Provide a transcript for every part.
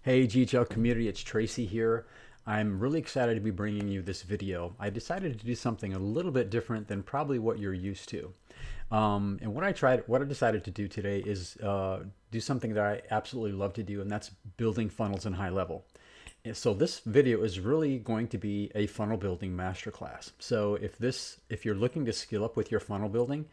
Hey GHL community, it's Tracy here. I'm really excited to be bringing you this video. I decided to do something a little bit different than probably what you're used to. And what I decided to do today is do something that I absolutely love to do, and that's building funnels in Highlevel. And so this video is really going to be a funnel building masterclass. So if you're looking to skill up with your funnel building,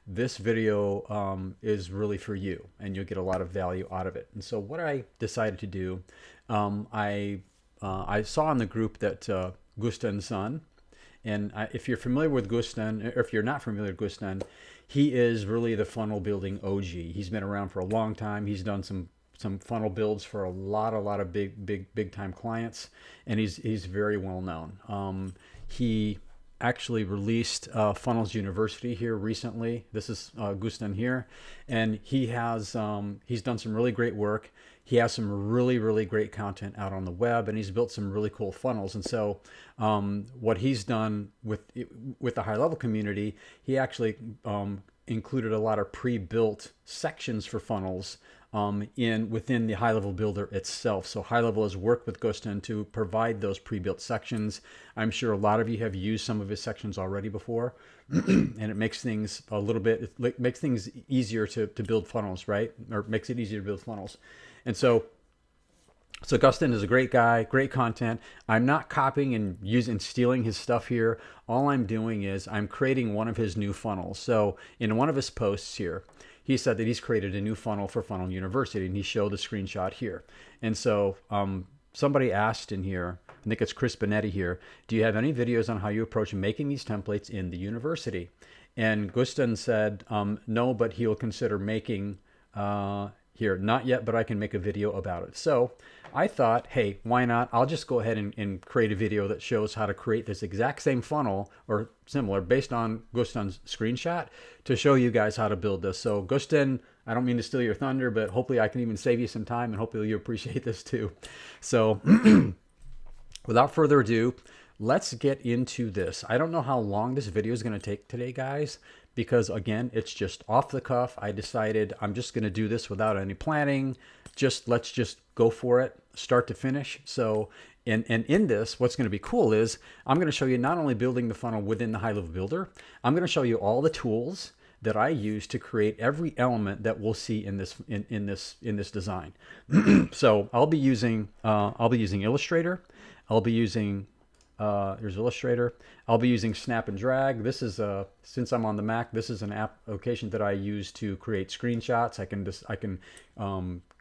this video is really for you, and you'll get a lot of value out of it. And so what I decided to do, I saw in the group that Gusten Sun, and if you're familiar with Gusten, or if you're not familiar with Gusten, he is really the funnel building OG. He's been around for a long time. He's done some funnel builds for a lot of big time clients, and he's very well known. He actually released Funnels University here recently. This is Gusten here, and he's done some really great work. He has some really great content out on the web, and he's built some really cool funnels. And so what he's done with the Highlevel community, he actually included a lot of pre-built sections for funnels within the Highlevel builder itself. So Highlevel has worked with Gusten to provide those pre-built sections. I'm sure a lot of you have used some of his sections already before, and it makes things it makes things easier to build funnels, right? Or makes it easier to build funnels. And so Gusten is a great guy, great content. I'm not copying and stealing his stuff here. All I'm doing is I'm creating one of his new funnels. So in one of his posts here, he said that he's created a new funnel for Funnel University, and he showed the screenshot here. And so somebody asked in here, I think it's Chris Benetti here, do you have any videos on how you approach making these templates in the university? And Gusten said, no, but he'll consider making here, not yet, but I can make a video about it. So I thought, hey, why not? I'll just go ahead and create a video that shows how to create this exact same funnel or similar based on Gusten's screenshot to show you guys how to build this. So Gusten, I don't mean to steal your thunder, but hopefully I can even save you some time, and hopefully you appreciate this too. So without further ado, let's get into this. I don't know how long this video is going to take today, guys, because again, it's just off the cuff. I decided I'm just going to do this without any planning. Let's just go for it, start to finish. So, and in this, what's going to be cool is I'm going to show you not only building the funnel within the Highlevel builder, I'm going to show you all the tools that I use to create every element that we'll see in this design. So I'll be using Illustrator. I'll be using here's Illustrator. I'll be using Snap and Drag. This is since I'm on the Mac, this is an application that I use to create screenshots. I can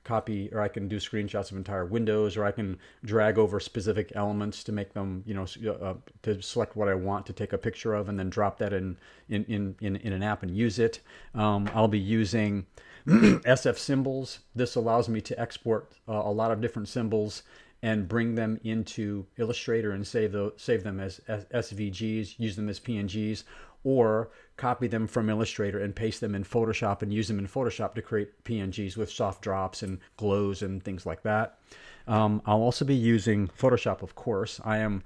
copy, or I can do screenshots of entire windows, or I can drag over specific elements to make them, to select what I want to take a picture of, and then drop that in an app and use it. I'll be using SF symbols. This allows me to export a lot of different symbols and bring them into Illustrator and save them as SVGs, use them as PNGs, or copy them from Illustrator and paste them in Photoshop and use them in Photoshop to create PNGs with soft drops and glows and things like that. I'll also be using Photoshop, of course. I am,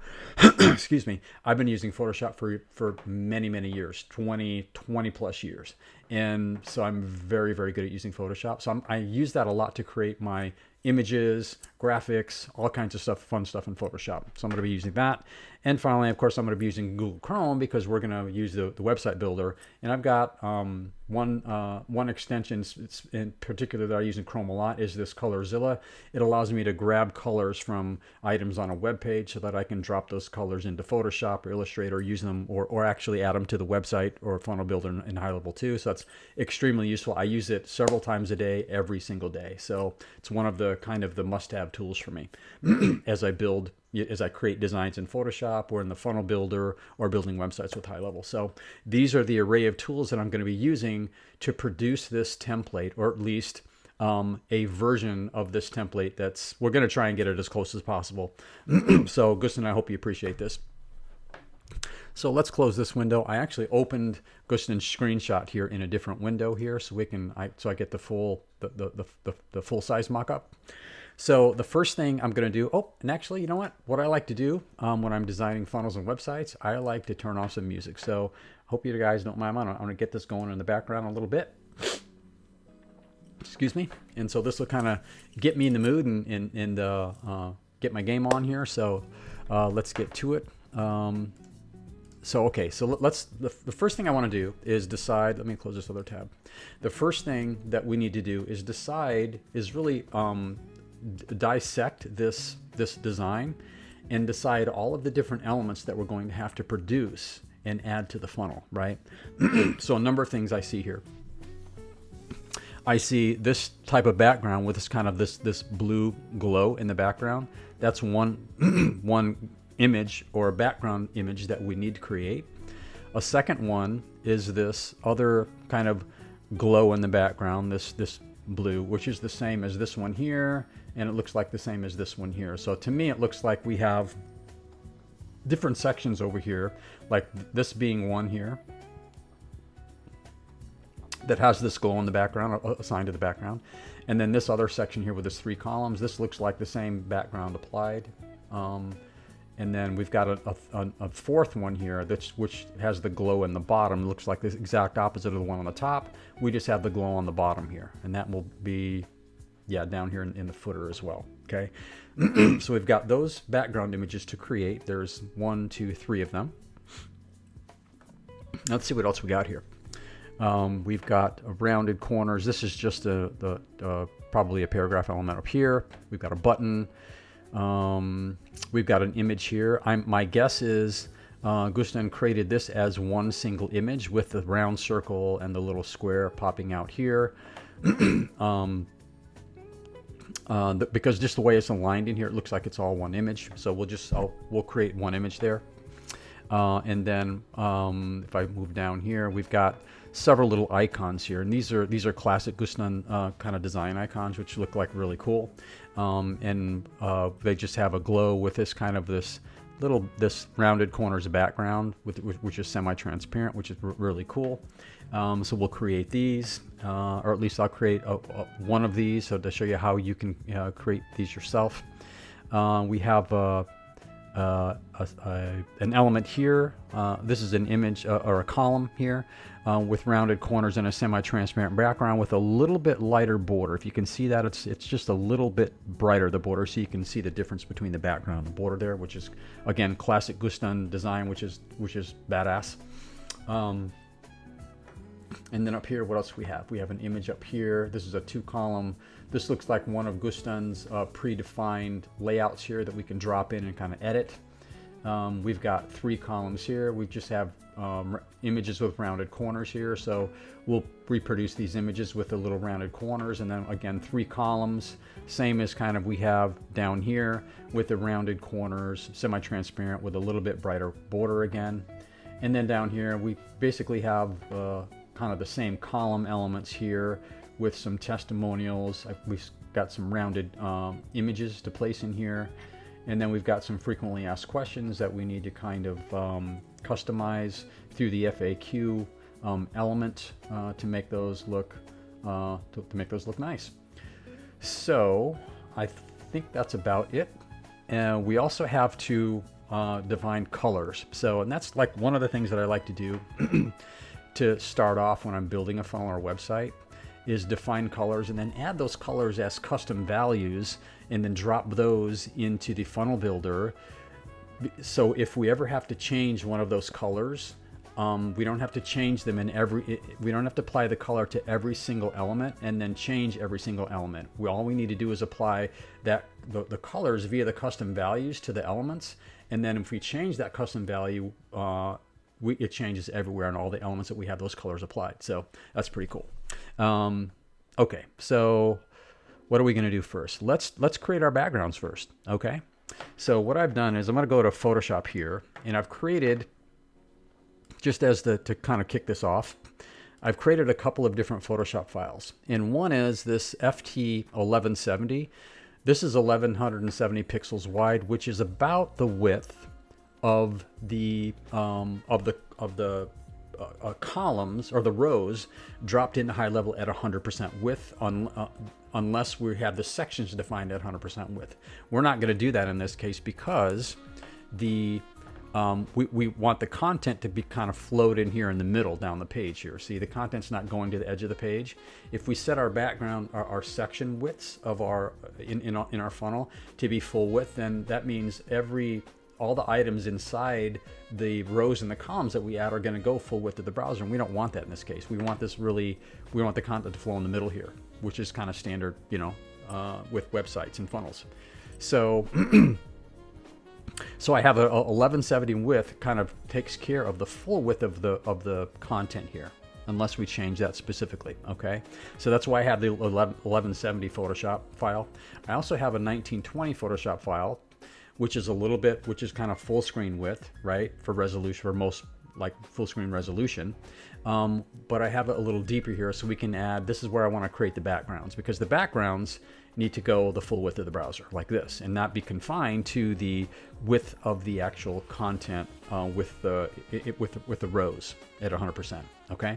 excuse me, I've been using Photoshop for many years, 20 plus years. And so I'm very good at using Photoshop. So I use that a lot to create my images, graphics, all kinds of stuff, fun stuff in Photoshop. So I'm going to be using that. And finally, of course, I'm going to be using Google Chrome because we're going to use the website builder. And I've got one extension in particular that I use in Chrome a lot is this Colorzilla. It allows me to grab colors from items on a web page so that I can drop those colors into Photoshop or Illustrator, use them, or actually add them to the website or funnel builder in Highlevel too. So that's extremely useful. I use it several times a day, every single day. So it's one of the kind of the must-have tools for me as I create designs in Photoshop or in the funnel builder or building websites with Highlevel. So these are the array of tools that I'm going to be using to produce this template, or at least a version of this template we're going to try and get it as close as possible. So Gusten, I hope you appreciate this. So let's close this window. I actually opened Gusten's screenshot here in a different window here, so I get the full full size mock-up. So the first thing I'm going to do, and actually, you know what I like to do when I'm designing funnels and websites, I like to turn off some music. So hope you guys don't mind. I'm going to get this going in the background a little bit. Excuse me. And so this will kind of get me in the mood and get my game on here. So let's get to it. Okay, so the first thing I want to do is decide, let me close this other tab. The first thing that we need to do is really dissect this design and decide all of the different elements that we're going to have to produce and add to the funnel, right? So a number of things I see here. I see this type of background with this kind of this blue glow in the background. That's one image or a background image that we need to create. A second one is this other kind of glow in the background, this blue, which is the same as this one here, and it looks like the same as this one here. So to me, it looks like we have different sections over here, like this being one here that has this glow in the background assigned to the background, and then this other section here with this 3 columns. This looks like the same background applied. And then we've got a fourth one here which has the glow in the bottom. It looks like the exact opposite of the one on the top. We just have the glow on the bottom here, and that will be, down here in the footer as well. Okay, so we've got those background images to create. There's 1, 2, 3 of them. Let's see what else we got here. We've got rounded corners. This is just probably a paragraph element up here. We've got a button. We've got an image here. My guess is Gusten created this as one single image with the round circle and the little square popping out here. Because just the way it's aligned in here, it looks like it's all one image. So we'll create one image there. And then if I move down here, we've got several little icons here, and these are classic Gusten kind of design icons, which look like really cool. And they just have a glow with this kind of this rounded corners background which is semi-transparent, which is really cool. So we'll create these, or at least I'll create one of these, so to show you how you can create these yourself. We have an element here. This is an image or a column here with rounded corners and a semi-transparent background with a little bit lighter border. If you can see that, it's just a little bit brighter, the border, so you can see the difference between the background and the border there, which is, again, classic Gusten design, which is badass. And then up here, what else do we have? We have an image up here. This is a 2-column. This looks like one of Gusten's predefined layouts here that we can drop in and kind of edit. We've got 3 columns here. We just have images with rounded corners here. So we'll reproduce these images with the little rounded corners. And then again, 3 columns, same as kind of we have down here with the rounded corners, semi-transparent with a little bit brighter border again. And then down here, we basically have kind of the same column elements here with some testimonials. We've got some rounded images to place in here. And then we've got some frequently asked questions that we need to kind of customize through the FAQ element to make those look nice. So I think that's about it. And we also have to define colors. And that's like one of the things that I like to do to start off when I'm building a funnel or website, is define colors and then add those colors as custom values and then drop those into the funnel builder. So if we ever have to change one of those colors, we don't have to change them we don't have to apply the color to every single element and then change every single element. All we need to do is apply the colors via the custom values to the elements. And then if we change that custom value, it changes everywhere on all the elements that we have those colors applied. So that's pretty cool. Okay, so what are we going to do first? Let's create our backgrounds first. Okay, so what I've done is I'm going to go to Photoshop here, and I've created, just to kind of kick this off, I've created a couple of different Photoshop files. And one is this FT1170. This is 1170 pixels wide, which is about the width of the columns or the rows dropped into Highlevel at 100% width, unless we have the sections defined at 100% width. We're not going to do that in this case because the we want the content to be kind of flowed in here in the middle down the page here. See, the content's not going to the edge of the page. If we set our background, our section widths of our in our funnel to be full width, then that means all the items inside the rows and the columns that we add are going to go full width of the browser, and we don't want that in this case. We want the content to flow in the middle here, which is kind of standard, with websites and funnels. So so I have a 1170 width kind of takes care of the full width of the content here, unless we change that specifically. Okay, so that's why I have the 1170 Photoshop file. I also have a 1920 Photoshop file, which is kind of full screen width, right, for resolution, for most like full screen resolution. But I have it a little deeper here, so we can add, this is where I want to create the backgrounds, because the backgrounds need to go the full width of the browser like this, and not be confined to the width of the actual content with the rows at 100%. Okay,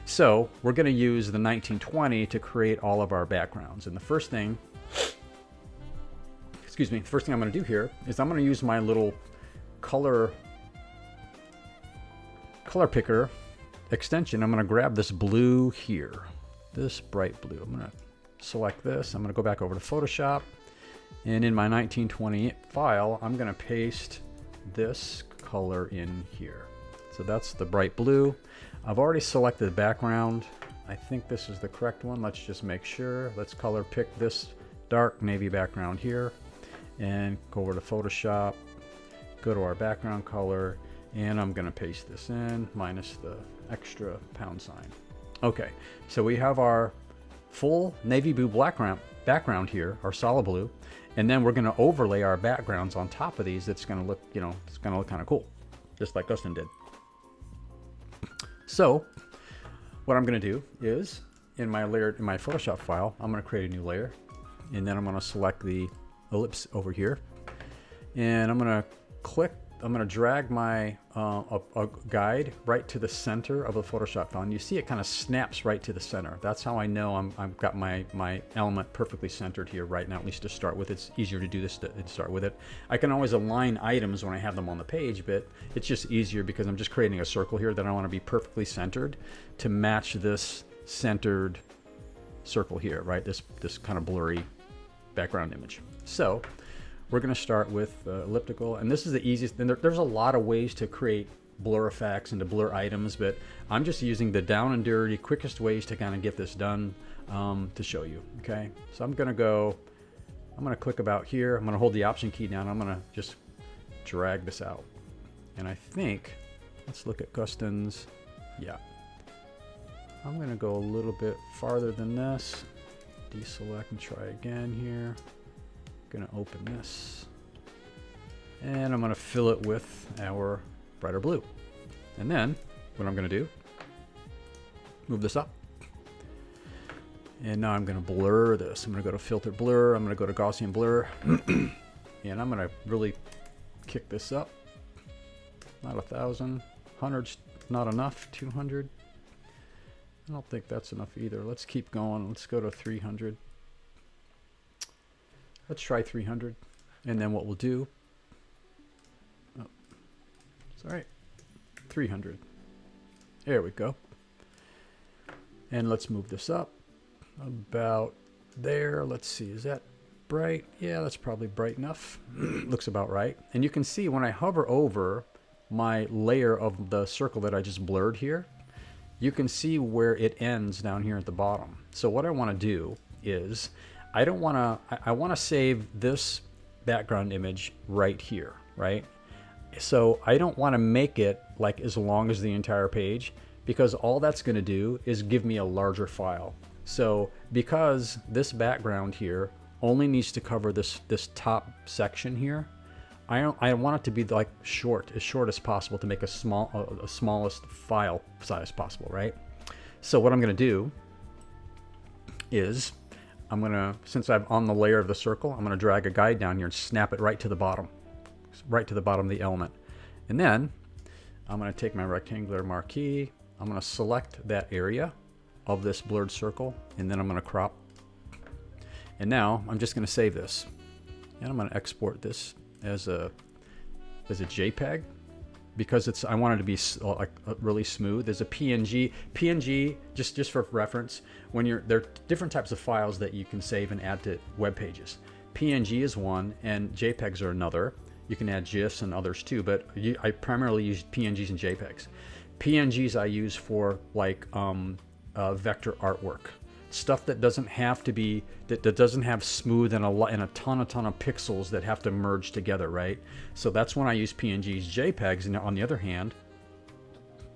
so we're going to use the 1920 to create all of our backgrounds, and the first thing I'm going to do here is I'm going to use my little color picker extension. I'm going to grab this blue here, this bright blue. I'm going to select this. I'm going to go back over to Photoshop, and in my 1920 file, I'm going to paste this color in here. So that's the bright blue. I've already selected the background. I think this is the correct one. Let's just make sure. Let's color pick this dark navy background here, and go over to Photoshop, go to our background color, and I'm going to paste this in minus the extra pound sign. Okay, so we have our full navy blue background here, our solid blue, and then we're going to overlay our backgrounds on top of these. It's going to look, it's going to look kind of cool, just like Gusten did. So what I'm going to do is in my Photoshop file, I'm going to create a new layer, and then I'm going to select the ellipse over here, and I'm going to drag my a guide right to the center of the Photoshop file, and you see it kind of snaps right to the center. That's how I know I've got my element perfectly centered here right now, at least to start with. It's easier to do this to start with it. I can always align items when I have them on the page, but it's just easier because I'm just creating a circle here that I want to be perfectly centered to match this centered circle here, right? This kind of blurry background image. So we're going to start with elliptical, and this is the easiest. And there's a lot of ways to create blur effects and to blur items, but I'm just using the down and dirty, quickest ways to kind of get this done to show you. Okay, so I'm going to click about here. I'm going to hold the Option key down. I'm going to just drag this out, and I think let's look at Gusten's. Yeah, I'm going to go a little bit farther than this. Deselect and try again here. Going to open this, and I'm going to fill it with our brighter blue. And then what I'm going to do, move this up, and now I'm going to blur this. I'm going to go to filter blur. I'm going to go to Gaussian blur, and I'm going to really kick this up. Not 1,000, 100's not enough. 200. I don't think that's enough either. Let's keep going. Let's go to 300. Let's try 300, and then what we'll do, it's all right, 300. There we go. And let's move this up about there. Let's see, is that bright? Yeah, that's probably bright enough. Looks about right. And you can see when I hover over my layer of the circle that I just blurred here, you can see where it ends down here at the bottom. So what I want to do is, I want to save this background image right here, right? So I don't want to make it like as long as the entire page, because all that's going to do is give me a larger file. So because this background here only needs to cover this top section here, I want it to be like as short as possible to make a smallest file size possible, right? So what I'm going to do is, since I'm on the layer of the circle, I'm going to drag a guide down here and snap it right to the bottom of the element. And then I'm going to take my rectangular marquee. I'm going to select that area of this blurred circle, and then I'm going to crop. And now I'm just going to save this, and I'm going to export this as a JPEG. because I want it to be like really smooth. There's a PNG. PNG, just for reference, there are different types of files that you can save and add to web pages. PNG is one, and JPEGs are another. You can add GIFs and others too, but I primarily use PNGs and JPEGs. PNGs I use for like vector artwork, stuff that doesn't have to be that doesn't have smooth and a ton of pixels that have to merge together, right? So that's when I use PNGs. JPEGs, and on the other hand,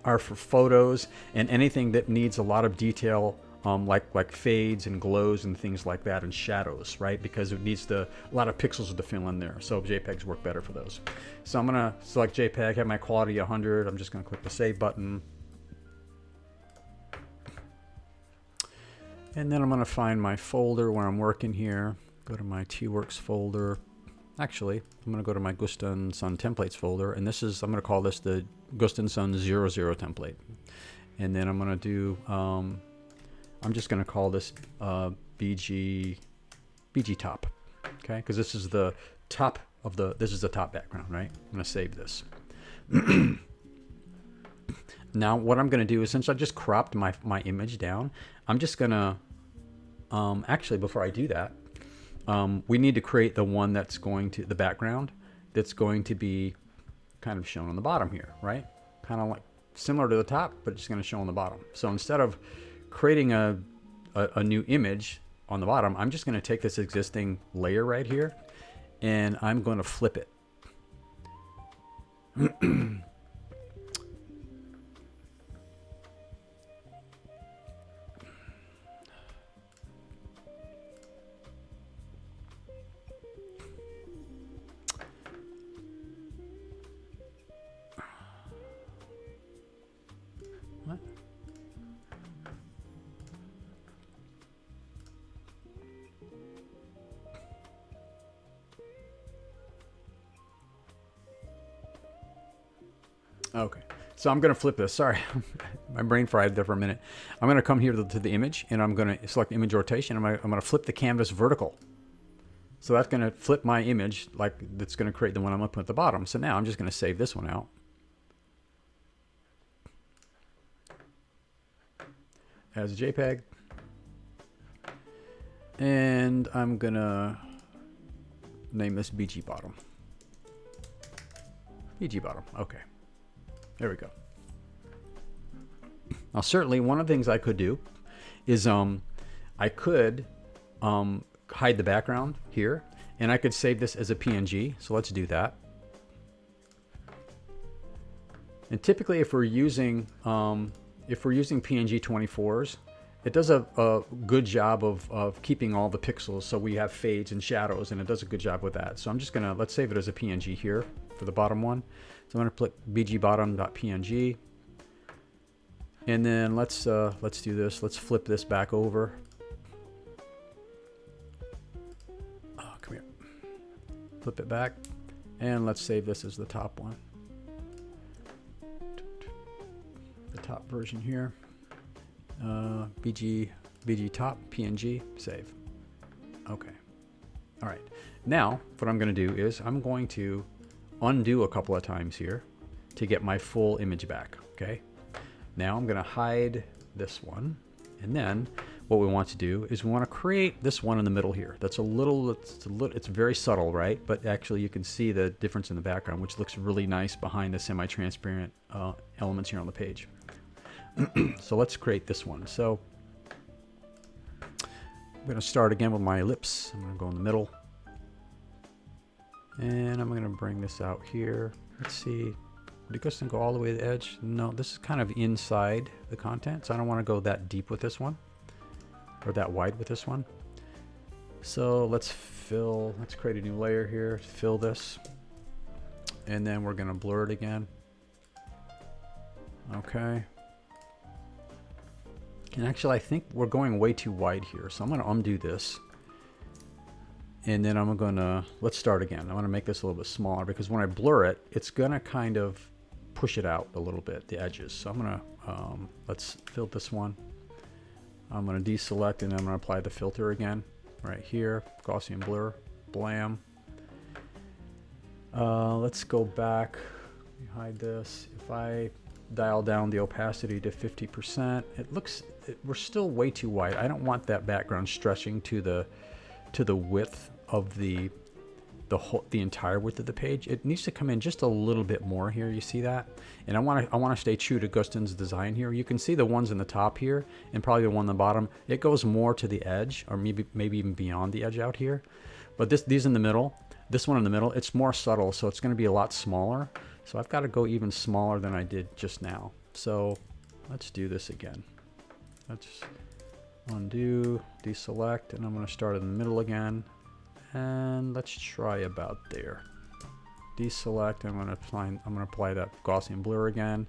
are for photos and anything that needs a lot of detail, like fades and glows and things like that, and shadows, right? Because it needs a lot of pixels to fill in there. So JPEGs work better for those. So I'm gonna select JPEG, have my quality 100. I'm just gonna click the save button. And then I'm gonna find my folder where I'm working here. Go to my T-Works folder. Actually, I'm gonna go to my Gusten Sun templates folder, and I'm gonna call this the Gusten Sun 00 template. And then I'm gonna do, I'm just going to call this BG top, okay? Because this is the top of this is the top background, right? I'm going to save this. Now, what I'm going to do is, since I just cropped my image down, I'm just going to, actually, before I do that, we need to create the one that's the background that's going to be kind of shown on the bottom here, right? Kind of like similar to the top, but it's going to show on the bottom. So instead of creating a new image on the bottom, I'm just going to take this existing layer right here and I'm going to flip it. What? Okay, so I'm going to flip this. Sorry, my brain fried there for a minute. I'm going to come here to the image, and I'm going to select image rotation. I'm going to flip the canvas vertical. So that's going to flip my image, like that's going to create the one I'm going to put at the bottom. So now I'm just going to save this one out. As a JPEG. And I'm going to name this BG bottom. BG bottom, okay. There we go. Now, certainly one of the things I could do is I could hide the background here, and I could save this as a PNG. So let's do that. And typically, if we're using PNG 24s, it does a good job of keeping all the pixels, so we have fades and shadows, and it does a good job with that. So I'm just gonna, let's save it as a PNG here for the bottom one. So I'm gonna click bgbottom.png, and then let's do this. Let's flip this back over. Oh, come here. Flip it back, and let's save this as the top one. The top version here. BG top PNG, save. Okay. All right. Now what I'm going to do is I'm going to undo a couple of times here to get my full image back. Okay. Now I'm going to hide this one, and then what we want to do is we want to create this one in the middle here. That's it's very subtle, right? But actually you can see the difference in the background, which looks really nice behind the semi-transparent elements here on the page. So let's create this one. So I'm going to start again with my ellipse. I'm going to go in the middle, and I'm going to bring this out here. Let's see, did Gusten go all the way to the edge? No, this is kind of inside the content, so I don't want to go that deep with this one, or that wide with this one. So let's create a new layer here, fill this, and then we're going to blur it again. Okay. And actually, I think we're going way too wide here. So I'm going to undo this. And then I'm going to, let's start again. I want to make this a little bit smaller, because when I blur it, it's going to kind of push it out a little bit, the edges. So I'm going to, let's fill this one. I'm going to deselect, and then I'm going to apply the filter again right here. Gaussian blur, blam. Let's go back. me hide this. If I dial down the opacity to 50%, we're still way too wide. I don't want that background stretching to the width of the entire width of the page. It needs to come in just a little bit more here. You see that? And I want to stay true to Gusten's design here. You can see the ones in the top here and probably the one on the bottom. It goes more to the edge, or maybe even beyond the edge out here. But these in the middle, this one in the middle, it's more subtle, so it's going to be a lot smaller. So I've got to go even smaller than I did just now. So let's do this again. Let's undo, deselect, and I'm going to start in the middle again. And let's try about there. Deselect. I'm going to apply that Gaussian blur again.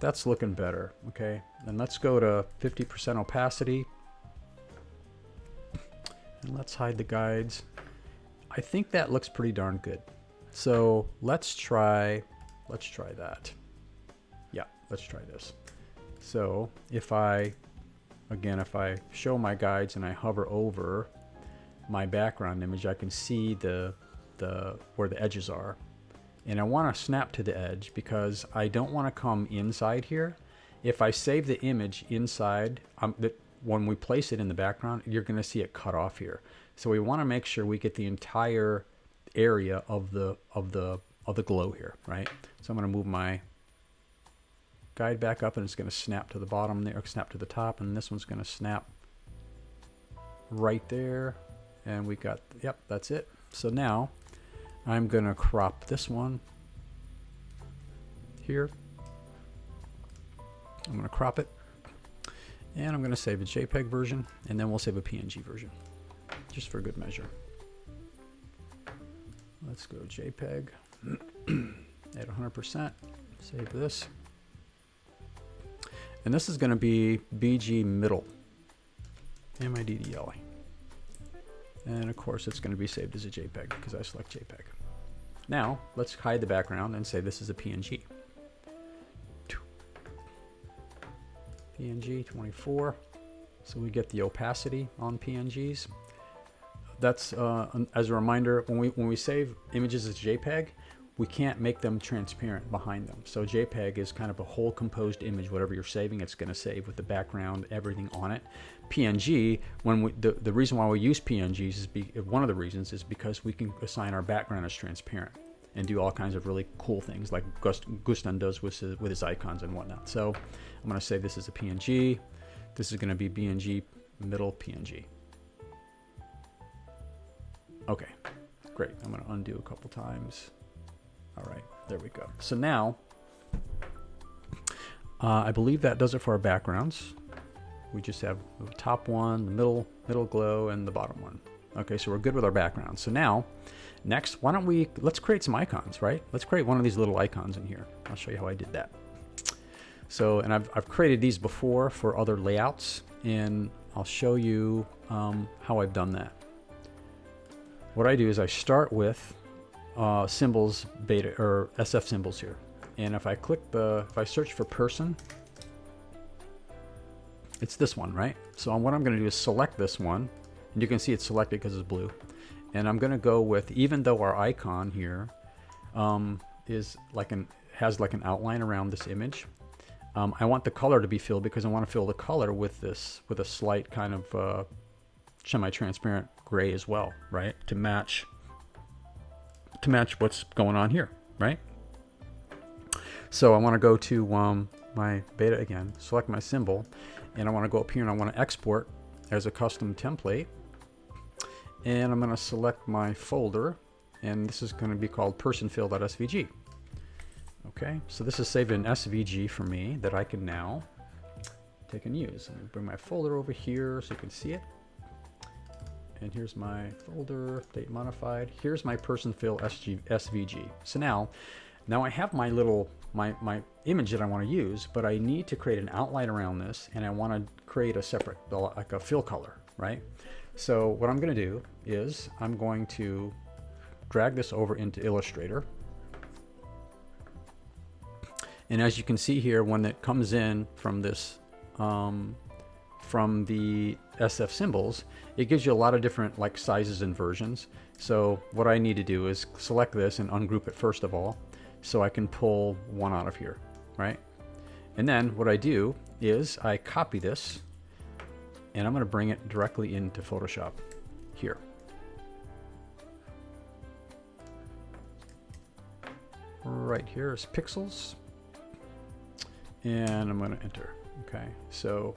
That's looking better. Okay. And let's go to 50% opacity. And let's hide the guides. I think that looks pretty darn good. So let's try that. Yeah, let's try this. So if I show my guides and I hover over my background image, I can see where the edges are, and I want to snap to the edge because I don't want to come inside here. If I save the image inside, when we place it in the background, you're going to see it cut off here. So we want to make sure we get the entire area of the glow here, right? So I'm going to move my guide back up, and it's going to snap to the bottom there, snap to the top, and this one's going to snap right there. And we got, yep, that's it. So now I'm going to crop this one here. I'm going to crop it, and I'm going to save a JPEG version, and then we'll save a PNG version just for good measure. Let's go JPEG at 100%. Save this. And this is going to be BG middle, MIDDLE. And of course it's going to be saved as a JPEG because I select JPEG. Now let's hide the background and say this is a PNG. PNG 24. So we get the opacity on PNGs. That's as a reminder, when we save images as JPEG, we can't make them transparent behind them. So JPEG is kind of a whole composed image. Whatever you're saving, it's going to save with the background, everything on it. PNG, the reason why we use PNGs is one of the reasons is because we can assign our background as transparent and do all kinds of really cool things like Gusten does with his icons and whatnot. So I'm going to say this is a PNG. This is going to be BNG middle PNG. Okay, great. I'm going to undo a couple times. All right, there we go. So now, I believe that does it for our backgrounds. We just have the top one, the middle glow, and the bottom one. Okay, so we're good with our background. So now, next, let's create some icons, right? Let's create one of these little icons in here. I'll show you how I did that. So, and I've created these before for other layouts, and I'll show you how I've done that. What I do is I start with symbols beta or SF symbols here, and if I search for person, it's this one, right? So what I'm going to do is select this one, and you can see it's selected because it's blue, and I'm going to go with, even though our icon here has like an outline around this image, I want the color to be filled because I want to fill the color with a slight kind of semi-transparent gray as well, right? To match what's going on here, right? So I want to go to my beta again, select my symbol, and I want to go up here and I want to export as a custom template. And I'm going to select my folder, and this is going to be called personfill.svg. Okay, so this is saved in SVG for me that I can now take and use. Let me bring my folder over here so you can see it. And here's my folder, date modified. Here's my personfill SVG. So now I have my image that I want to use, but I need to create an outline around this, and I want to create a separate, like a fill color, right? So what I'm going to do is I'm going to drag this over into Illustrator. And as you can see here, when it comes in from this, from the SF symbols, it gives you a lot of different like sizes and versions. So what I need to do is select this and ungroup it first of all. so I can pull one out of here, right? And then what I do is I copy this, and I'm going to bring it directly into Photoshop here. Right here is pixels, and I'm going to enter. Okay, so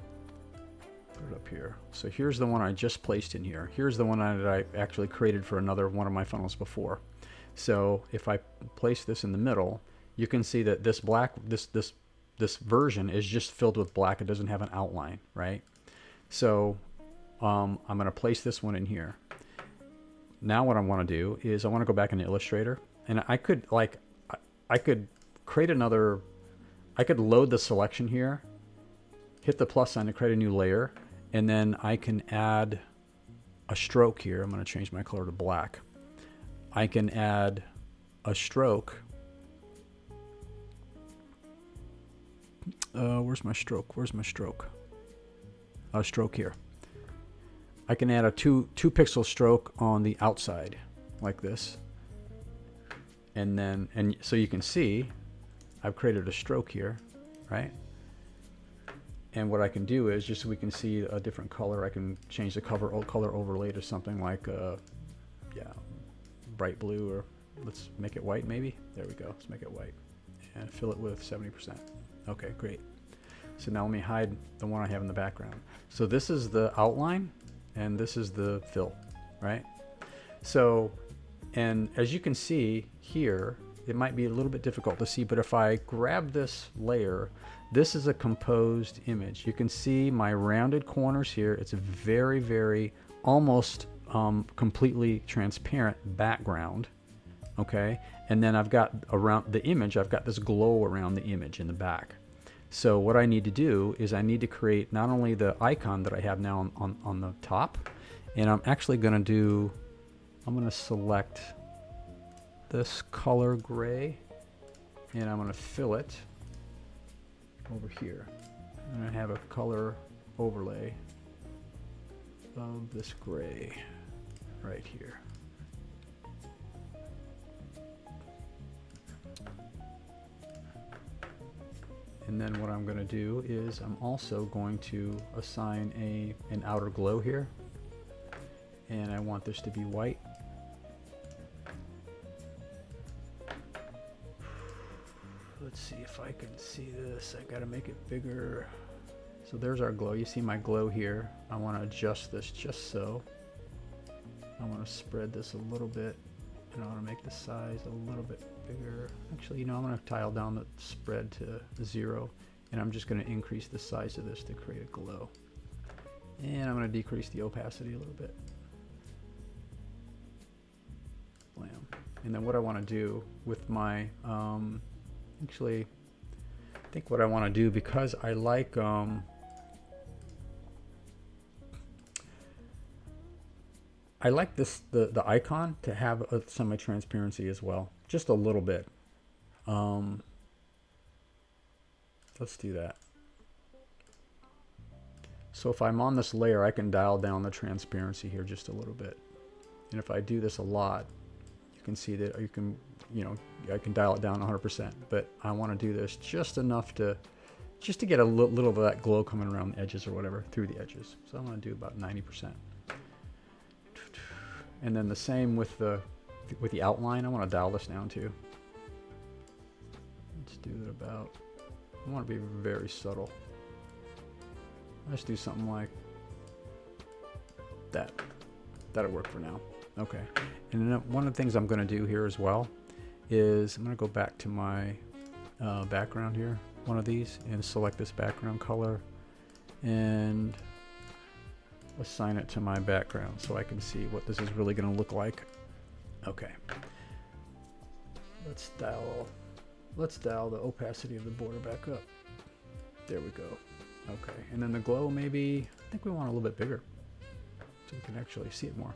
put it up here. So here's the one I just placed in here. Here's the one that I actually created for another one of my funnels before. So if I place this in the middle, you can see that this black, this version is just filled with black. It doesn't have an outline, right? So I'm going to place this one in here. Now what I want to do is I want to go back into Illustrator, and I could create another, I could load the selection here, hit the plus sign to create a new layer, and then I can add a stroke here. I'm going to change my color to black. I can add a stroke. Where's my stroke? Where's my stroke? A stroke here. I can add a two pixel stroke on the outside like this. And so you can see I've created a stroke here, right? And what I can do is, just so we can see a different color, I can change the color overlay to something like yeah, bright blue, or let's make it white maybe. There we go. Let's make it white and fill it with 70%. Okay, great. So now let me hide the one I have in the background. So this is the outline and this is the fill, right? So, and as you can see here, it might be a little bit difficult to see, but if I grab this layer, this is a composed image. You can see my rounded corners here. It's a very, very almost completely transparent background, okay? And then I've got around the image, I've got this glow around the image in the back. So what I need to do is I need to create not only the icon that I have now on the top, and I'm actually going to do, I'm going to select this color gray, and I'm going to fill it over here. I'm going to have a color overlay of this gray right here. And then what I'm going to do is I'm also going to assign an outer glow here, and I want this to be white. Let's see if I can see this. I got to make it bigger. So there's our glow. You see my glow here. I want to adjust this just so. I want to spread this a little bit, and I want to make the size a little bit bigger. Actually, you know, I'm going to tile down the spread to 0, and I'm just going to increase the size of this to create a glow. And I'm going to decrease the opacity a little bit. Blam. And then what I want to do with my, actually, I think what I want to do, because I like, this the icon to have a semi-transparency as well, just a little bit. Let's do that. So if I'm on this layer, I can dial down the transparency here just a little bit. And if I do this a lot, you can see that you can, you know, I can dial it down 100%. But I want to do this just enough to, just to get a little of that glow coming around the edges or whatever, through the edges. So I'm going to do about 90%. And then the same with the outline. I want to dial this down too. Let's do it about, I want to be very subtle. Let's do something like that. That'll work for now. Okay. And then one of the things I'm going to do here as well is I'm going to go back to my background here, one of these, and select this background color and assign it to my background so I can see what this is really going to look like. Okay. Let's dial the opacity of the border back up. There we go. Okay. And then the glow, maybe, I think we want a little bit bigger so we can actually see it more.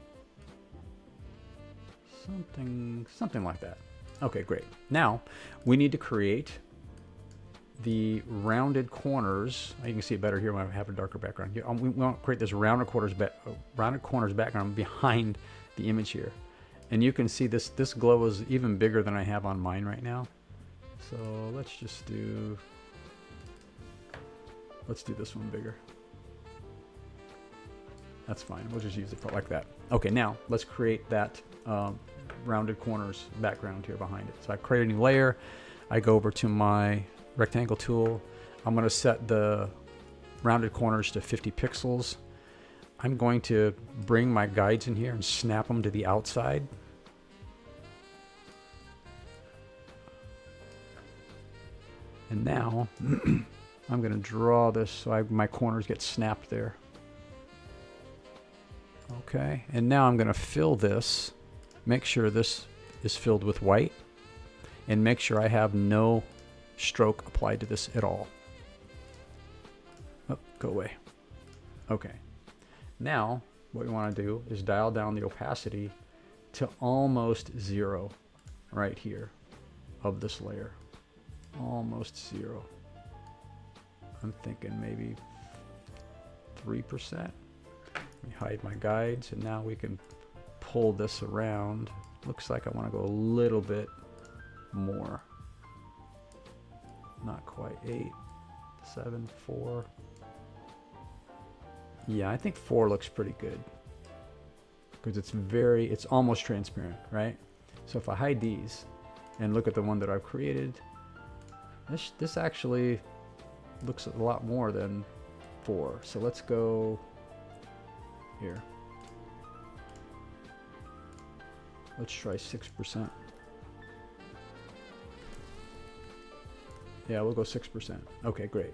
Something like that. Okay, great. Now we need to create the rounded corners. You can see it better here when I have a darker background. Here, we want to create this rounded corners background behind the image here, and you can see this glow is even bigger than I have on mine right now. So let's just do, let's do this one bigger. That's fine. We'll just use it for like that. Okay, now let's create that rounded corners background here behind it. So I create a new layer. I go over to my rectangle tool. I'm going to set the rounded corners to 50 pixels. I'm going to bring my guides in here and snap them to the outside. And now I'm going to draw this so my corners get snapped there. Okay, and now I'm going to fill this, make sure this is filled with white, and make sure I have no stroke applied to this at all. Oh, go away. Okay, now what we want to do is dial down the opacity to almost 0 right here of this layer. Almost 0. I'm thinking maybe 3%. Let me hide my guides, and now we can pull this around. Looks like I want to go a little bit more. Not quite 8, 7, 4. Yeah, I think 4 looks pretty good because it's almost transparent, right? So if I hide these and look at the one that I've created, this actually looks a lot more than 4. So let's go here. Let's try 6%. Yeah, we'll go 6%. Okay, great.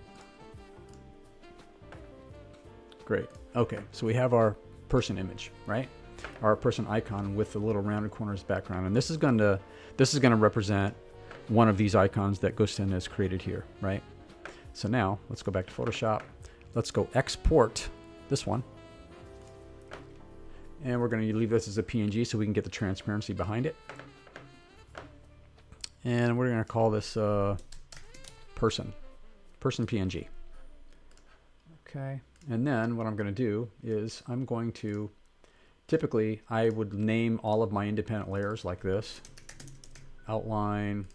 Great. Okay, so we have our person image, right? Our person icon with the little rounded corners background, and this is going to represent one of these icons that Gusten has created here, right? So now let's go back to Photoshop. Let's go export this one. And we're going to leave this as a PNG so we can get the transparency behind it. And we're going to call this person PNG. Okay. And then what I'm going to do is I'm going to, typically I would name all of my independent layers like this. Outline,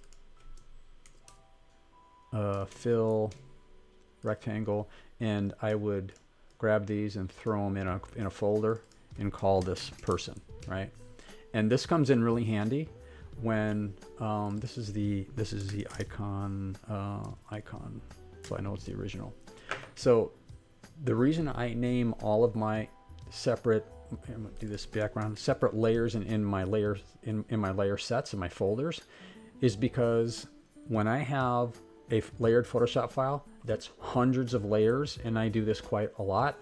fill, rectangle, and I would grab these and throw them in a folder and call this person, right? And this comes in really handy when this is the icon, so I know it's the original. So the reason I name all of my separate, I'm gonna do this background, separate layers in my layers in my layer sets in my folders is because when I have a layered Photoshop file that's hundreds of layers, and I do this quite a lot,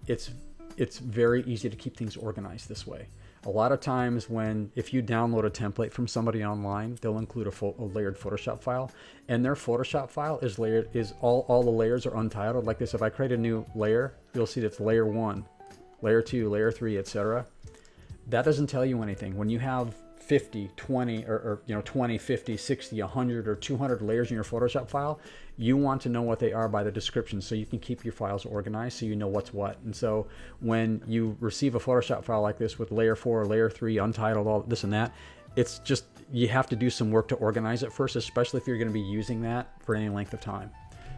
it's very easy to keep things organized this way. A lot of times if you download a template from somebody online, they'll include a layered Photoshop file, and their Photoshop file is layered, all the layers are untitled like this. If I create a new layer, you'll see that's layer 1, layer 2, layer 3, etc. That doesn't tell you anything. When you have 50, 20, or 20, 50, 60, 100, or 200 layers in your Photoshop file, you want to know what they are by the description so you can keep your files organized so you know what's what. And so when you receive a Photoshop file like this with layer 4, layer 3, untitled, all this and that, it's just, you have to do some work to organize it first, especially if you're going to be using that for any length of time.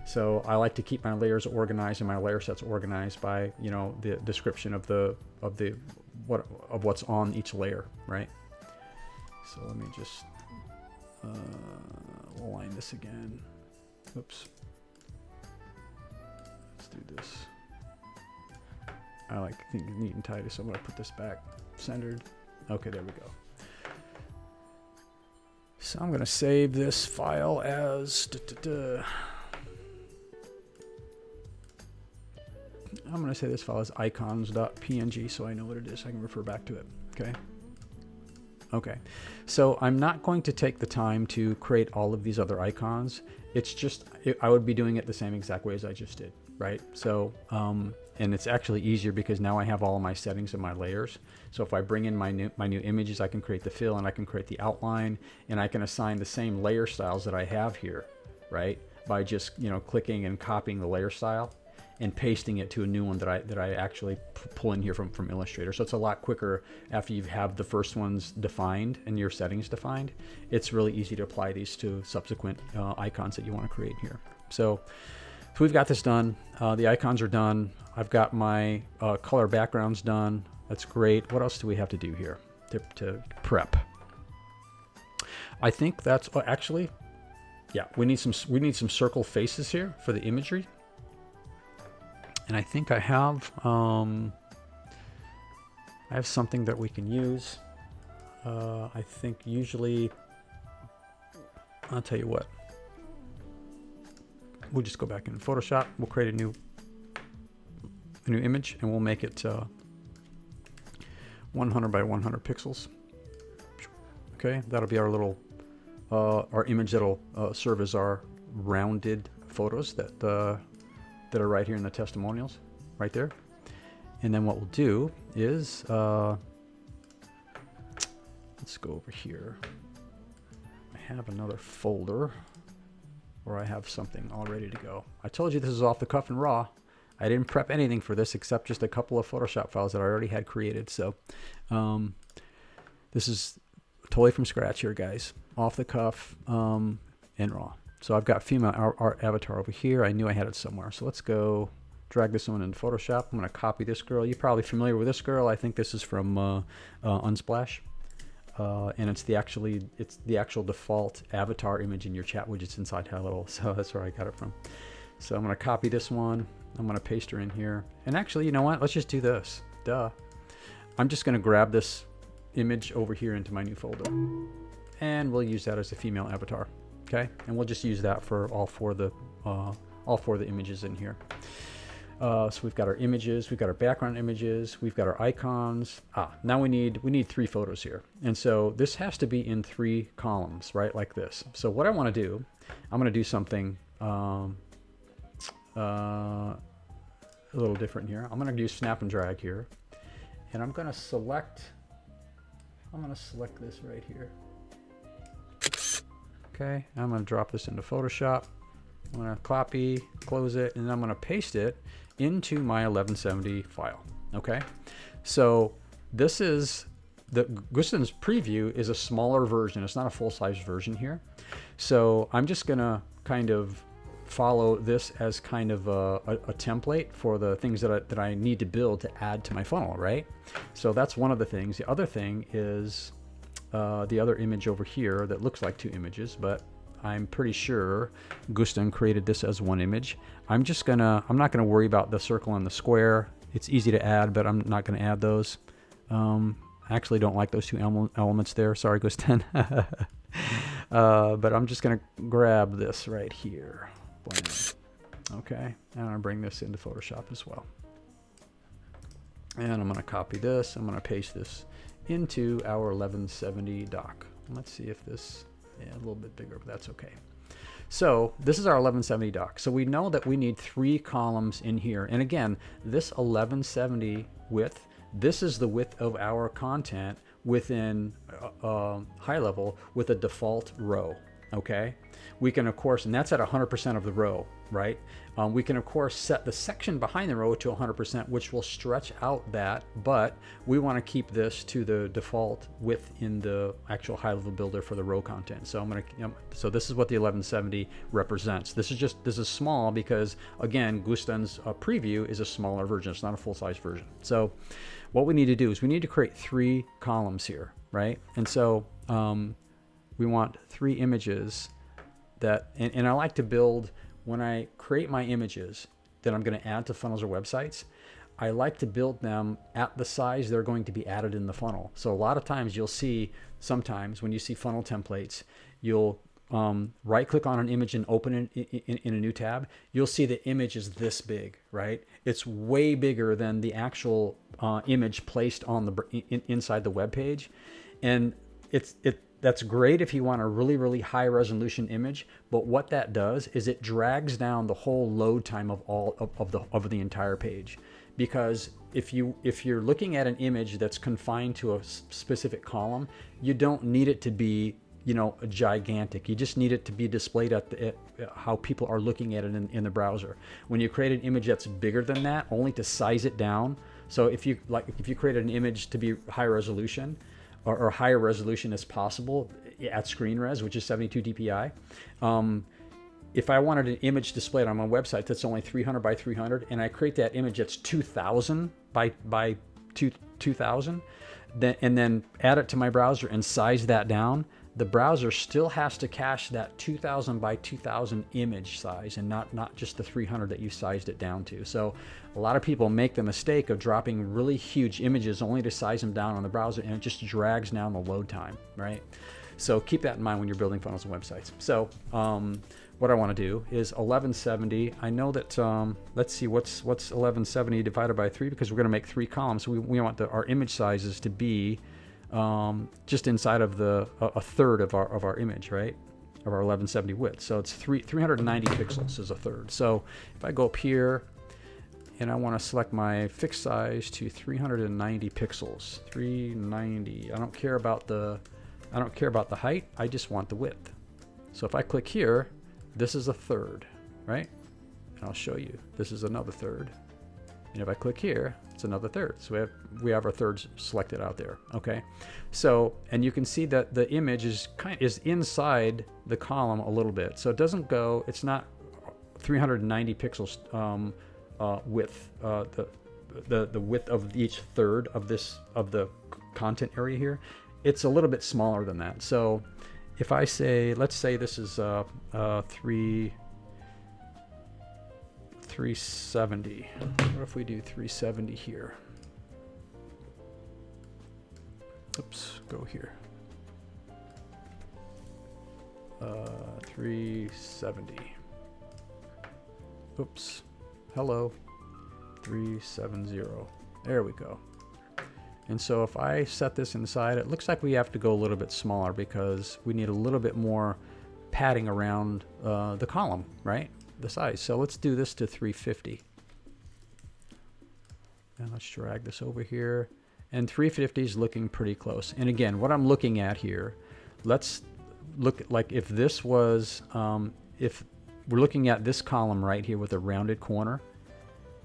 So I like to keep my layers organized and my layer sets organized by, the description of what's on each layer, right? So let me just align this again. Oops. Let's do this. I like things neat and tidy, so I'm going to put this back centered. Okay, there we go. So I'm going to save this file as... I'm going to say this file is icons.png so I know what it is. I can refer back to it. Okay. Okay. So I'm not going to take the time to create all of these other icons. It's just, I would be doing it the same exact way as I just did, right? So, and it's actually easier because now I have all of my settings in my layers. So if I bring in my new images, I can create the fill and I can create the outline, and I can assign the same layer styles that I have here, right? By just, clicking and copying the layer style. and pasting it to a new one that I actually pull in here from Illustrator. So it's a lot quicker after you have the first ones defined and your settings defined. It's really easy to apply these to subsequent icons that you want to create here. So we've got this done. The icons are done. I've got my color backgrounds done. That's great. What else do we have to do here to prep? I think that's actually, yeah. We need some circle faces here for the imagery. And I think I have something that we can use. I think usually, I'll tell you what. We'll just go back in Photoshop. We'll create a new image, and we'll make it 100 by 100 pixels. Okay, that'll be our little our image that'll serve as our rounded photos that are right here in the testimonials, right there. And then what we'll do is let's go over here. I have another folder where I have something all ready to go. I told you this is off the cuff and raw. I didn't prep anything for this except just a couple of Photoshop files that I already had created. So this is totally from scratch here, guys. Off the cuff and raw. So I've got female our avatar over here. I knew I had it somewhere. So let's go drag this one into Photoshop. I'm going to copy this girl. You're probably familiar with this girl. I think this is from Unsplash. And it's the actual default avatar image in your chat widgets inside Highlevel. So that's where I got it from. So I'm going to copy this one. I'm going to paste her in here. And actually, you know what? Let's just do this. Duh. I'm just going to grab this image over here into my new folder. And we'll use that as a female avatar. Okay? And we'll just use that for all four of the images in here. So we've got our images, we've got our background images, we've got our icons. Now we need 3 photos here. And so this has to be in 3 columns, right? Like this. So what I want to do, I'm going to do something a little different here. I'm going to do snap and drag here. And I'm going to select this right here. Okay, I'm going to drop this into Photoshop. I'm going to copy, close it, and I'm going to paste it into my 1170 file. Okay, so this is the Gusten's preview is a smaller version. It's not a full-size version here. So I'm just going to kind of follow this as kind of a template for the things that I need to build to add to my funnel, right? So that's one of the things. The other thing is the other image over here that looks like 2 images, but I'm pretty sure Gusten created this as one image. I'm not gonna worry about the circle and the square. It's easy to add, but I'm not gonna add those. I actually don't like those 2 elements there. Sorry, Gusten. But I'm just gonna grab this right here. Blend. Okay, and I'm gonna bring this into Photoshop as well. And I'm gonna copy this. I'm gonna paste this into our 1170 doc. Let's see if this, a little bit bigger, but that's okay. So this is our 1170 doc. So we know that we need 3 columns in here. And again, this 1170 width, this is the width of our content within Highlevel with a default row. Okay, we can of course, and that's at 100% of the row, right? We can of course set the section behind the row to 100%, which will stretch out that, but we want to keep this to the default width in the actual Highlevel builder for the row content. So so this is what the 1170 represents. This is small because again, Gusten's preview is a smaller version. It's not a full-size version. So what we need to do is we need to create 3 columns here, right? And so we want 3 images that, and I like to build, when I create my images that I'm going to add to funnels or websites, I like to build them at the size they're going to be added in the funnel. So a lot of times you'll see, sometimes when you see funnel templates, you'll right click on an image and open it in a new tab. You'll see the image is this big, right? It's way bigger than the actual image placed on the inside the web page. And that's great if you want a really, really high resolution image, but what that does is it drags down the whole load time of all of the entire page. Because if you're looking at an image that's confined to a specific column, you don't need it to be you know, gigantic. You just need it to be displayed at how people are looking at it in the browser. When you create an image that's bigger than that, only to size it down. So if you created an image to be high resolution, or higher resolution as possible at screen res, which is 72 dpi. If I wanted an image displayed on my website that's only 300 by 300, and I create that image that's 2000 by 2000, and then add it to my browser and size that down, the browser still has to cache that 2000 by 2000 image size, and not just the 300 that you sized it down to. So a lot of people make the mistake of dropping really huge images only to size them down on the browser, and it just drags down the load time, right? So keep that in mind when you're building funnels and websites. So what I want to do is 1170. I know that, let's see, what's 1170 divided by 3, because we're going to make 3 columns. So we want our image sizes to be just inside of a third of our image, right? Of our 1170 width. So it's 390 pixels is a third. So if I go up here and I want to select my fixed size to 390 pixels, 390. I don't care about the height. I just want the width. So if I click here, this is a third, right? And I'll show you. This is another third. And if I click here, it's another third. So we have our thirds selected out there. Okay. So, and you can see that the image is inside the column a little bit. So it doesn't go, it's not 390 pixels width. The width of each third of the content area here, it's a little bit smaller than that. So if I say, let's say this is 370. What if we do 370 here? Oops, go here. 370. Oops. Hello. 370. There we go. And so if I set this inside, it looks like we have to go a little bit smaller because we need a little bit more padding around the column, right? The size. So let's do this to 350. And let's drag this over here. And 350 is looking pretty close. And again, what I'm looking at here, let's look at, like, if this was, if we're looking at this column right here with a rounded corner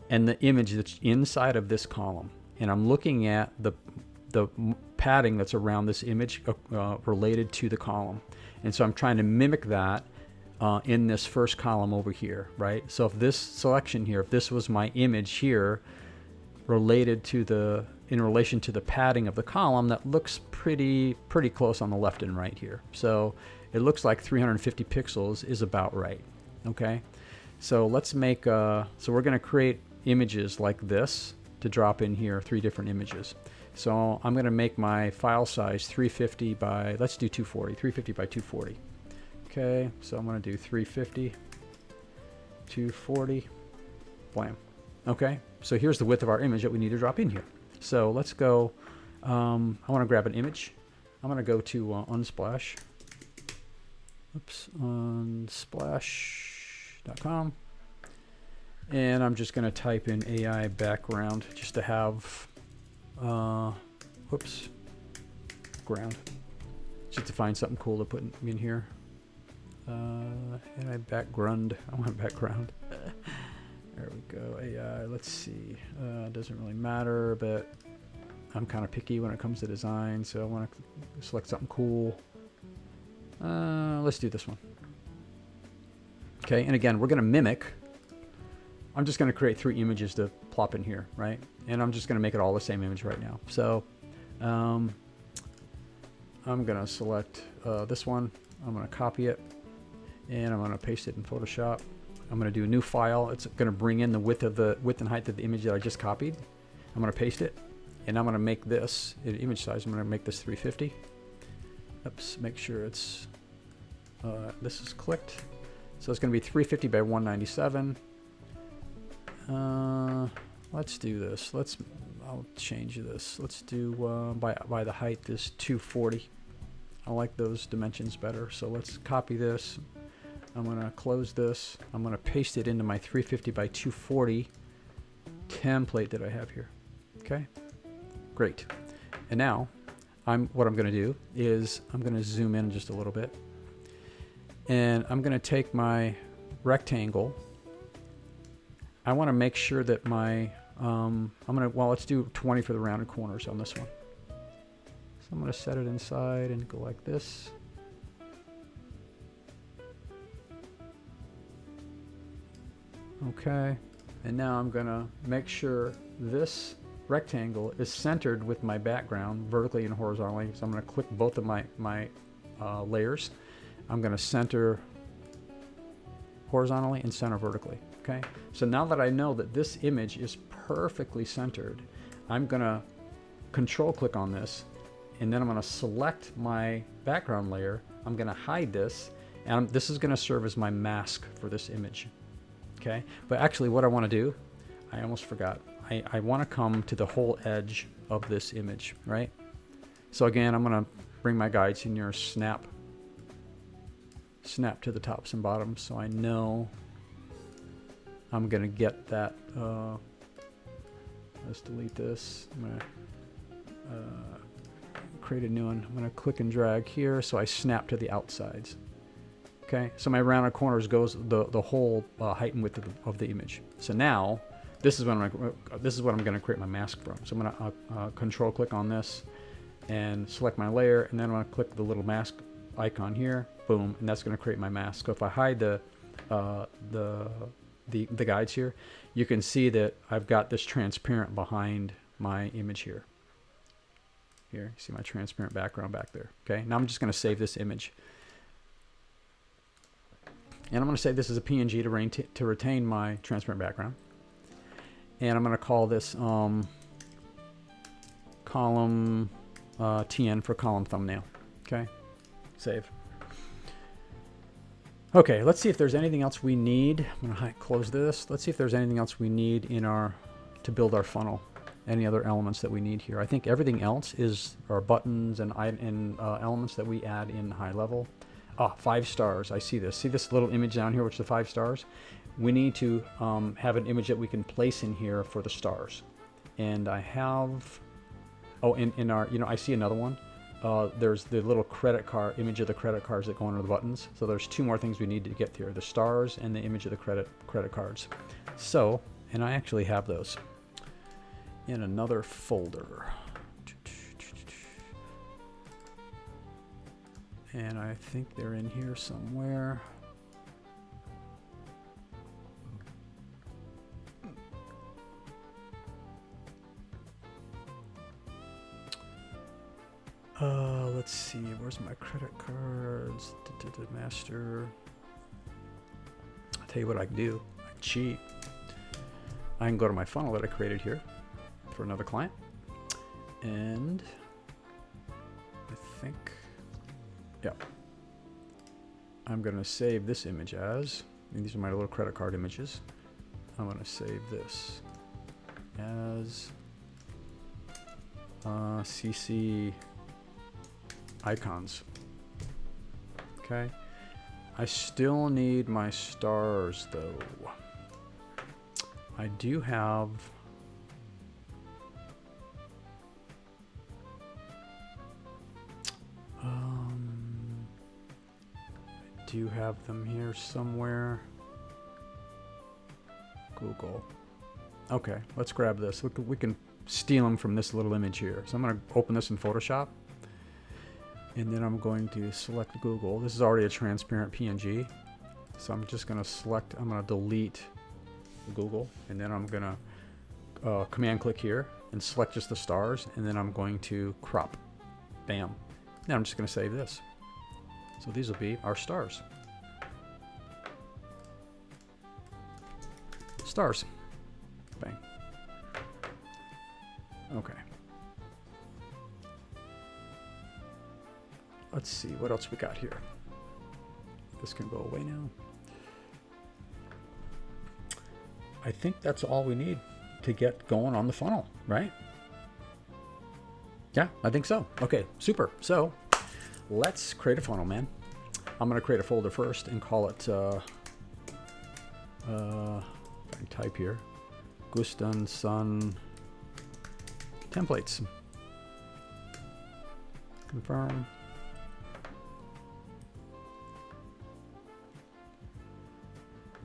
and the image that's inside of this column, and I'm looking at the padding that's around this image related to the column. And so I'm trying to mimic that in this first column over here, right? So if this selection here, if this was my image here related to in relation to the padding of the column, that looks pretty close on the left and right here. So it looks like 350 pixels is about right, okay? So let's make, so we're gonna create images like this to drop in here, 3 different images. So I'm going to make my file size 350 by, let's do 240, 350 by 240. Okay, so I'm going to do 350, 240, blam. Okay, so here's the width of our image that we need to drop in here. So let's go, I want to grab an image. I'm going to go to Unsplash. Oops, unsplash.com. And I'm just going to type in AI background just to have, whoops, ground. Just to find something cool to put in here. AI background. I want background. There we go. AI, let's see. Doesn't really matter, but I'm kind of picky when it comes to design, so I want to select something cool. Let's do this one. Okay, and again, we're going to mimic. I'm just going to create 3 images to plop in here, right? And I'm just going to make it all the same image right now. So I'm going to select this one. I'm going to copy it, and I'm going to paste it in Photoshop. I'm going to do a new file. It's going to bring in the width and height of the image that I just copied. I'm going to paste it, and I'm going to make this image size. I'm going to make this 350. Oops, make sure it's this is clicked. So it's going to be 350 by 197. Let's do this. I'll change this. Let's do by the height this 240. I like those dimensions better. So let's copy this. I'm going to close this. I'm going to paste it into my 350 by 240 template that I have here. Okay, great. And now what I'm going to do is I'm going to zoom in just a little bit, and I'm going to take my rectangle. I want to make sure that my well, let's do 20 for the rounded corners on this one. So I'm going to set it inside and go like this. Okay, and now I'm going to make sure this rectangle is centered with my background vertically and horizontally. So I'm going to click both of my layers. I'm going to center horizontally and center vertically. Okay, so now that I know that this image is perfectly centered, I'm going to control click on this, and then I'm going to select my background layer. I'm going to hide this, and this is going to serve as my mask for this image. Okay, but actually what I want to do, I almost forgot. I want to come to the whole edge of this image, right? So again, I'm going to bring my guides in here, snap to the tops and bottoms, so I know I'm going to get that. Let's delete this. I'm going to create a new one. I'm going to click and drag here, so I snap to the outsides. Okay, so my rounded corners goes the whole height and width of the image. So now this is what I'm going to create my mask from. So I'm going to control click on this and select my layer, and then I'm going to click the little mask icon here. Boom, and that's going to create my mask. So if I hide the guides here, you can see that I've got this transparent behind my image here. Here, you see my transparent background back there. Okay, now I'm just going to save this image. And I'm going to say this is a PNG to retain my transparent background. And I'm going to call this column TN for column thumbnail. Okay, save. Okay, let's see if there's anything else we need. I'm going to close this. Let's see if there's anything else we need to build our funnel. Any other elements that we need here. I think everything else is our buttons and elements that we add in Highlevel. 5 stars. I see this. See this little image down here, which is the 5 stars? We need to have an image that we can place in here for the stars. And I have, in our, I see another one. There's the little credit card, image of the credit cards that go under the buttons. So there's 2 more things we need to get here, the stars and the image of the credit cards. So, and I actually have those in another folder. And I think they're in here somewhere. Let's see, where's my credit cards? Master. I'll tell you what I can do. I can cheat. I can go to my funnel that I created here for another client. And I think, yeah, I'm going to save this image as, and these are my little credit card images. I'm going to save this as CC icons. Okay. I still need my stars though. I do have them here somewhere. Google. Okay, let's grab this. We can steal them from this little image here. So I'm going to open this in Photoshop. And then I'm going to select Google. This is already a transparent PNG. So I'm just going to select, I'm going to delete Google. And then I'm going to command click here and select just the stars. And then I'm going to crop. Bam. Now I'm just going to save this. So these will be our stars. Stars. Bang. Okay. Let's see what else we got here. This can go away now. I think that's all we need to get going on the funnel, right? Yeah, I think so. Okay, super. So let's create a funnel, man. I'm going to create a folder first and call it, if I can type here, Gusten Sun templates. Confirm.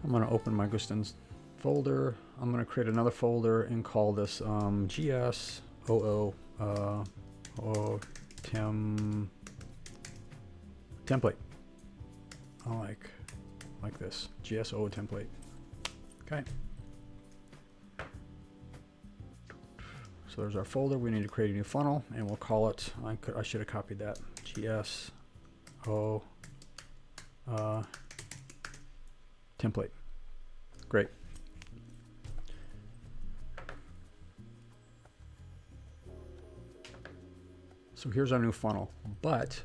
I'm going to open my Gusten's folder. I'm going to create another folder and call this GSOO template. I like this GSOO template. Okay. So there's our folder. We need to create a new funnel, and we'll call it. I should have copied that. GSO template. Great. So here's our new funnel, but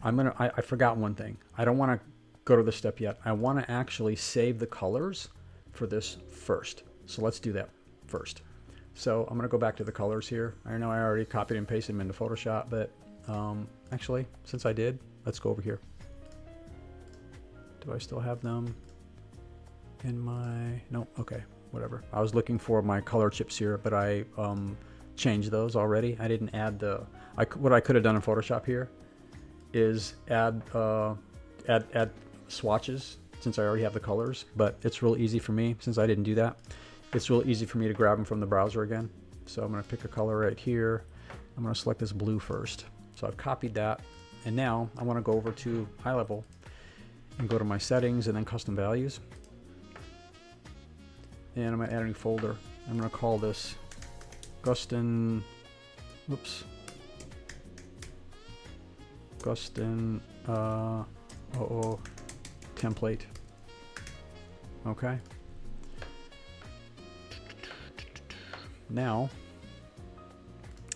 I forgot one thing. I don't want to go to this step yet. I want to actually save the colors for this first. So let's do that first. So I'm going to go back to the colors here. I know I already copied and pasted them into Photoshop, but actually, since I did, let's go over here. Do I still have them in my, no, okay, whatever. I was looking for my color chips here, but I changed those already. I didn't add the, what I could have done in Photoshop here is add swatches since I already have the colors, but it's real easy for me since I didn't do that. It's real easy for me to grab them from the browser again. So I'm going to pick a color right here. I'm going to select this blue first. So I've copied that. And now I want to go over to Highlevel and go to my settings and then custom values. And I'm going to add a new folder. I'm going to call this Gusten, whoops, Gusten template. Okay. Now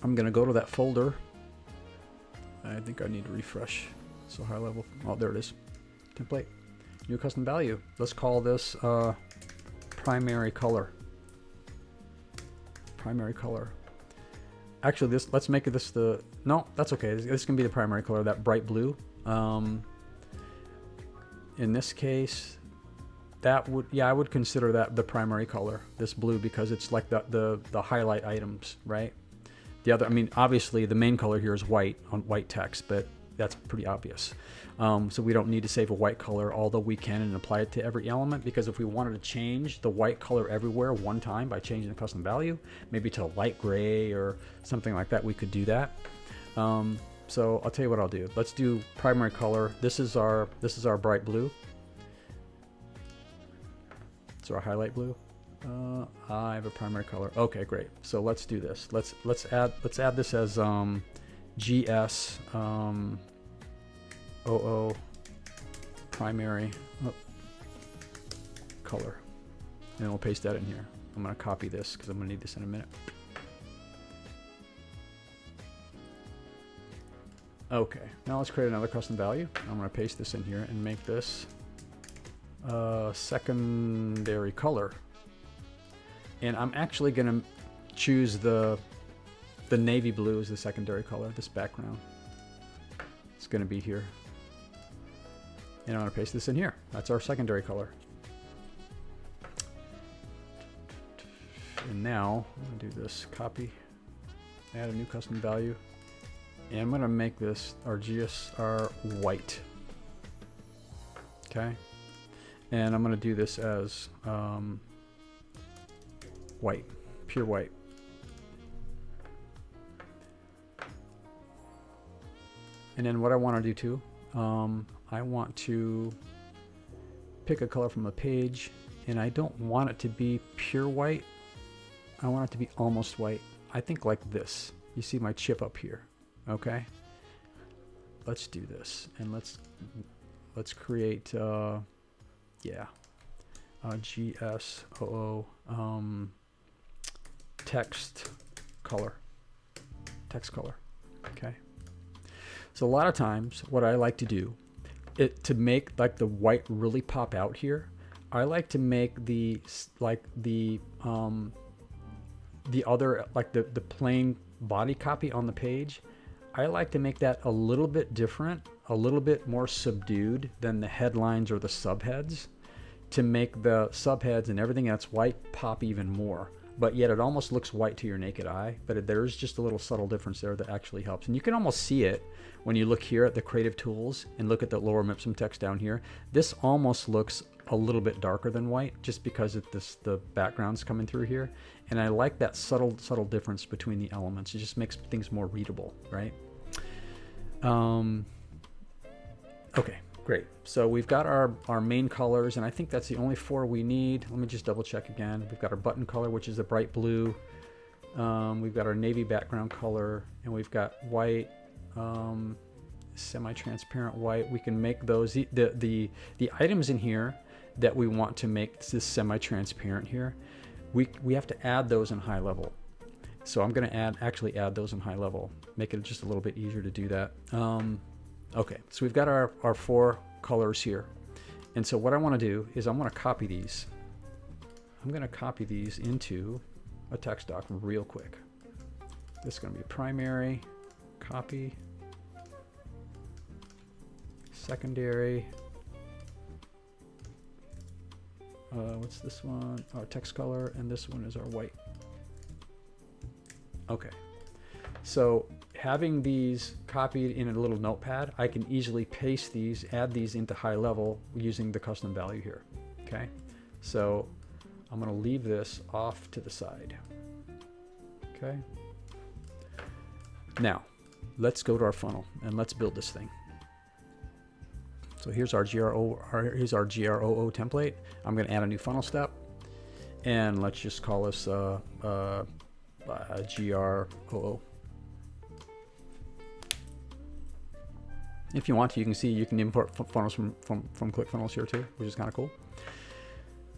I'm going to go to that folder. I think I need to refresh. So Highlevel. Oh, there it is. Template. New custom value. Let's call this primary color. Primary color. Actually, this, let's make this the, no, that's okay. This can be the primary color, that bright blue. In this case, that would, yeah, I would consider that the primary color, this blue, because it's like the highlight items, right? The other, I mean, obviously the main color here is white on white text, but that's pretty obvious. So we don't need to save a white color, although we can and apply it to every element, because if we wanted to change the white color everywhere one time by changing the custom value, maybe to light gray or something like that, we could do that. So I'll tell you what I'll do. Let's do primary color. This is our bright blue. It's our highlight blue. I have a primary color. Okay, great. So let's do this. Let's add this as GS OO primary color, and we'll paste that in here. I'm going to copy this because I'm going to need this in a minute. Okay, now let's create another custom value. I'm going to paste this in here and make this secondary color. And I'm actually going to choose the navy blue as the secondary color, this background. It's going to be here. And I'm going to paste this in here. That's our secondary color. And now I'm going to do this, copy, add a new custom value. And I'm going to make this our GSR white. Okay. And I'm going to do this as white, pure white. And then what I want to do too, I want to pick a color from a page, and I don't want it to be pure white. I want it to be almost white. I think like this. You see my chip up here. Okay. Let's do this, and let's create GSOO text color. Okay. So a lot of times what I like to do to make like the white really pop out here, I like to make the other, like the plain body copy on the page, I like to make that a little bit different, a little bit more subdued than the headlines or the subheads, to make the subheads and everything that's white pop even more. but yet it almost looks white to your naked eye. But there's just a little subtle difference there that actually helps. And you can almost see it when you look here at the creative tools and look at the lower Mipsum text down here. This almost looks a little bit darker than white just because the background's coming through here. And I like that subtle difference between the elements. It just makes things more readable, right? Okay, great. So we've got our main colors, and I think that's the only 4 we need. Let me just double check again. We've got our button color, which is the bright blue. We've got our navy background color, and we've got white, semi-transparent white. We can make those, the items in here that we want to make this semi-transparent here, we have to add those in Highlevel. So I'm going to actually add those in Highlevel, make it just a little bit easier to do that. Okay, so we've got our 4 colors here. And so what I want to do is I'm going to copy these. I'm going to copy these into a text doc real quick. This is going to be primary, copy, secondary, what's this one? Our text color, and this one is our white. Okay, so having these copied in a little notepad, I can easily paste these, add these into Highlevel using the custom value here. Okay, so I'm going to leave this off to the side. Okay, now let's go to our funnel and let's build this thing. So here's our GROO template. I'm going to add a new funnel step, and let's just call this GROO. If you want to, you can see you can import funnels from ClickFunnels here too, which is kind of cool.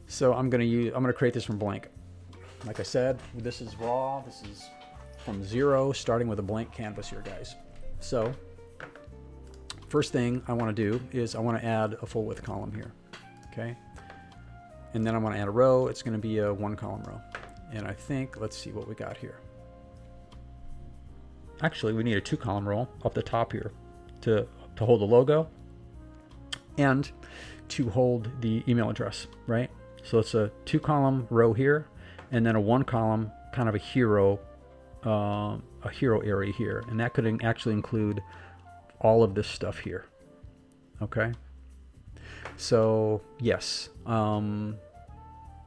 So I'm going to create this from blank. Like I said, this is raw. This is from 0, starting with a blank canvas here, guys. So first thing I want to do is I want to add a full width column here. Okay, and then I want to add a row. It's going to be a 1 column row. And I think, let's see what we got here. Actually, we need a 2 column row up the top here to hold the logo and to hold the email address, right? So it's a 2 column row here, and then a 1 column kind of a hero area here. And that could actually include all of this stuff here. Okay. So yes,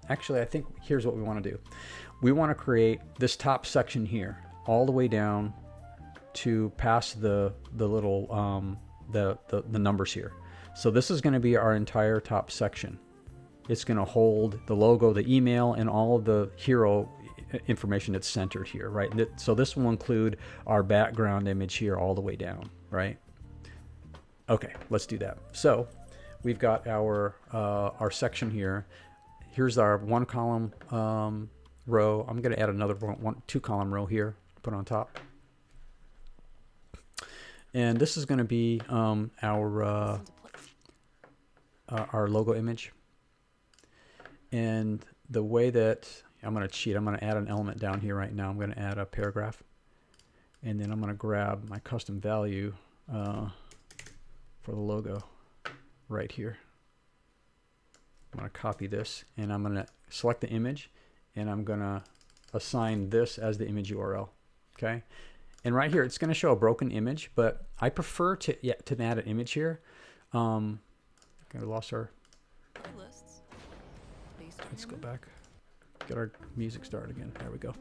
actually, I think here's what we want to do. We want to create this top section here all the way down to past the little the numbers here. So this is going to be our entire top section. It's going to hold the logo, the email, and all of the hero information that's centered here, right? So this will include our background image here all the way down, right? Okay, let's do that. So we've got our section here. Here's our 1 column row. I'm going to add another 2 column row here, put on top. And this is going to be our logo image. And the way that I'm going to cheat, I'm going to add an element down here right now. I'm going to add a paragraph. And then I'm going to grab my custom value for the logo right here. I'm going to copy this, and I'm going to select the image, and I'm going to assign this as the image URL. Okay, and right here it's going to show a broken image, but I prefer to add an image here. We lost our. Let's go back. Get our music started again. There we go.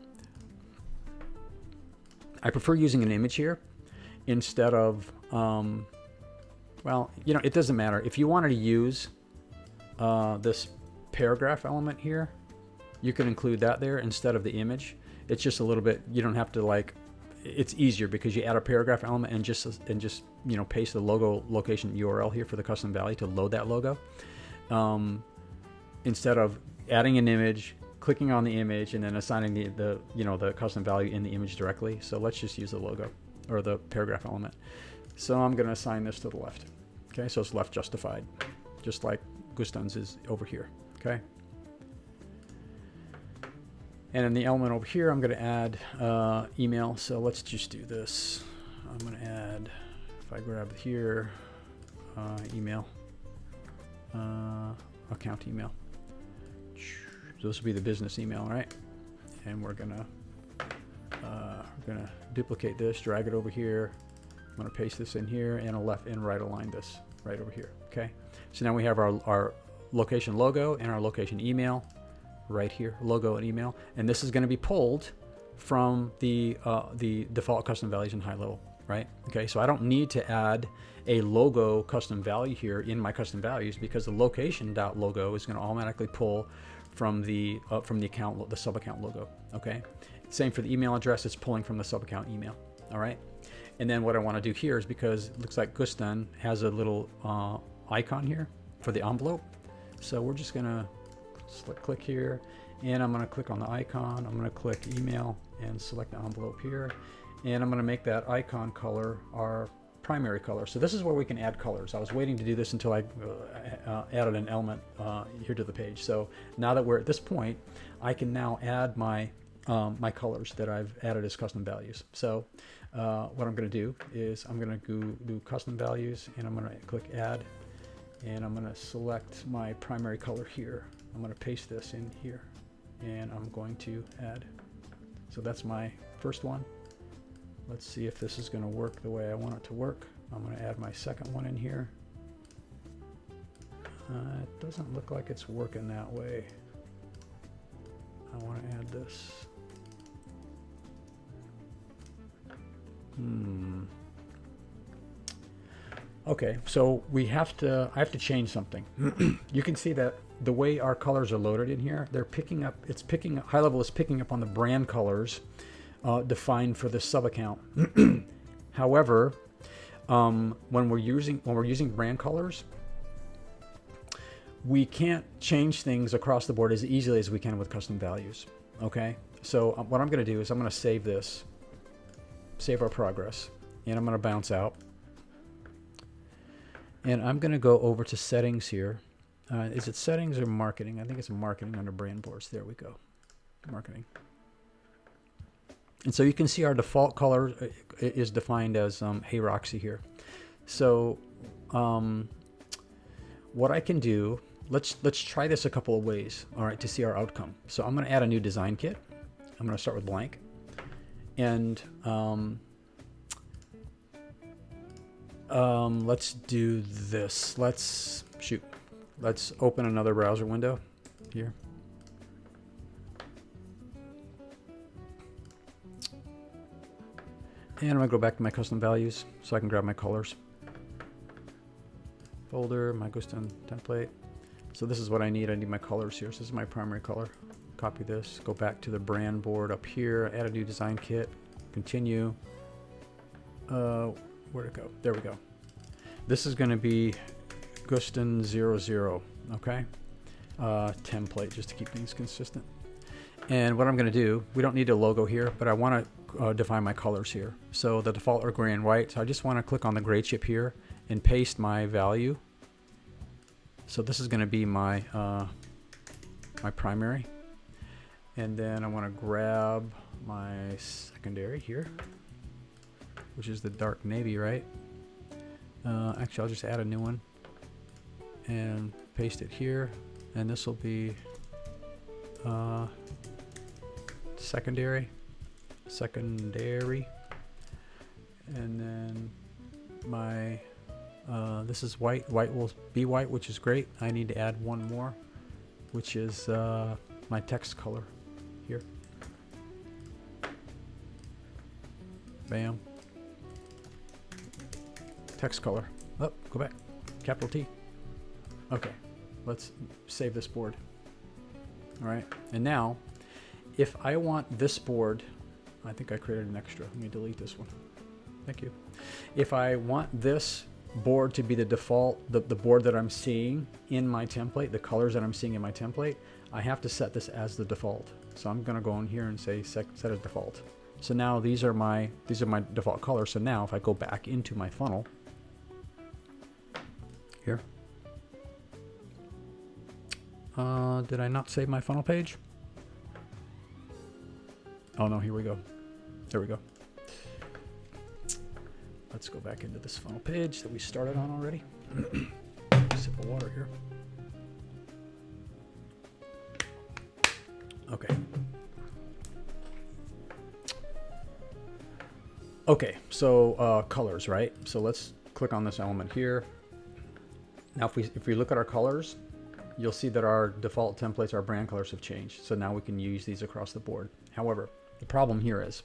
I prefer using an image here instead of well, you know, it doesn't matter. If you wanted to use this paragraph element here, you can include that there instead of the image. It's just a little bit, you don't have to like, it's easier because you add a paragraph element and just you know, paste the logo location URL here for the custom value to load that logo. Instead of adding an image, clicking on the image, and then assigning the you know, the custom value in the image directly. So let's just use the logo or the paragraph element. So I'm going to assign this to the left. Okay, so it's left justified, just like Gusten's is over here. Okay. And in the element over here, I'm going to add email. So let's just do this. I'm going to add, if I grab here, email, account email. So this will be the business email, right? and we're gonna duplicate this, drag it over here. I'm gonna paste this in here, and a left and right align this right over here. Okay, so now we have our location logo and our location email right here, logo and email, and this is going to be pulled from the default custom values in Highlevel, right? Okay, so I don't need to add a logo custom value here in my custom values, because the location.logo is going to automatically pull from the account, the sub account logo. Okay, same for the email address, it's pulling from the sub account email. All right, and then what I want to do here is, because it looks like Gusten has a little icon here for the envelope, so we're just gonna click here, and I'm gonna click on the icon, I'm gonna click email and select the envelope here, and I'm gonna make that icon color our primary color. So this is where we can add colors. I was waiting to do this until I added an element here to the page. So now that we're at this point, I can now add my my colors that I've added as custom values. So what I'm going to do is I'm going to do custom values, and I'm going to click add, and I'm going to select my primary color here. I'm going to paste this in here, and I'm going to add. So that's my first one. Let's see if this is going to work the way I want it to work. I'm going to add my second one in here. It doesn't look like it's working that way. I want to add this. Okay, so I have to change something. You can see that the way our colors are loaded in here, they're picking up, Highlevel is picking up on the brand colors defined for the sub account. However, when we're using brand colors, we can't change things across the board as easily as we can with custom values. Okay, so what I'm going to do is I'm going to save this, save our progress, and I'm going to bounce out, and I'm going to go over to settings here. Is it settings or marketing? I think it's marketing under brand boards. There we go, marketing. And so you can see our default color is defined as Hey Roxy here. So what I can do, let's try this a couple of ways, all right, to see our outcome. So I'm going to add a new design kit. I'm going to start with blank, and let's do this. Let's open another browser window here. And I'm going to go back to my custom values so I can grab my colors. Folder, my Gusten template. So this is what I need. I need my colors here. So this is my primary color. Copy this, go back to the brand board up here, add a new design kit, continue. Where'd it go? There we go. This is going to be Gusten 00, okay? Template, just to keep things consistent. And what I'm going to do, we don't need a logo here, but I want to define my colors here. So the default are gray and white. So I just want to click on the gray chip here and paste my value. So this is going to be my my primary. And then I want to grab my secondary here, which is the dark navy, right? Actually, I'll just add a new one and paste it here. And this will be secondary, and then my this is white. White will be white, which is great. I need to add one more, which is my text color here. Bam. Text color. Oh, go back. Capital T. Okay, let's save this board. All right, and now if I want this board, I think I created an extra. Let me delete this one. Thank you. If I want this board to be the default, the board that I'm seeing in my template, the colors that I'm seeing in my template, I have to set this as the default. So I'm going to go in here and say set as default. So now these are my default colors. So now if I go back into my funnel here, did I not save my funnel page? Oh no, here we go. There we go. Let's go back into this funnel page that we started on already. Sip of water here. Okay. Okay, so colors, right? So let's click on this element here. Now if we look at our colors, you'll see that our default templates, our brand colors have changed. So now we can use these across the board. However, the problem here is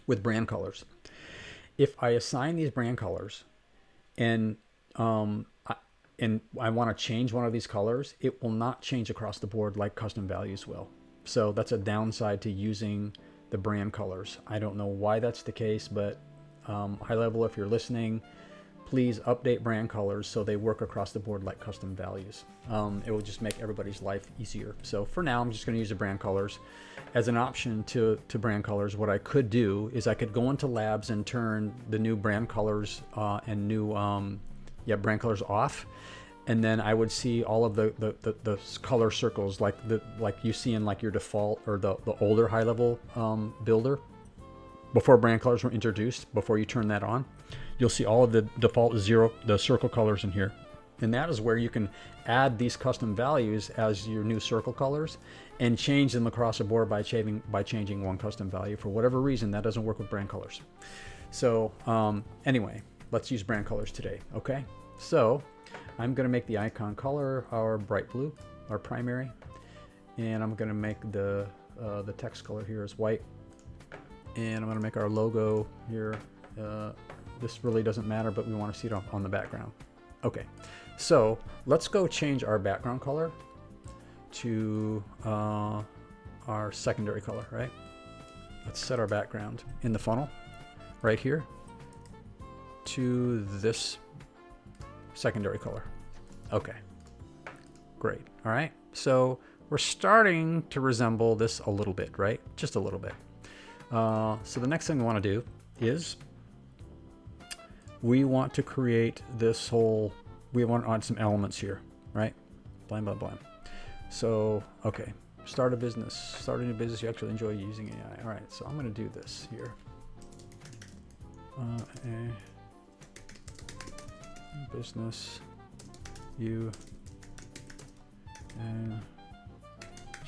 with brand colors. If I assign these brand colors and I want to change one of these colors, it will not change across the board like custom values will. So that's a downside to using the brand colors. I don't know why that's the case, but Highlevel, if you're listening, please update brand colors so they work across the board like custom values. It will just make everybody's life easier. So for now, I'm just going to use the brand colors. As an option to brand colors, what I could do is I could go into labs and turn the new brand colors and new brand colors off. And then I would see all of the color circles like you see in like your default or the older Highlevel builder before brand colors were introduced. Before you turn that on, you'll see all of the default the circle colors in here, and that is where you can add these custom values as your new circle colors and change them across the board by changing one custom value. For whatever reason, that doesn't work with brand colors. So anyway, let's use brand colors today. Okay, so I'm going to make the icon color our bright blue, our primary, and I'm going to make the text color here as white, and I'm going to make our logo here. This really doesn't matter, but we want to see it on the background. Okay, so let's go change our background color to our secondary color, right? Let's set our background in the funnel right here to this secondary color. Okay, great. All right, so we're starting to resemble this a little bit, right? Just a little bit. So the next thing we want to do is we want to create this whole, we want on some elements here, right? Blam, blam, blam. So, okay, starting a new business, you actually enjoy using AI. All right, so I'm going to do this here. Business, you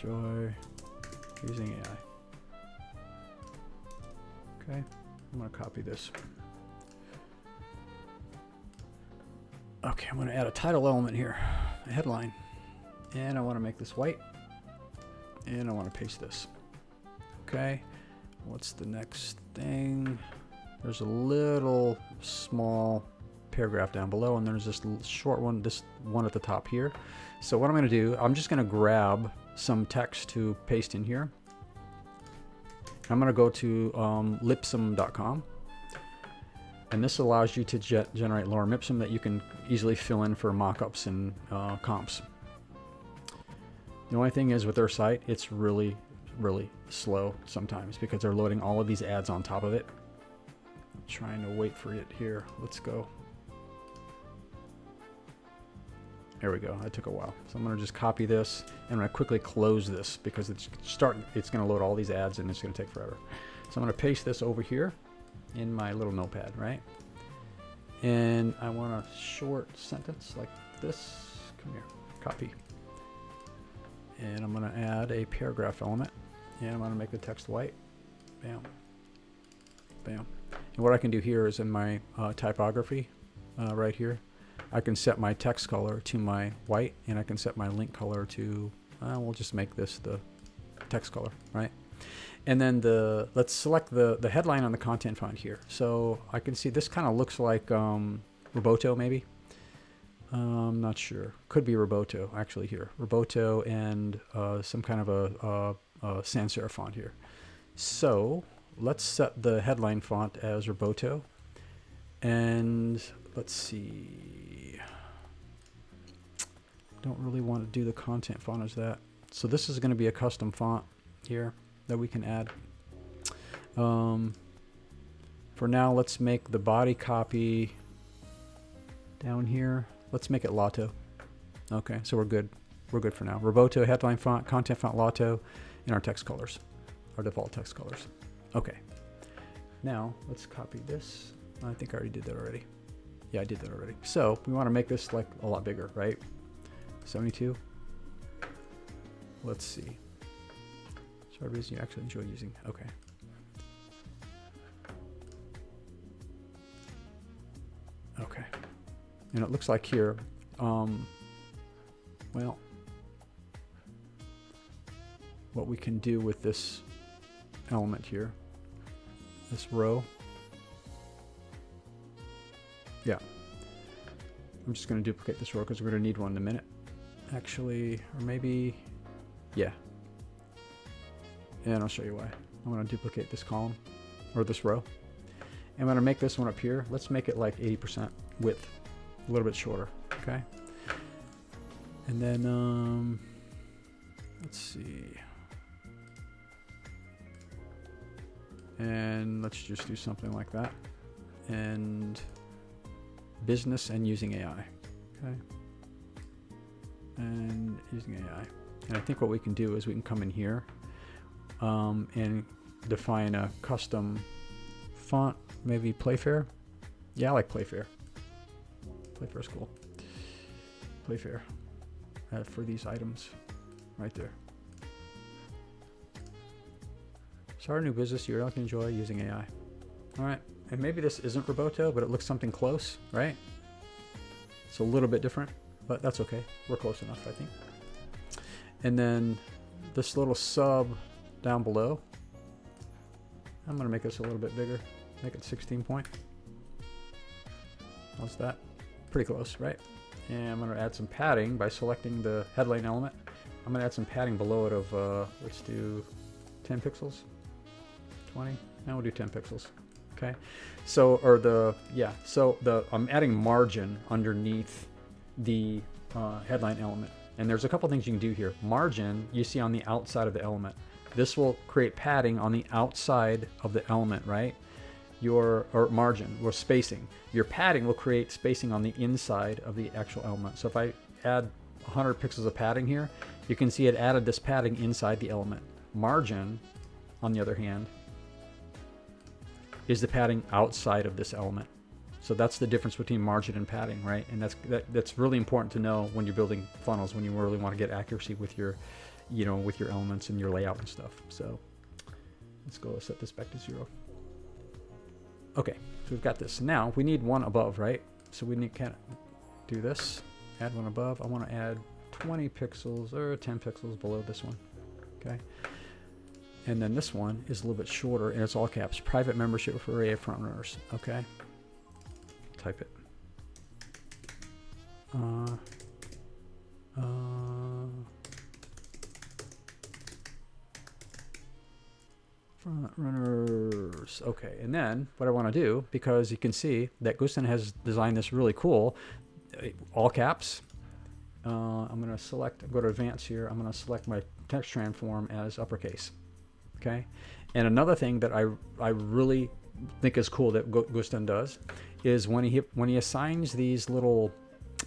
enjoy using AI. Okay, I'm going to copy this. Okay, I'm going to add a title element here, a headline, and I want to make this white, and I want to paste this. Okay, what's the next thing? There's a little small paragraph down below, and there's this short one, this one at the top here. So what I'm going to do, I'm just going to grab some text to paste in here. I'm going to go to lipsum.com. And this allows you to generate lorem ipsum that you can easily fill in for mock-ups and comps. The only thing is with their site, it's really, really slow sometimes because they're loading all of these ads on top of it. I'm trying to wait for it here. Let's go. There we go. That took a while. So I'm going to just copy this and I'm going to quickly close this because it's going to load all these ads and it's going to take forever. So I'm going to paste this over here in my little notepad, right? And I want a short sentence like this. Come here, copy. And I'm going to add a paragraph element, and I'm going to make the text white. Bam, bam. And what I can do here is in my typography, right here, I can set my text color to my white, and I can set my link color to. We'll just make this the text color, right? And then let's select the headline on the content font here. So I can see this kind of looks like Roboto maybe. I'm not sure. Could be Roboto actually here. Roboto and some kind of a sans serif font here. So let's set the headline font as Roboto. And let's see. Don't really want to do the content font as that. So this is going to be a custom font here that we can add. For now, let's make the body copy down here. Let's make it Lotto. Okay, so we're good. We're good for now. Roboto, headline font, content font Lotto, and our text colors, our default text colors. Okay. Now let's copy this. I think I already did that already. Yeah, I did that already. So we want to make this like a lot bigger, right? 72. Let's see. So a reason you actually enjoy using. Okay. And it looks like here, well, what we can do with this element here, this row. Yeah. I'm just going to duplicate this row because we're going to need one in a minute. Actually, or maybe, yeah. And I'll show you why. I'm going to duplicate this column, or this row. I'm going to make this one up here. Let's make it like 80% width, a little bit shorter, okay? And then, let's see. And let's just do something like that. And business and using AI, okay? And using AI. And I think what we can do is we can come in here and define a custom font, maybe Playfair. Yeah, I like Playfair. Playfair's cool. Playfair for these items right there. Start a new business you're not going to enjoy using AI. All right. And maybe this isn't Roboto, but it looks something close, right? It's a little bit different, but that's okay. We're close enough, I think. And then this little sub down below, I'm going to make this a little bit bigger. Make it 16 point. How's that? Pretty close, right? And I'm going to add some padding by selecting the headline element. I'm going to add some padding below it of, let's do 10 pixels, 20. Now we'll do 10 pixels. Okay, so, or the, yeah, so I'm adding margin underneath the headline element. And there's a couple things you can do here. Margin, you see on the outside of the element. This will create padding on the outside of the element, right? Or margin, or spacing. Your padding will create spacing on the inside of the actual element. So if I add 100 pixels of padding here, you can see it added this padding inside the element. Margin, on the other hand, is the padding outside of this element. So that's the difference between margin and padding, right? And that's really important to know when you're building funnels, when you really want to get accuracy with your, you know, with your elements and your layout and stuff. So let's go set this back to 0. Okay, so we've got this. Now we need one above, right? So we need kind of do this, add one above. I want to add 20 pixels or 10 pixels below this one, okay? And then this one is a little bit shorter, and it's all caps. Private membership for array of front runners. Okay. Type it. Front runners. Okay. And then what I want to do, because you can see that Gusten has designed this really cool, all caps. I'm going to select, go to advanced here. I'm going to select my text transform as uppercase. Okay, and another thing that I really think is cool that Gusten does is when he assigns these little,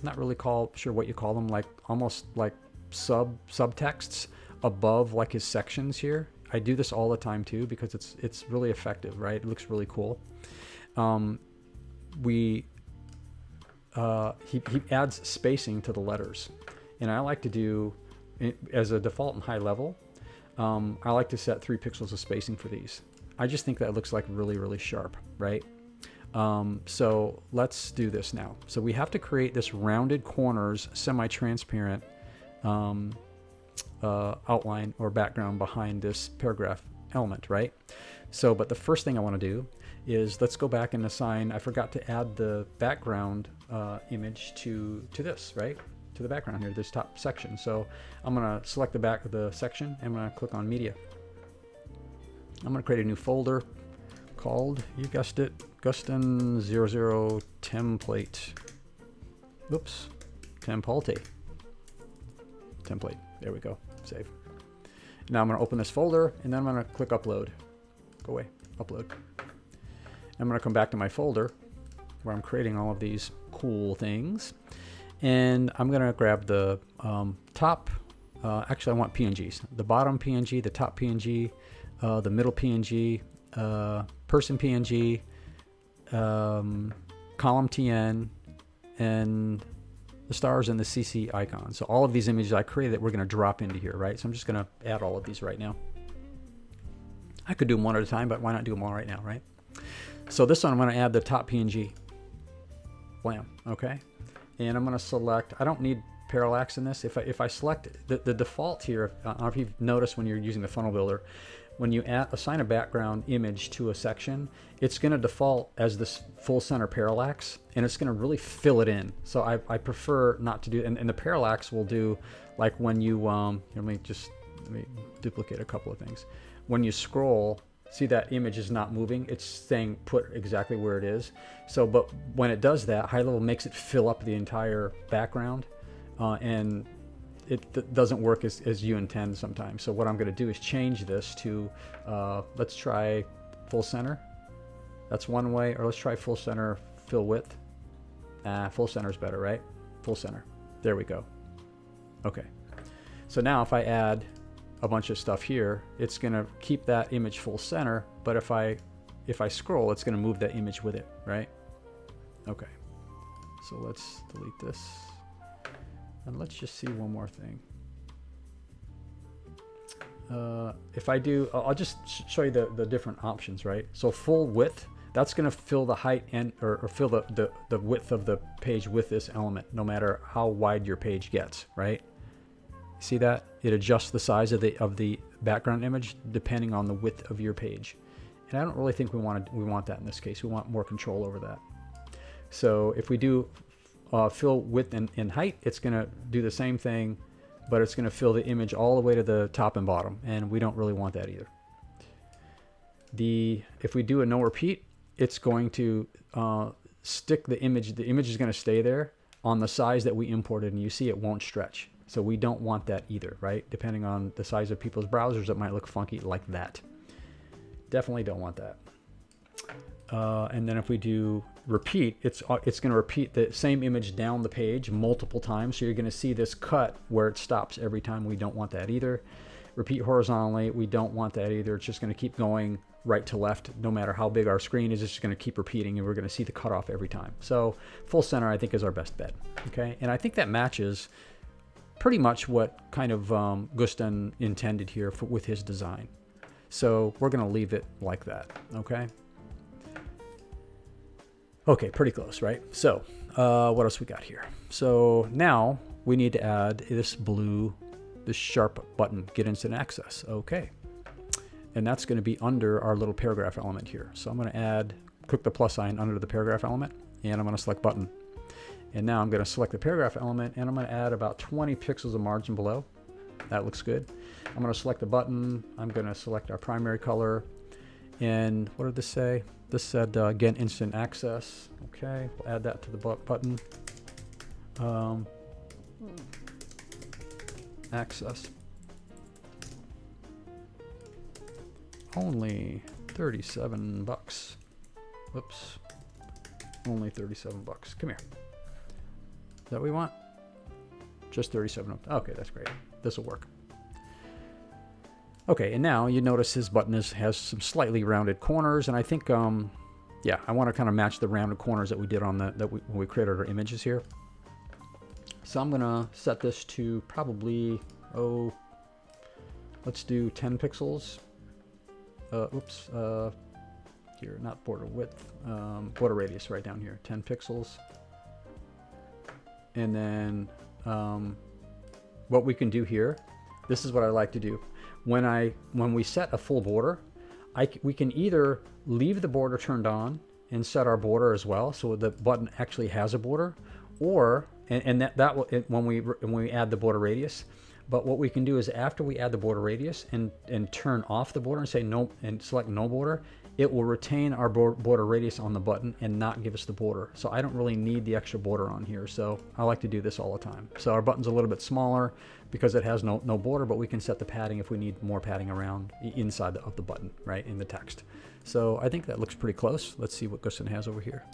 not really sure what you call them, like almost like subtexts above like his sections here. I do this all the time too because it's really effective, right? It looks really cool. He adds spacing to the letters, and I like to do as a default in Highlevel. I like to set 3 pixels of spacing for these. I just think that looks like really, really sharp, right? So let's do this now. So we have to create this rounded corners, semi-transparent outline or background behind this paragraph element, right? So, but the first thing I want to do is let's go back and assign, I forgot to add the background image to this, right? To the background here, this top section. So I'm going to select the back of the section and I'm going to click on media. I'm going to create a new folder called, you guessed it, Gusten 00 template. Oops, template. There we go. Save. Now I'm going to open this folder and then I'm going to click upload. Go away. Upload. I'm going to come back to my folder where I'm creating all of these cool things. And I'm going to grab the top, actually I want PNGs. The bottom PNG, the top PNG, the middle PNG, person PNG, column TN, and the stars and the CC icon. So all of these images I created that we're going to drop into here, right? So I'm just going to add all of these right now. I could do them one at a time, but why not do them all right now, right? So this one I'm going to add the top PNG. Blam, okay? and I'm going to select, I don't need parallax in this. If I select the default here, I don't know if you've noticed when you're using the funnel builder, when you assign a background image to a section, it's going to default as this full center parallax, and it's going to really fill it in. So I prefer not to do, and the parallax will do, like when you, let me duplicate a couple of things. When you scroll, see that image is not moving, it's staying put exactly where it is. So, but when it does that, Highlevel makes it fill up the entire background, and it doesn't work as you intend sometimes. So what I'm going to do is change this to, let's try full center. That's one way, or let's try full center, fill width. Full center is better, right? Full center. There we go. Okay. So now if I add a bunch of stuff here, it's going to keep that image full center, but if I scroll, it's going to move that image with it, right? Okay. So let's delete this. And let's just see one more thing. If I do, I'll just show you the different options, right? So full width, that's going to fill the height and or fill the width of the page with this element, no matter how wide your page gets, right? See that? It adjusts the size of the background image depending on the width of your page. And I don't really think we want that in this case. We want more control over that. So if we do fill width and height, it's going to do the same thing, but it's going to fill the image all the way to the top and bottom, and we don't really want that either. If we do a no repeat, it's going to stick the image. The image is going to stay there on the size that we imported, and you see it won't stretch. So we don't want that either, right? Depending on the size of people's browsers, it might look funky like that. Definitely don't want that. And then if we do repeat, it's going to repeat the same image down the page multiple times. So you're going to see this cut where it stops every time. We don't want that either. Repeat horizontally, we don't want that either. It's just going to keep going right to left. No matter how big our screen is, it's just going to keep repeating, and we're going to see the cutoff every time. So full center, I think, is our best bet. Okay, and I think that matches pretty much what kind of Gusten intended here with his design. So we're going to leave it like that. Okay. Okay, pretty close, right? So what else we got here? So now we need to add this sharp button, get instant access. Okay. And that's going to be under our little paragraph element here. So I'm going to click the plus sign under the paragraph element, and I'm going to select button. And now I'm going to select the paragraph element, and I'm going to add about 20 pixels of margin below. That looks good. I'm going to select the button. I'm going to select our primary color. And what did this say? This said, again, instant access. Okay, we'll add that to the button. Access. Only 37 bucks. Whoops. Only 37 bucks. Come here. Is that what we want? Just 37. Okay, that's great. This will work. Okay, and now you notice his button has some slightly rounded corners, and I think, yeah, I want to kind of match the rounded corners that we did on when we created our images here. So I'm gonna set this to probably, let's do 10 pixels. Oops, here, not border width, border radius right down here, 10 pixels. And then what we can do here, this is what I like to do. When we set a full border, we can either leave the border turned on and set our border as well, so the button actually has a border, or that will, when we add the border radius. But what we can do is after we add the border radius and turn off the border and say no and select no border, it will retain our border radius on the button and not give us the border. So I don't really need the extra border on here. So I like to do this all the time. So our button's a little bit smaller because it has no border, but we can set the padding if we need more padding around inside of the button, right, in the text. So I think that looks pretty close. Let's see what Gusten has over here.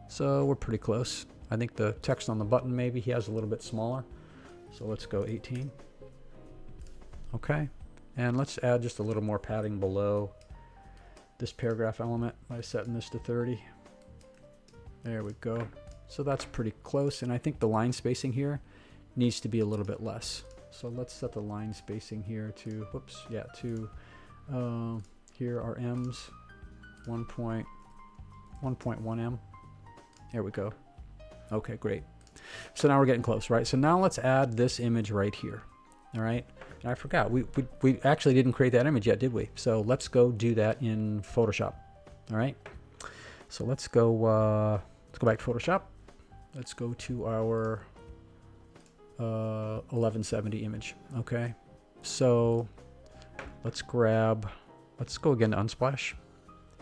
So we're pretty close. I think the text on the button maybe he has a little bit smaller. So let's go 18. Okay, and let's add just a little more padding below this paragraph element by setting this to 30. There we go. So that's pretty close, and I think the line spacing here needs to be a little bit less. So let's set the line spacing here to, whoops, yeah, to here are M's, 1.1 M. There we go. Okay, great. So now we're getting close, right? So now let's add this image right here. All right. And I forgot, we actually didn't create that image yet, did we? So let's go do that in Photoshop. All right. So let's go back to Photoshop. Let's go to our 1170 image. Okay. So let's go again to Unsplash.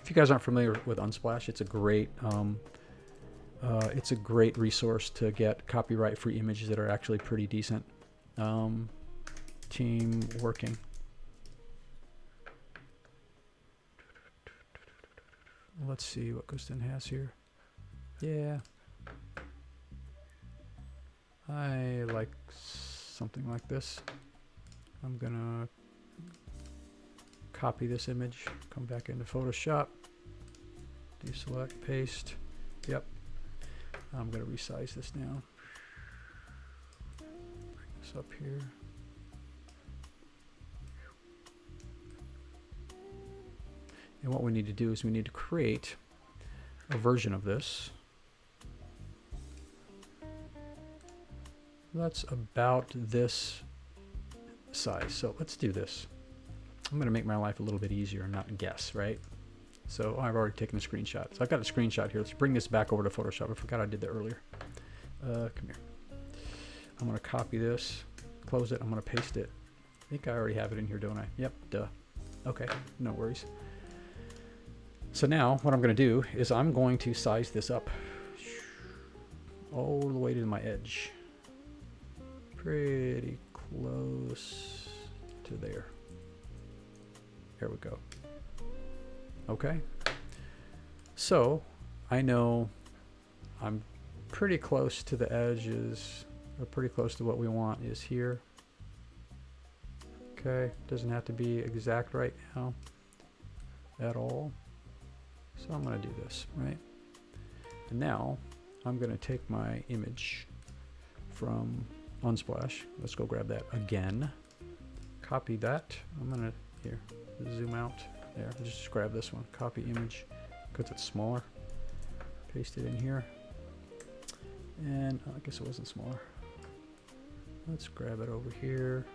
If you guys aren't familiar with Unsplash, it's a great resource to get copyright-free images that are actually pretty decent. Team working. Let's see what Gusten has here. Yeah. I like something like this. I'm gonna copy this image, come back into Photoshop, deselect, paste. Yep. I'm gonna resize this now. Bring this up here. And what we need to do is we need to create a version of this that's about this size. So let's do this. I'm going to make my life a little bit easier and not guess, right? So I've already taken a screenshot. So I've got a screenshot here. Let's bring this back over to Photoshop. I forgot I did that earlier. Come here. I'm going to copy this, close it. I'm going to paste it. I think I already have it in here, don't I? Yep, duh. Okay, no worries. So now what I'm going to do is I'm going to size this up all the way to my edge. Pretty close to there. There we go. Okay. So I know I'm pretty close to the edges, or pretty close to what we want is here. Okay, doesn't have to be exact right now at all. So I'm going to do this, right? And now I'm going to take my image from Unsplash. Let's go grab that again. Copy that. I'm going to, here, zoom out. There, just grab this one. Copy image because it's smaller. Paste it in here. And I guess it wasn't smaller. Let's grab it over here.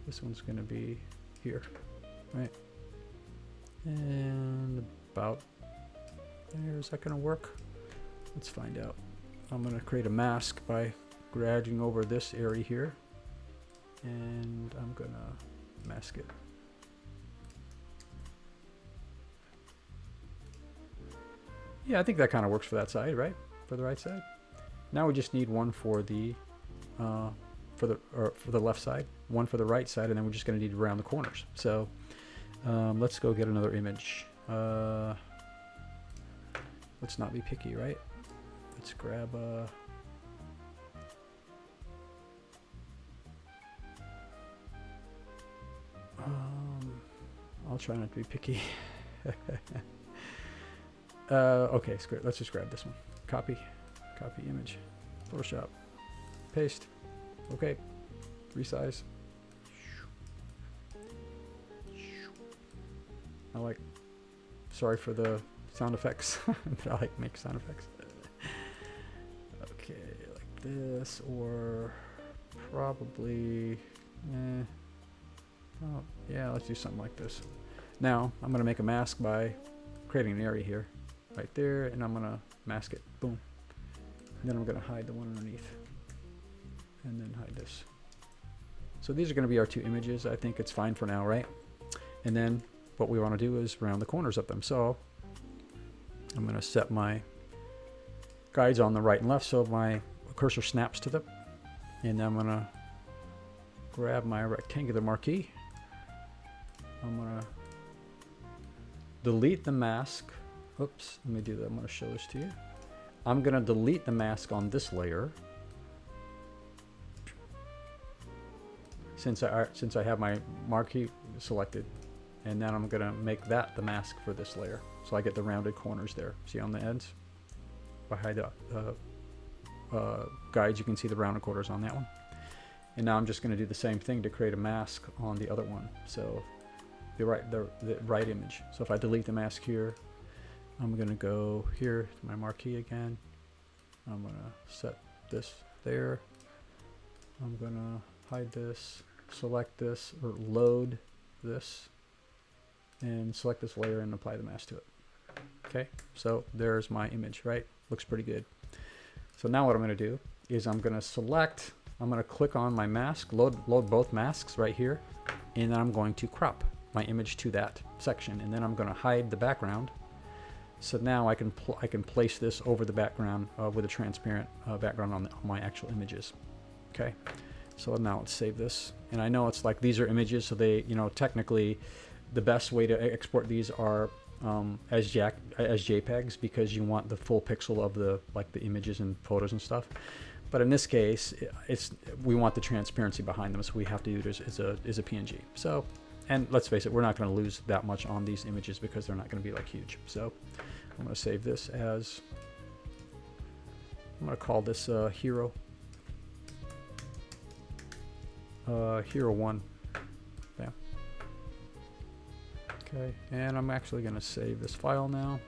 This one's going to be here, right? And about there. Is that going to work? Let's find out. I'm going to create a mask by dragging over this area here, and I'm going to mask it. Yeah, I think that kind of works for that side, right? For the right side. Now we just need one for the left side, one for the right side, and then we're just going to need around the corners. So let's go get another image. Let's not be picky, right? Let's grab a... I'll try not to be picky. Okay, screw it. Let's just grab this one. Copy image, Photoshop, paste. Okay, resize. I like, sorry for the sound effects, but I like make sound effects. Okay, like this, or probably, oh, yeah, let's do something like this. Now, I'm going to make a mask by creating an area here, right there, and I'm going to mask it, boom. And then I'm going to hide the one underneath, and then hide this. So these are going to be our two images. I think it's fine for now, right? And then what we want to do is round the corners of them. So I'm going to set my guides on the right and left so my cursor snaps to them. And I'm going to grab my rectangular marquee. I'm going to delete the mask. Oops, let me do that. I'm going to show this to you. I'm going to delete the mask on this layer since I have my marquee selected. And then I'm going to make that the mask for this layer. So I get the rounded corners there. See on the ends? Behind the guides, you can see the rounded corners on that one. And now I'm just going to do the same thing to create a mask on the other one. So the right image. So if I delete the mask here, I'm going to go here to my marquee again. I'm going to set this there. I'm gonna hide this, select this, or load this, and select this layer and apply the mask to it. Okay, so there's my image, right? Looks pretty good. So now what I'm gonna do is I'm gonna click on my mask, load both masks right here, and then I'm going to crop my image to that section, and then I'm gonna hide the background. So now I can place this over the background with a transparent background on my actual images. Okay, so now let's save this. And I know it's like these are images, so they, you know, technically the best way to export these are as JPEGs, because you want the full pixel of the images and photos and stuff. But in this case, we want the transparency behind them, so we have to do it as a PNG. So, and let's face it, we're not going to lose that much on these images because they're not going to be like huge. So I'm going to save this as, I'm going to call this hero 1. Bam. Okay, and I'm actually going to save this file now.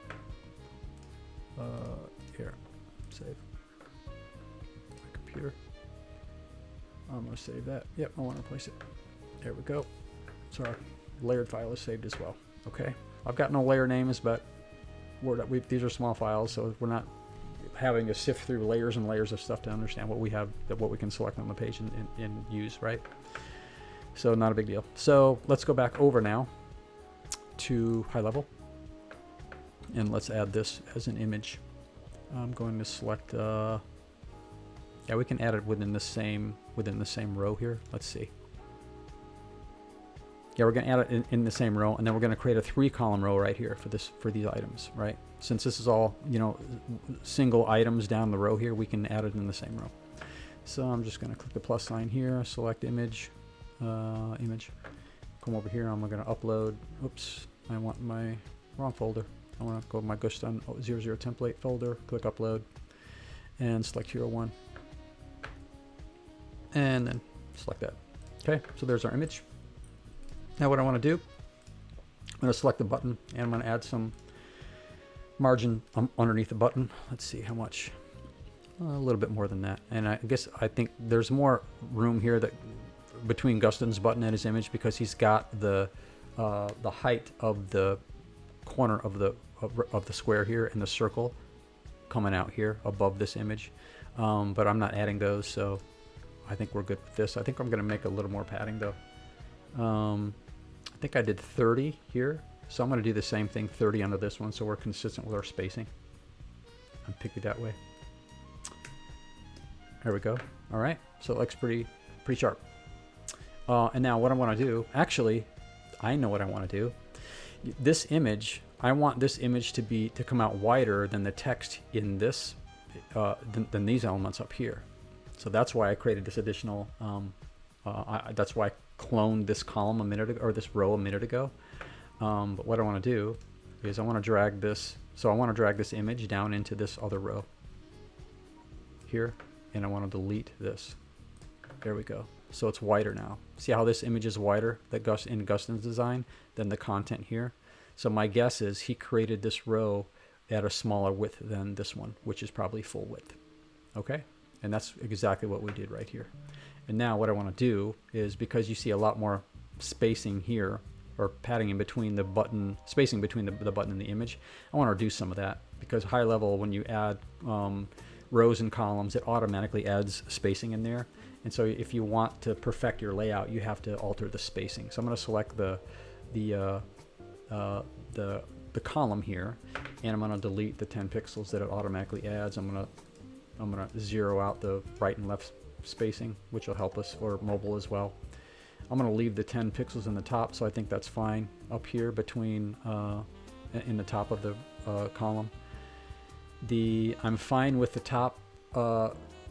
Here, save. My computer. I'm going to save that. Yep, I want to replace it. There we go. So our layered file is saved as well. Okay, I've got no layer names, but these are small files, so we're not having to sift through layers and layers of stuff to understand what we have, what we can select on the page and use, right? So not a big deal. So let's go back over now to Highlevel, and let's add this as an image. I'm going to select. Yeah, we can add it within the same row here. Let's see. Yeah, we're going to add it in the same row, and then we're going to create a 3-column row right here for these items, right? Since this is all, you know, single items down the row here, we can add it in the same row. So I'm just going to click the plus sign here, select image, come over here. I'm going to upload. Oops, I want my wrong folder. I want to go to my Gusten 00 template folder, click upload, and select hero 1, and then select that. Okay, so there's our image. Now what I want to do, I'm going to select the button, and I'm going to add some margin underneath the button. Let's see how much. A little bit more than that. And I think there's more room here that between Gusten's button and his image, because he's got the height of the corner of the square here and the circle coming out here above this image. But I'm not adding those, so I think we're good with this. I think I'm going to make a little more padding though. I think I did 30 here, so I'm going to do the same thing, 30 under this one, so we're consistent with our spacing. And pick it that way. There we go. All right, so it looks pretty sharp. And now what I want to do, actually, I know what I want to do. This image, I want this image to come out wider than the text in this, than these elements up here. So that's why I created this additional. That's why I cloned this column a minute ago, or this row a minute ago. But what I want to do is I want to drag this. So I want to drag this image down into this other row here, and I want to delete this. There we go. So it's wider now. See how this image is wider in Gusten's design than the content here? So my guess is he created this row at a smaller width than this one, which is probably full width. Okay? And that's exactly what we did right here. And now what I want to do is, because you see a lot more spacing here, or padding in between the button, spacing between the button and the image, I want to reduce some of that, because Highlevel, when you add rows and columns, it automatically adds spacing in there. And so if you want to perfect your layout, you have to alter the spacing. So I'm going to select the column here, and I'm going to delete the 10 pixels that it automatically adds. I'm going to zero out the right and left spacing, which will help us for mobile as well. I'm going to leave the 10 pixels in the top, so I think that's fine up here between in the top of the column. I'm fine with the top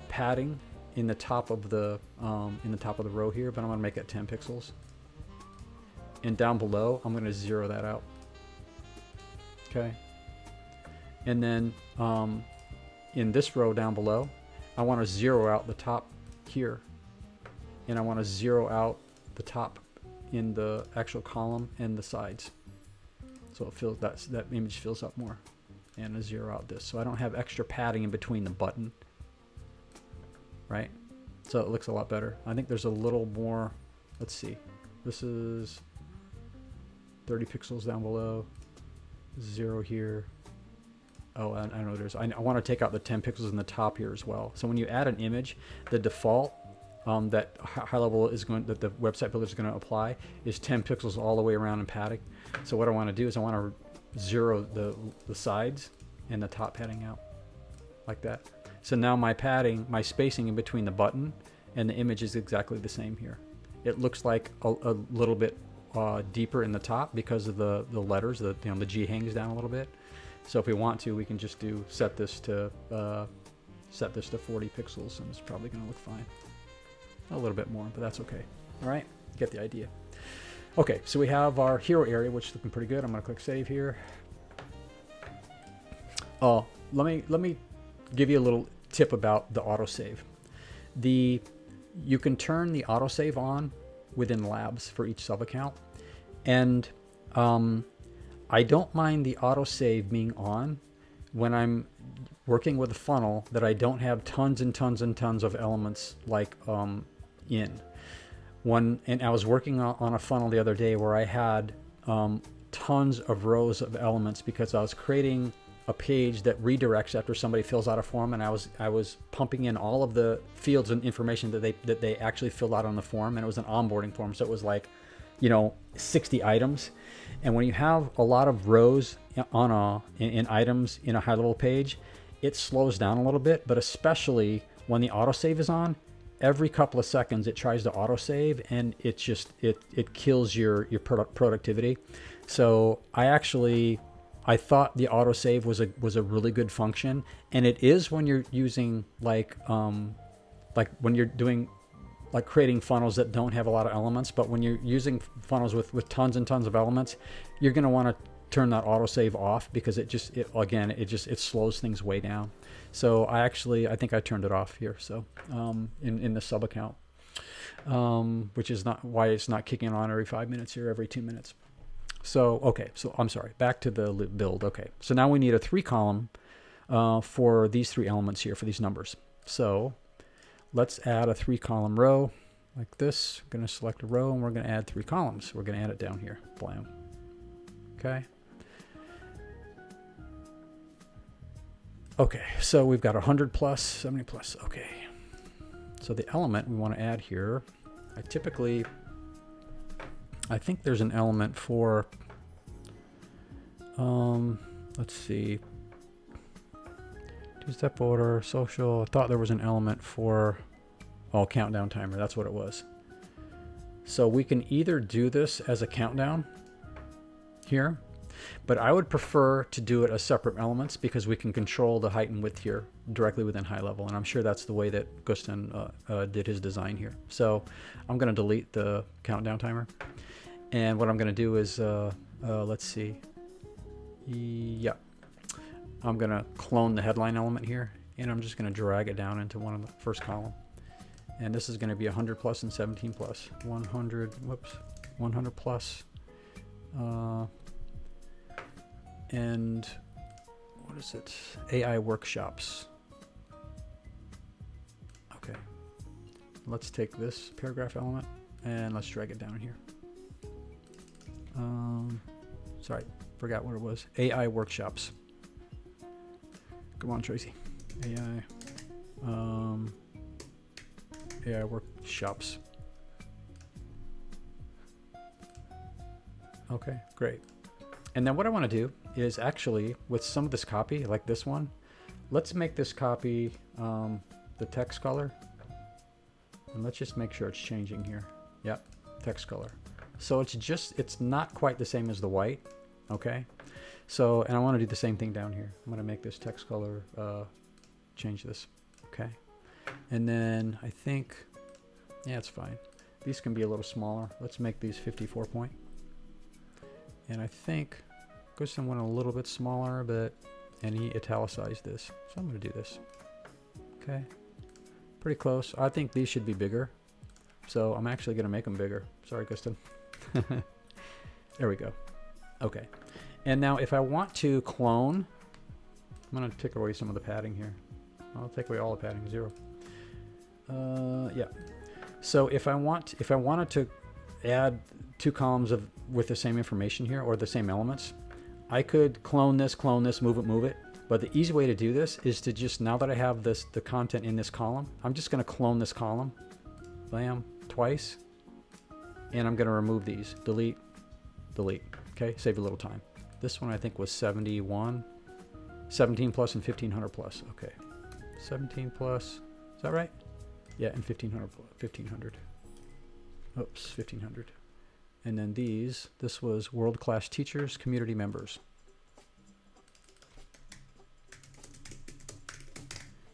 padding in the top of the row here, but I'm going to make it 10 pixels. And down below, I'm going to zero that out. Okay. And then in this row down below, I want to zero out the top here, and I want to zero out the top in the actual column and the sides, so it feels that image fills up more. And I zero out this, so I don't have extra padding in between the button right? So it looks a lot better. I think there's a little more, let's see. This is 30 pixels down below, 0 here. Oh, I know there's, I want to take out the 10 pixels in the top here as well. So when you add an image, the default that Highlevel is going, that the website builder is going to apply is 10 pixels all the way around in padding. So what I want to do is I want to zero the sides and the top padding out like that. So now my padding, my spacing in between the button and the image is exactly the same here. It looks like a little bit deeper in the top because of the letters. The G hangs down a little bit. So if we want to, we can just set this to 40 pixels, and it's probably going to look fine. A little bit more, but that's okay. All right, get the idea. Okay, so we have our hero area, which is looking pretty good. I'm going to click save here. Oh, let me give you a little tip about the autosave. You can turn the autosave on within Labs for each sub account, and I don't mind the autosave being on when I'm working with a funnel that I don't have tons and tons and tons of elements like in. And I was working on a funnel the other day where I had tons of rows of elements because I was creating a page that redirects after somebody fills out a form, and I was pumping in all of the fields and information that they actually filled out on the form, and it was an onboarding form, so it was like 60 items. And when you have a lot of rows in items in a high-level page, it slows down a little bit, but especially when the autosave is on, every couple of seconds it tries to autosave, and it kills your productivity. So I thought the autosave was a really good function, and it is when you're using like when you're doing like creating funnels that don't have a lot of elements. But when you're using funnels with tons and tons of elements, you're going to want to turn that autosave off because it slows things way down. So I think I turned it off here. So in the sub account, which is not why it's not kicking on every 5 minutes here, every 2 minutes. So, okay, so I'm sorry, back to the build. Okay, so now we need a 3 column for these 3 elements here, for these numbers. So let's add a 3 column row like this. I'm going to select a row, and we're going to add 3 columns. We're going to add it down here. Blam. Okay. Okay, so we've got 100 plus, 70 plus. Okay. So the element we want to add here, I think there's an element for, let's see, 2-step order, social. I thought there was an element for, countdown timer. That's what it was. So we can either do this as a countdown here, but I would prefer to do it as separate elements because we can control the height and width here directly within Highlevel, and I'm sure that's the way that Gusten did his design here. So I'm going to delete the countdown timer, and what I'm going to do is, let's see, I'm going to clone the headline element here, and I'm just going to drag it down into one of the first column, and this is going to be 100 plus and 17 plus, 100 plus, and what is it? AI workshops. Okay. Let's take this paragraph element and let's drag it down here. Sorry, forgot what it was. AI workshops. Come on, Tracy. AI workshops. Okay, great. And then what I want to do is actually, with some of this copy, like this one, let's make this copy the text color. And let's just make sure it's changing here. Yep, text color. So it's not quite the same as the white, okay? So, and I want to do the same thing down here. I'm going to make this text color, change this, okay? And then I think, yeah, it's fine. These can be a little smaller. Let's make these 54 point. And I think Gusten went a little bit smaller, and he italicized this. So I'm going to do this. Okay. Pretty close. I think these should be bigger. So I'm actually going to make them bigger. Sorry, Gusten. There we go. Okay. And now if I want to clone, I'm going to take away some of the padding here. I'll take away all the padding, 0. Yeah. So if I wanted to add two columns with the same information here or the same elements, I could clone this, move it. But the easy way to do this is to just, now that I have the content in this column, I'm just going to clone this column, bam, twice, and I'm going to remove these, delete, okay, save a little time. This one I think was 71, 17 plus and 1500 plus, okay, 17 plus, is that right? Yeah, and 1500, oops, 1500. And then this was world-class teachers, community members.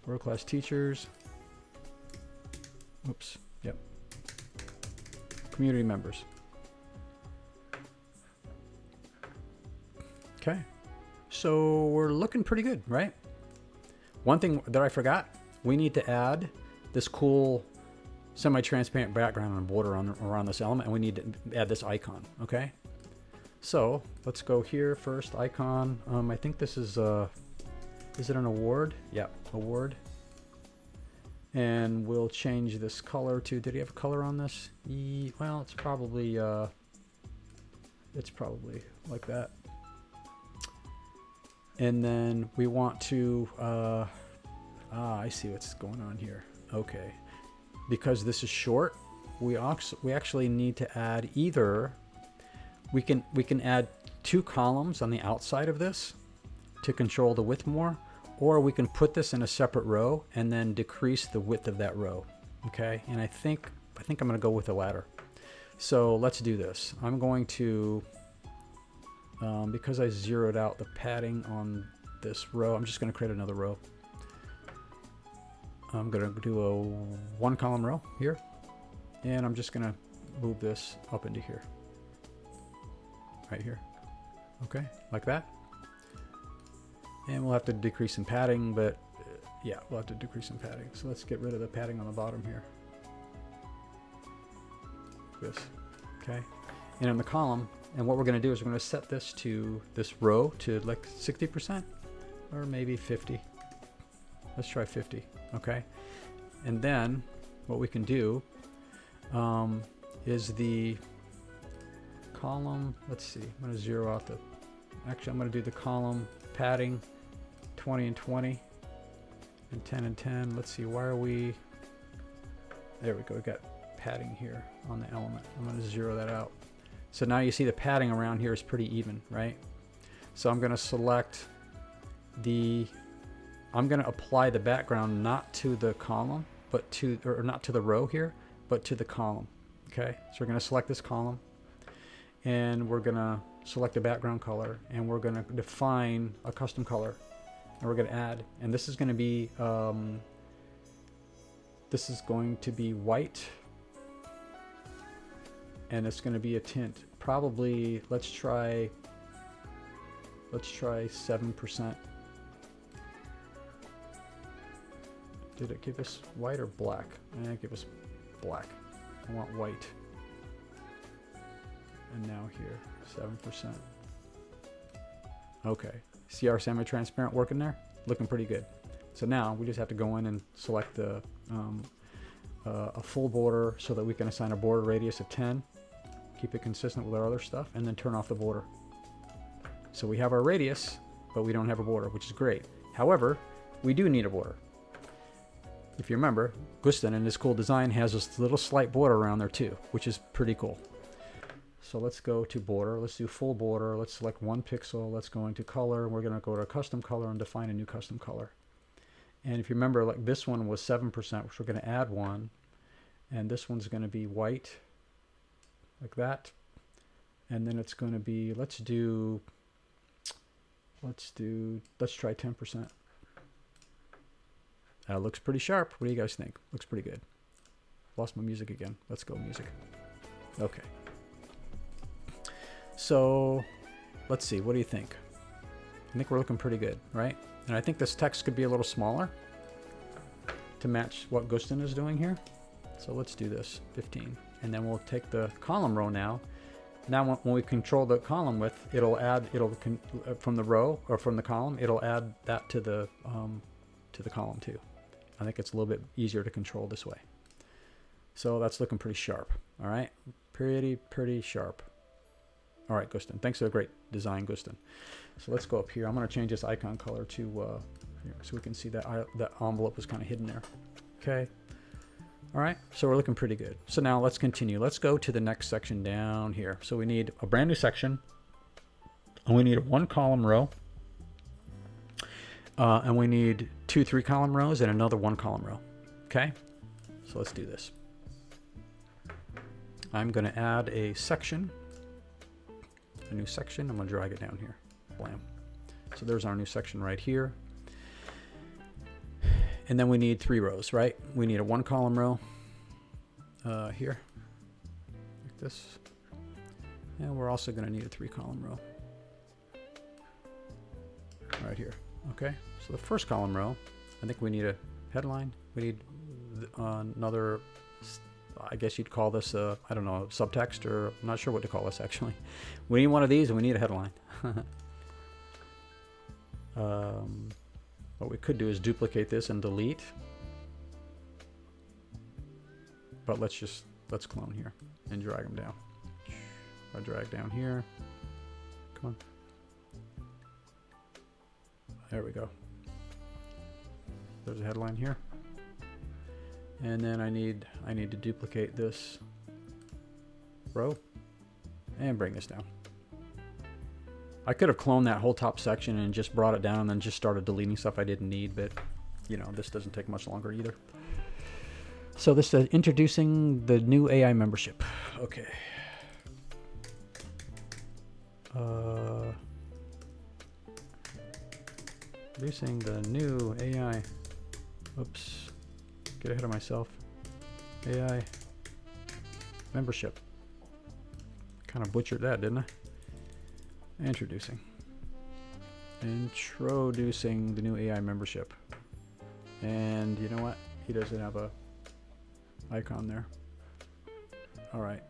World-class teachers, oops, yep, community members. Okay, so we're looking pretty good, right? One thing that I forgot, we need to add this cool semi-transparent background and border around this element, and we need to add this icon, okay? So let's go here first, icon. I think this is it an award? Yeah, award. And we'll change this color to, did he have a color on this? Well, it's probably like that. And then we want to, I see what's going on here. Okay. Because this is short, we actually need to add either, we can add two columns on the outside of this to control the width more, or we can put this in a separate row and then decrease the width of that row. Okay, and I think I'm going to go with the latter. So let's do this. I'm going to, because I zeroed out the padding on this row, I'm just going to create another row. I'm going to do a one column row here, and I'm just going to move this up into here, right here. Okay, like that. And we'll have to decrease some padding, but yeah, we'll have to decrease some padding. So let's get rid of the padding on the bottom here. This, okay. And in the column, and what we're going to do is we're going to set this row to like 60% or maybe 50. Let's try 50, okay? And then what we can do is the column, let's see, I'm going to zero out actually I'm going to do the column padding 20 and 20 and 10 and 10. Let's see, why are we, there we go, we got padding here on the element. I'm going to zero that out. So now you see the padding around here is pretty even, right? So I'm going to select I'm going to apply the background not to the column, but or not to the row here, but to the column. Okay, so we're going to select this column, and we're going to select a background color, and we're going to define a custom color, and we're going to add, and this is going to be white, and it's going to be a tint. Probably let's try 7%. Did it give us white or black? Give us black. I want white. And now here, 7%. Okay. See our semi-transparent working there? Looking pretty good. So now we just have to go in and select a full border so that we can assign a border radius of 10. Keep it consistent with our other stuff, and then turn off the border. So we have our radius, but we don't have a border, which is great. However, we do need a border. If you remember, Gusten in his cool design has this little slight border around there too, which is pretty cool. So let's go to border. Let's do full border. Let's select 1 pixel. Let's go into color. We're going to go to custom color and define a new custom color. And if you remember, like this one was 7%, which we're going to add 1. And this one's going to be white, like that. And then it's going to be, let's try 10%. Looks pretty sharp. What do you guys think? Looks pretty good. Lost my music again. Let's go music. Okay. So let's see. What do you think? I think we're looking pretty good, right? And I think this text could be a little smaller to match what Gusten is doing here. So let's do this, 15. And then we'll take the column row now. Now when we control the column width, from the row or from the column, it'll add that to the column too. I think it's a little bit easier to control this way. So that's looking pretty sharp. All right, pretty sharp. All right, Gusten, thanks for the great design, Gusten. So let's go up here. I'm going to change this icon color to here, so we can see that that envelope was kind of hidden there. Okay. All right, so we're looking pretty good. So now let's continue. Let's go to the next section down here. So we need a brand new section, and we need a 1 column row, and we need 2 3 column rows and another 1 column row. Okay, so let's do this. I'm going to add a section, a new section. I'm going to drag it down here. Blam. So there's our new section right here. And then we need 3 rows, right? We need a 1 column row here, like this. And we're also going to need a 3 column row right here. Okay, so the first column row, I think we need a headline. We need another, I guess you'd call this, I don't know, subtext, or I'm not sure what to call this actually. We need one of these and we need a headline. What we could do is duplicate this and delete. But let's clone here and drag them down. I drag down here. Come on. There we go. There's a headline here. And then I need to duplicate this row and bring this down. I could have cloned that whole top section and just brought it down and then just started deleting stuff I didn't need, but you know, this doesn't take much longer either. So this is introducing the new AI membership. Okay. Introducing the new AI. Oops. Get ahead of myself. AI membership. Kind of butchered that, didn't I? Introducing the new AI membership. And you know what? He doesn't have a icon there. All right.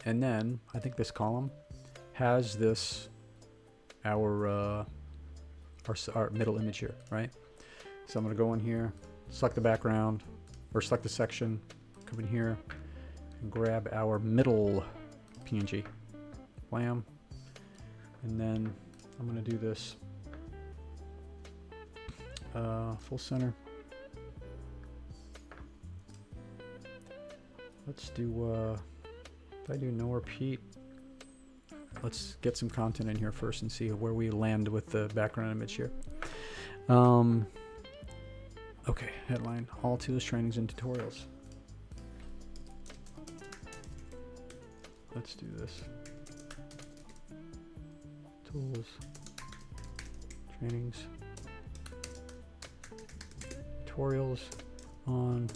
And then I think this column has this our middle image here, right? So I'm going to go in here, select the background, or select the section, come in here, and grab our middle PNG. Blam. And then I'm going to do this full center. Let's do, if I do no repeat, let's get some content in here first and see where we land with the background image here. Okay, headline, all tools, trainings, and tutorials. Let's do this. Tools, trainings, tutorials on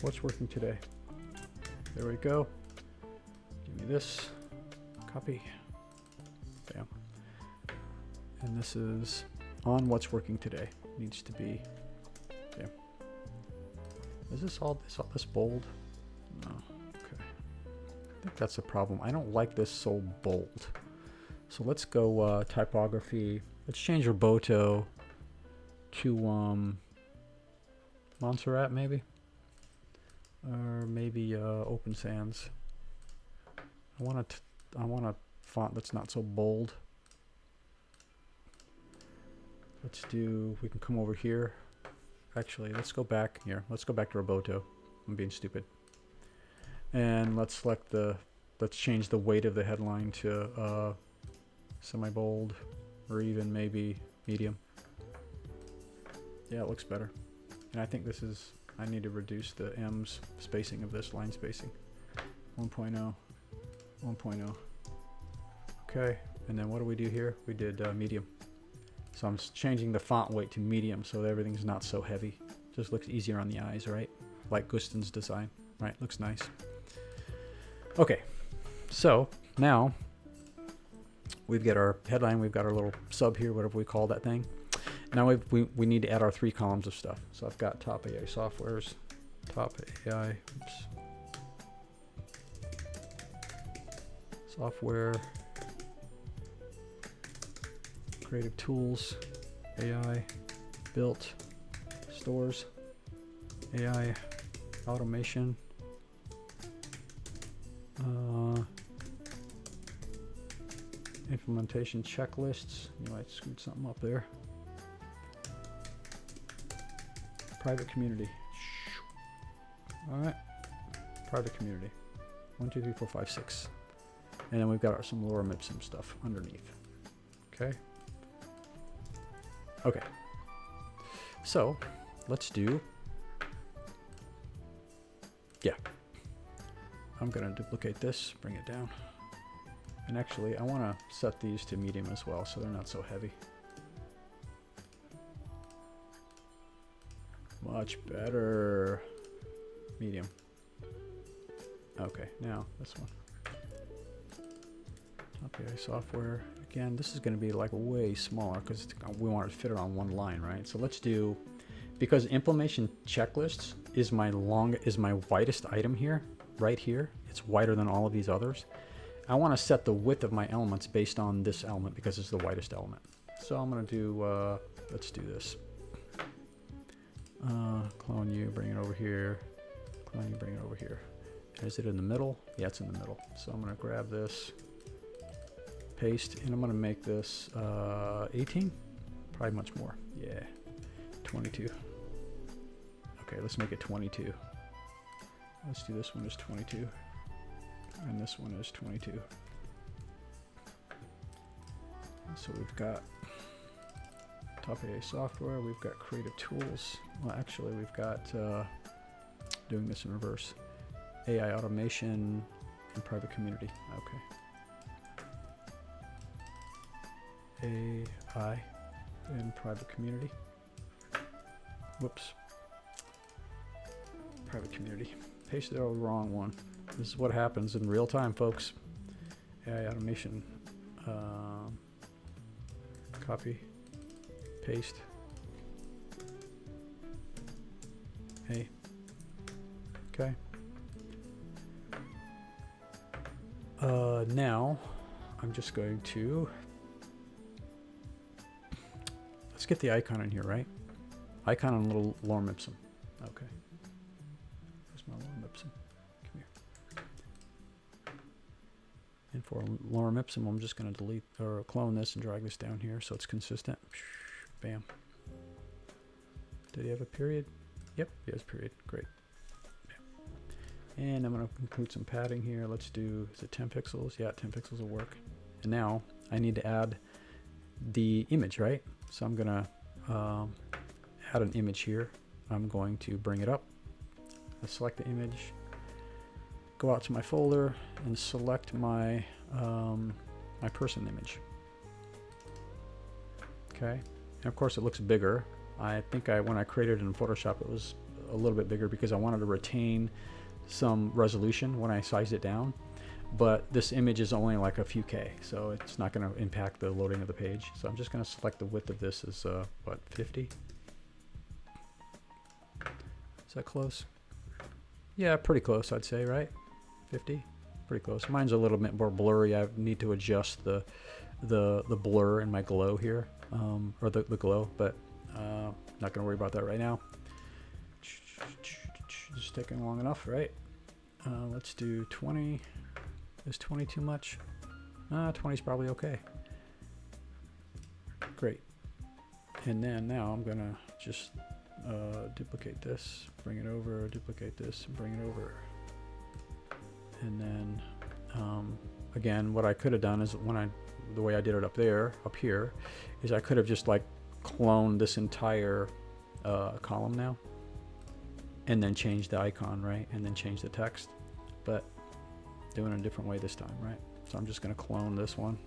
what's working today. There we go. Give me this, copy, bam. And this is on what's working today. Needs to be, bam. Is this all this bold? No. I think that's a problem. I don't like this so bold. So let's go typography. Let's change Roboto to Montserrat maybe, or maybe Open Sans. I want a font that's not so bold. Let's do. We can come over here. Actually, let's go back here. Let's go back to Roboto. I'm being stupid. And let's select let's change the weight of the headline to semi-bold, or even maybe medium. Yeah, it looks better. And I think this is, I need to reduce the M's spacing of this, line spacing. 1.0, 1.0. Okay, and then what do we do here? We did medium. So I'm changing the font weight to medium so that everything's not so heavy. Just looks easier on the eyes, right? Like Gusten's design, right? Looks nice. Okay, so now we've got our headline, we've got our little sub here, whatever we call that thing. Now we need to add our 3 columns of stuff. So I've got top AI softwares, top AI, software, creative tools, AI, built, stores, AI automation, implementation checklists. You might screw something up there. Private community. All right, private community. 1, 2, 3, 4, 5, 6. And then we've got some lorem ipsum stuff underneath. Okay. Okay. So let's do, yeah. I'm going to duplicate this, bring it down. And actually, I want to set these to medium as well, so they're not so heavy. Much better. Medium. Okay, now this one. Okay, software. Again, this is going to be like way smaller because we want to fit it on one line, right? So let's do, because implementation checklists is my widest item here, right here. It's wider than all of these others. I want to set the width of my elements based on this element because it's the widest element. So I'm going to do, let's do this. Clone you, bring it over here. Clone you, bring it over here. Is it in the middle? Yeah, it's in the middle. So I'm going to grab this, paste, and I'm going to make this 18. Probably much more. Yeah, 22. Okay, let's make it 22. Let's do this one as 22. And this one is 22. And so we've got Top AI software, we've got creative tools. Well, actually, we've got doing this in reverse. AI automation and private community. Okay. AI and private community. Whoops. Private community. Pasted the wrong one. This is what happens in real time, folks. AI automation. Copy. Paste. Hey. Okay. Now I'm just going to, let's get the icon in here, right? Icon and little lorem ipsum. Okay. Where's my lorem ipsum? Come here. And for lorem ipsum, I'm just going to delete or clone this and drag this down here so it's consistent. Bam. Did he have a period? Yep, he has a period. Great. And I'm going to include some padding here. Let's do, is it 10 pixels? Yeah, 10 pixels will work. And now I need to add the image, right? So I'm going to add an image here. I'm going to bring it up. I select the image, go out to my folder, and select my my person image. Okay, and of course it looks bigger. I think when I created it in Photoshop, it was a little bit bigger because I wanted to retain some resolution when I sized it down. But this image is only like a few K, so it's not going to impact the loading of the page. So I'm just going to select the width of this as what, 50? Is that close? Yeah, pretty close, I'd say, right? 50? Pretty close. Mine's a little bit more blurry. I need to adjust the blur in my glow here, or the glow, but not going to worry about that right now. Just taking long enough, right? Let's do 20. Is 20 too much? 20 is probably okay. Great. And then now I'm gonna just duplicate this, bring it over, duplicate this, and bring it over. And then again, what I could have done is the way I did it up here, is I could have just like cloned this entire column now, and then change the icon, right? And then change the text. But doing it a different way this time, right? So I'm just going to clone this one,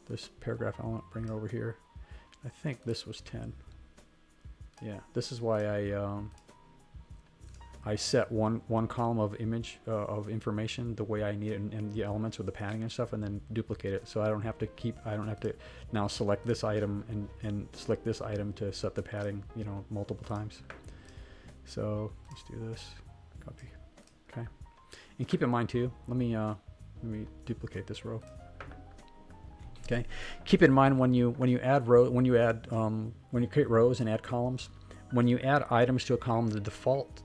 this paragraph element, bring it over here. I think this was 10. Yeah, this is why I set one column of image of information the way I need it, and the elements with the padding and stuff, and then duplicate it, so I don't have to now select this item and select this item to set the padding, you know, multiple times. So let's do this. Copy. Okay. And keep in mind too, let me duplicate this row. Okay. Keep in mind when you create rows and add columns, when you add items to a column, the default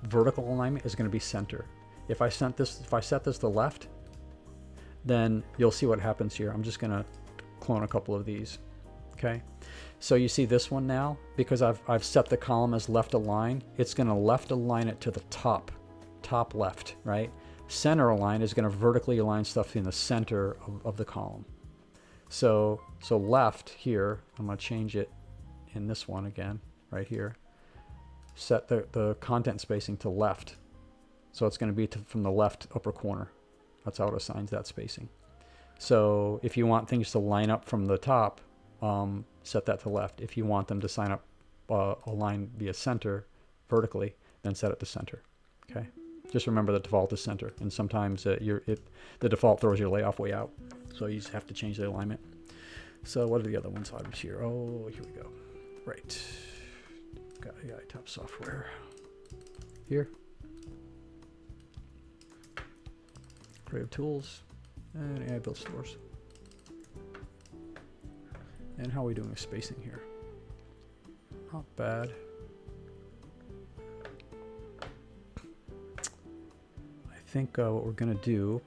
vertical alignment is going to be center. If I set this to left, then you'll see what happens here. I'm just going to clone a couple of these. Okay, so you see this one now, because I've set the column as left align, it's going to left align it to the top left, right? Center align is going to vertically align stuff in the center of the column. So left here, I'm going to change it in this one again, right here. Set the content spacing to left. So it's going to be from the left upper corner. That's how it assigns that spacing. So if you want things to line up from the top, set that to left. If you want them to align via center vertically, then set it to center. Okay. Just remember the default is center, and sometimes the default throws your layoff way out, so you just have to change the alignment. So what are the other ones out here? Oh, here we go. Right. Got AI top software here. Creative tools and AI build stores. And how are we doing with spacing here? Not bad. I think what we're going to do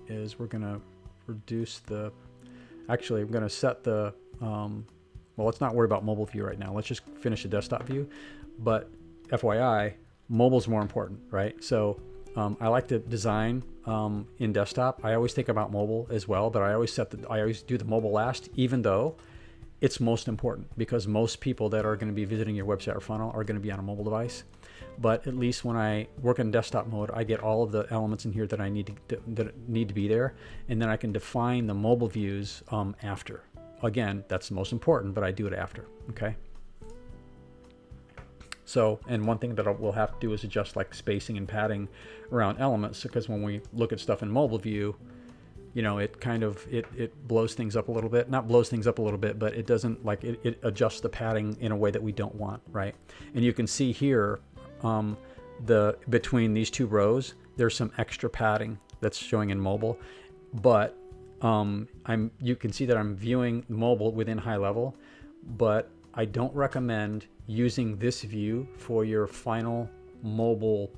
is we're going to reduce the... Actually, I'm going to set the... well, let's not worry about mobile view right now. Let's just finish the desktop view. But FYI, mobile's more important, right? So I like to design in desktop. I always think about mobile as well, but I always do the mobile last, even though it's most important, because most people that are going to be visiting your website or funnel are going to be on a mobile device. But at least when I work in desktop mode, I get all of the elements in here that I need to be there, and then I can define the mobile views after. Again, that's the most important, but I do it after. Okay. So, and one thing that we'll have to do is adjust like spacing and padding around elements, because when we look at stuff in mobile view, you know, it kind of, it blows things up a little bit. Not blows things up a little bit, but it doesn't, like, it adjusts the padding in a way that we don't want, right? And you can see here, between these two rows, there's some extra padding that's showing in mobile, but you can see that I'm viewing mobile within Highlevel, but I don't recommend using this view for your final mobile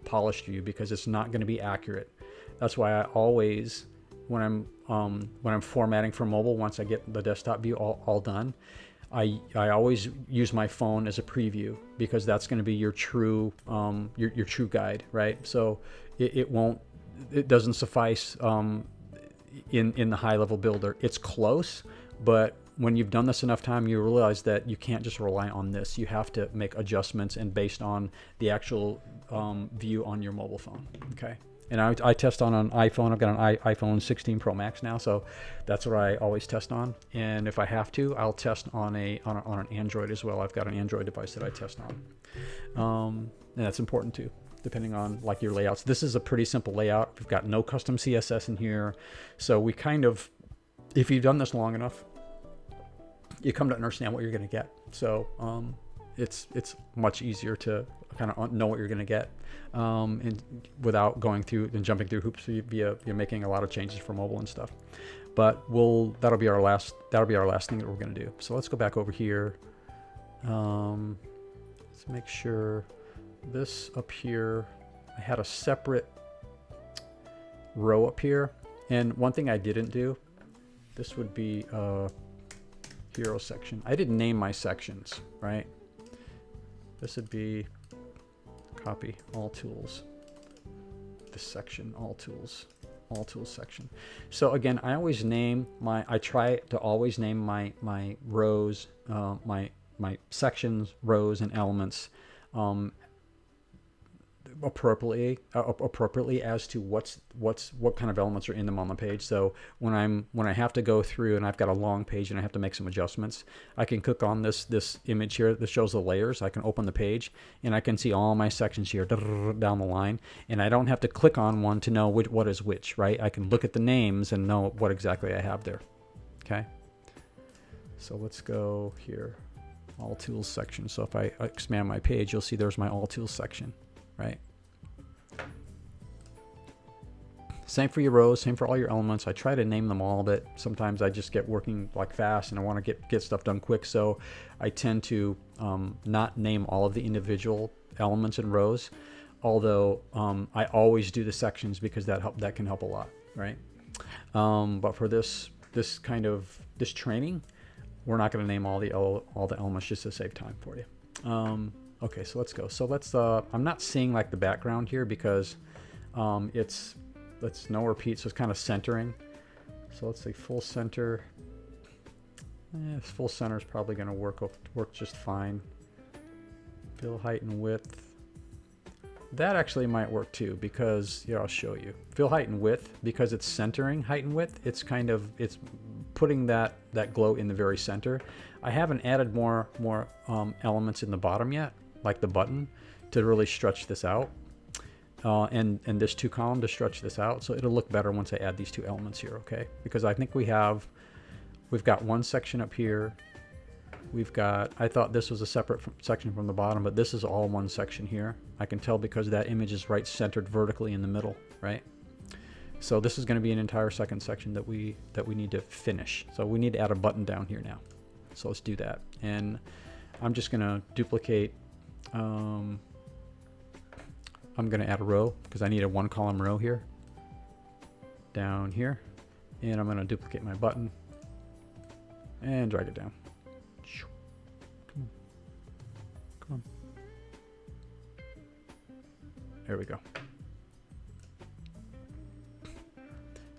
polished view, because it's not going to be accurate. That's why I always, when I'm formatting for mobile, once I get the desktop view all done, I always use my phone as a preview, because that's going to be your true your true guide, right? So it doesn't suffice in the Highlevel builder. It's close, but when you've done this enough time, you realize that you can't just rely on this. You have to make adjustments, and based on the actual view on your mobile phone. Okay. And I test on an iPhone. I've got an iPhone 16 Pro Max now, so that's what I always test on. And if I have to, I'll test on an Android as well. I've got an Android device that I test on, and that's important too, depending on like your layouts. This is a pretty simple layout. We've got no custom CSS in here, so we kind of, if you've done this long enough, you come to understand what you're going to get. So it's much easier to kind of know what you're going to get, and without going through and jumping through hoops via you're making a lot of changes for mobile and stuff. But that'll be our last thing that we're going to do. So let's go back over here. Let's make sure this up here, I had a separate row up here, and one thing I didn't do, this would be hero section. I didn't name my sections, right? This would be copy all tools. This section, all tools section. So again, I try to always name my rows, my sections, rows, and elements appropriately as to what kind of elements are in them on the page. So when I have to go through and I've got a long page and I have to make some adjustments, I can click on this image here that shows the layers. I can open the page and I can see all my sections here down the line, and I don't have to click on one to know what is which, right? I can look at the names and know what exactly I have there. Okay, so let's go here, all tools section. So if I expand my page, you'll see there's my all tools section, right? Same for your rows, same for all your elements. I try to name them all, but sometimes I just get working like fast and I want to get stuff done quick. So I tend to not name all of the individual elements and rows, although I always do the sections because that can help a lot, right? But for this training, we're not going to name all the elements just to save time for you. Okay, so let's go. So let's. I'm not seeing like the background here because it's no repeat, so it's kind of centering. So let's say full center. Full center is probably going to work just fine. Fill height and width. That actually might work too because I'll show you. Fill height and width, because it's centering height and width. It's putting that glow in the very center. I haven't added more elements in the bottom yet, like the button, to really stretch this out. And this 2 column to stretch this out, so it'll look better once I add these 2 elements here, okay? Because I think we've got one section up here. I thought this was a separate section from the bottom, but this is all one section here. I can tell because that image is right centered vertically in the middle, right? So this is going to be an entire second section that we need to finish. So we need to add a button down here now. So let's do that. And I'm just going to duplicate. I'm going to add a row because I need a 1 column row here, down here, and I'm going to duplicate my button and drag it down. Come on. There we go.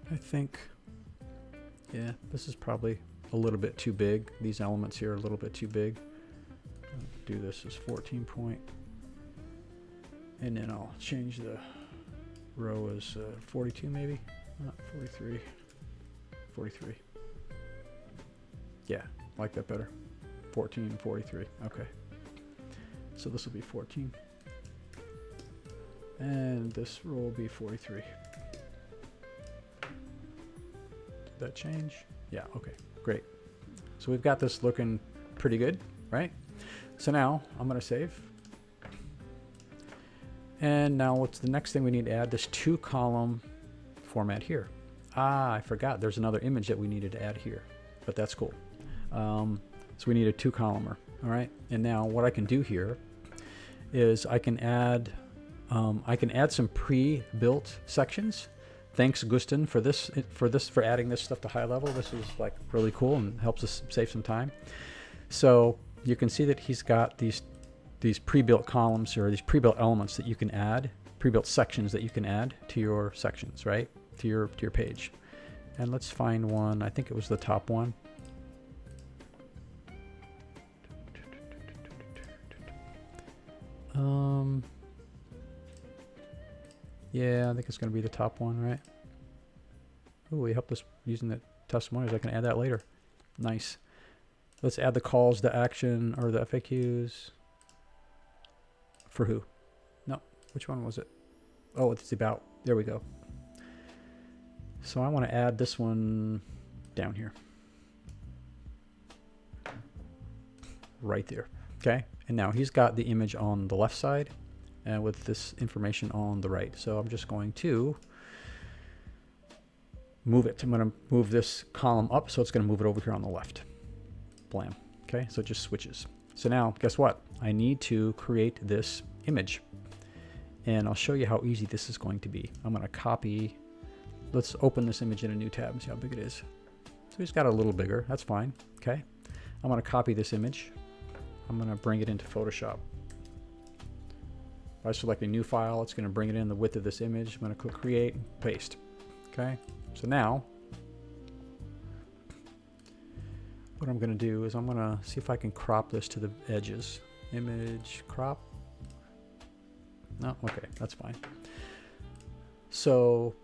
I think, yeah, this is probably a little bit too big. These elements here are a little bit too big. I'll do this as 14 point. And then I'll change the row as 42 maybe, not 43, 43. Yeah, like that better. 14 and 43, okay. So this will be 14. And this row will be 43. Did that change? Yeah, okay, great. So we've got this looking pretty good, right? So now I'm gonna save. And now what's the next thing we need to add? This 2 column format here. I forgot there's another image that we needed to add here, but that's cool. So we need a 2 columner, all right? And now what I can do here is I can add some pre-built sections. Thanks Gusten for adding this stuff to Highlevel. This is like really cool and helps us save some time. So you can see that he's got these pre-built columns or these pre-built elements that you can add, pre-built sections that you can add to your sections, right? To your page. And let's find one. I think it was the top one. Yeah, I think it's going to be the top one, right? Oh, he helped us using the testimonials. I can add that later. Nice. Let's add the calls to action or the FAQs. For who? No, which one was it? Oh, it's about. There we go. So I want to add this one down here. Right there. Okay. And now he's got the image on the left side and with this information on the right. So I'm just going to move it. I'm going to move this column up, so it's going to move it over here on the left. Blam. Okay, so it just switches. So now, guess what? I need to create this image. And I'll show you how easy this is going to be. I'm going to copy. Let's open this image in a new tab and see how big it is. So it's got a little bigger. That's fine. Okay. I'm going to copy this image. I'm going to bring it into Photoshop. If I select a new file, it's going to bring it in the width of this image. I'm going to click Create and Paste. Okay. So now, what I'm going to do is I'm going to see if I can crop this to the edges. Image crop. No, okay, that's fine. So,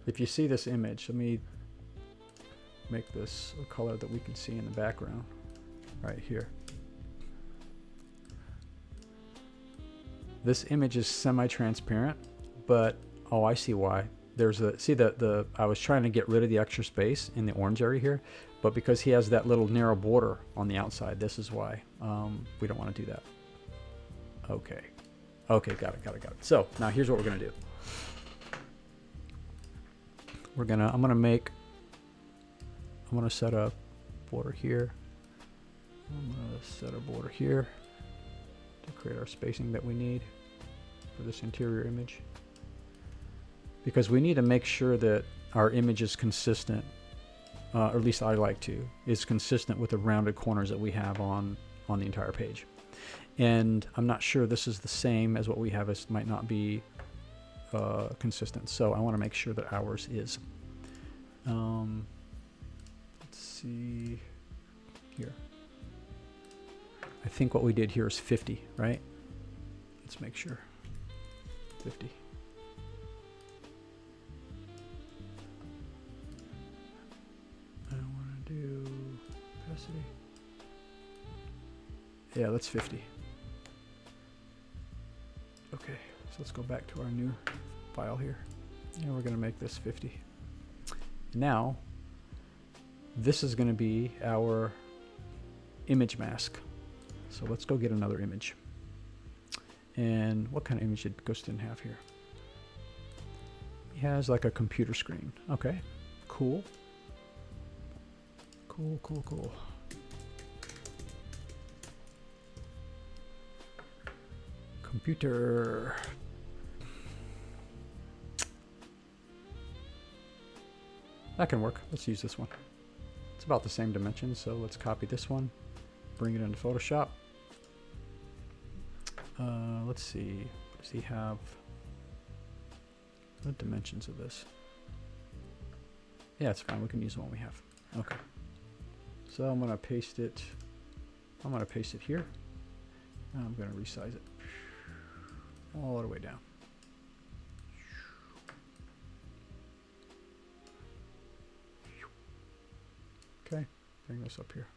if you see this image, let me make this a color that we can see in the background right here. This image is semi-transparent, but oh, I see why. There's a, see that I was trying to get rid of the extra space in the orange area here, but because he has that little narrow border on the outside, this is why we don't want to do that. Okay. Okay, got it. So now here's what we're going to do. I'm gonna set a border here. I'm gonna set a border here to create our spacing that we need for this interior image, because we need to make sure that our image is consistent, or at least I like to, is consistent with the rounded corners that we have on the entire page. And I'm not sure this is the same as what we have. It might not be consistent, so I want to make sure that ours is. Let's see here. I think what we did here is 50, right? Let's make sure. 50. I want to do opacity. Yeah, that's 50. Okay, so let's go back to our new file here. And we're going to make this 50. Now, this is going to be our image mask. So let's go get another image. And what kind of image did Gusten have here? He has like a computer screen. Okay, cool. Cool. Computer. That can work. Let's use this one. It's about the same dimensions, so let's copy this one, bring it into Photoshop. Let's see. Does he have what dimensions of this? Yeah, it's fine. We can use the one we have. Okay. So I'm gonna paste it. I'm gonna paste it here. And I'm gonna resize it all the way down. Okay, bring this up here.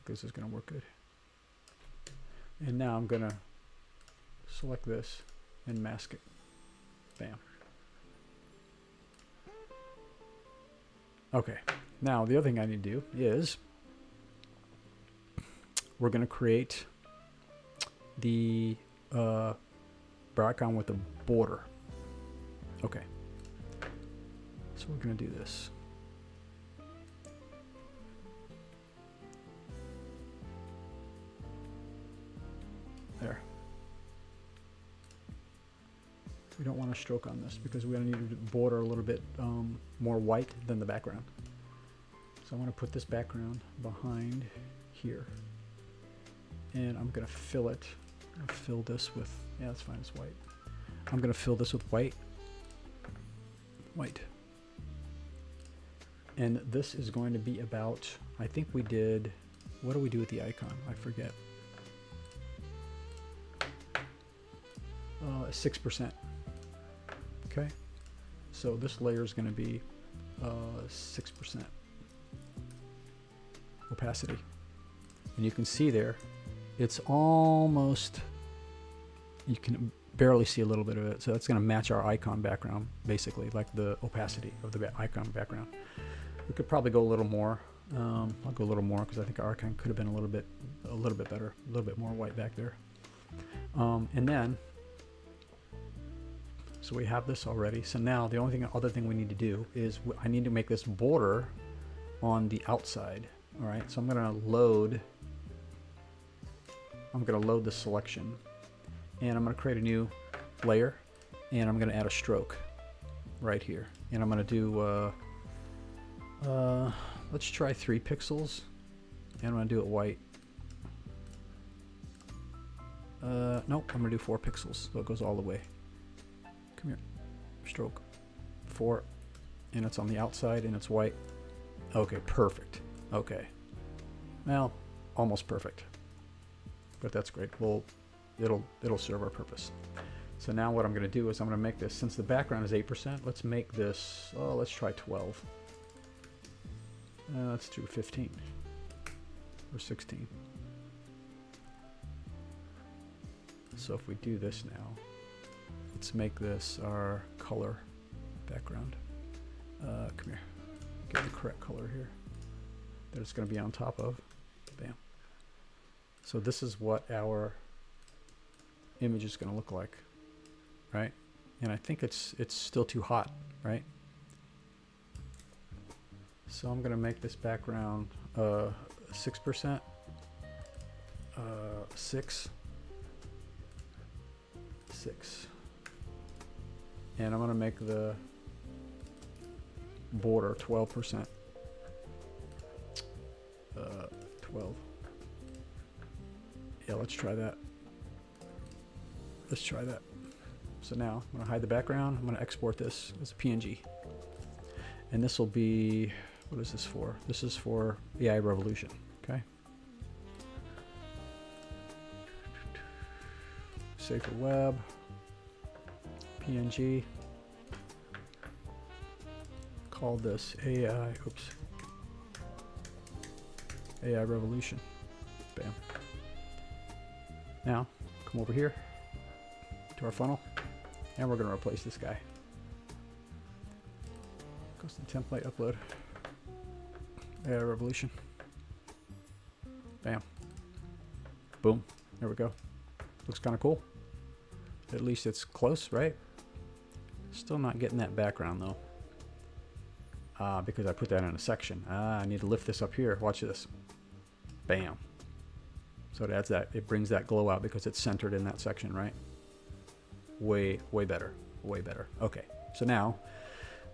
This is gonna work good. And now I'm gonna select this and mask it. Bam. Okay, now the other thing I need to do is we're gonna create the background with a border. Okay, so we're gonna do this. There. We don't want to stroke on this because we're going to need to border a little bit more white than the background. So I want to put this background behind here. And I'm going to fill it. I'm going to fill this with, yeah, that's fine, it's white. I'm going to fill this with white. White. And this is going to be about, I think we did, what do we do with the icon? I forget. 6%. Okay, so this layer is going to be 6% opacity, and you can see there it's almost, you can barely see a little bit of it, so that's going to match our icon background basically, like the opacity of the icon background. We could probably go a little more. I'll go a little more because I think our icon could have been a little bit better, a little bit more white back there. And then so we have this already. So now the only other thing we need to do is I need to make this border on the outside. All right, so I'm gonna load the selection, and I'm gonna create a new layer, and I'm gonna add a stroke right here. And I'm gonna do, let's try 3 pixels, and I'm gonna do it white. Nope, I'm gonna do 4 pixels, so it goes all the way. Come here, stroke, 4, and it's on the outside and it's white. Okay, perfect. Okay, well, almost perfect, but that's great. Well, it'll serve our purpose. So now what I'm going to do is I'm going to make this, since the background is 8%, let's make this, oh, let's try 12. Let's do 15 or 16. So if we do this now, let's make this our color background. Come here, get the correct color here that it's going to be on top of. Bam. So this is what our image is going to look like, right? And I think it's still too hot, right? So I'm gonna make this background 6%, 6, and I'm gonna make the border 12%, 12. Yeah, let's try that. Let's try that. So now I'm gonna hide the background. I'm gonna export this as a PNG, and this will be, what is this for? This is for AI Revolution. Okay. Save for web, PNG. Call this AI. Oops. AI Revolution. Bam. Now come over here to our funnel, and we're going to replace this guy. Custom template upload. AI Revolution. Bam. Boom. There we go. Looks kind of cool. At least it's close, right? Still not getting that background though. Because I put that in a section. I need to lift this up here. Watch this. Bam. So it adds that, it brings that glow out because it's centered in that section, right? Way better. Way better. Okay. So now,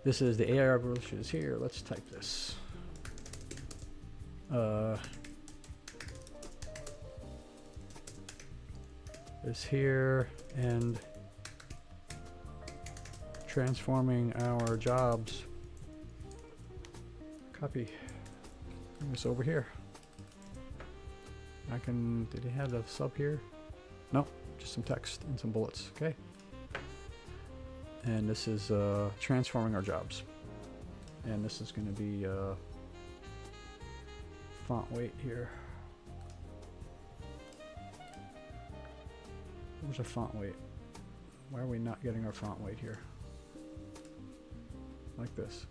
this is the AI Revolution is here. Let's type this. Is here, and transforming our jobs. Copy. Bring this over here. I can, did he have the sub here? No, just some text and some bullets, okay? And this is transforming our jobs. And this is going to be font weight here. Where's our font weight? Why are we not getting our font weight here? Like this.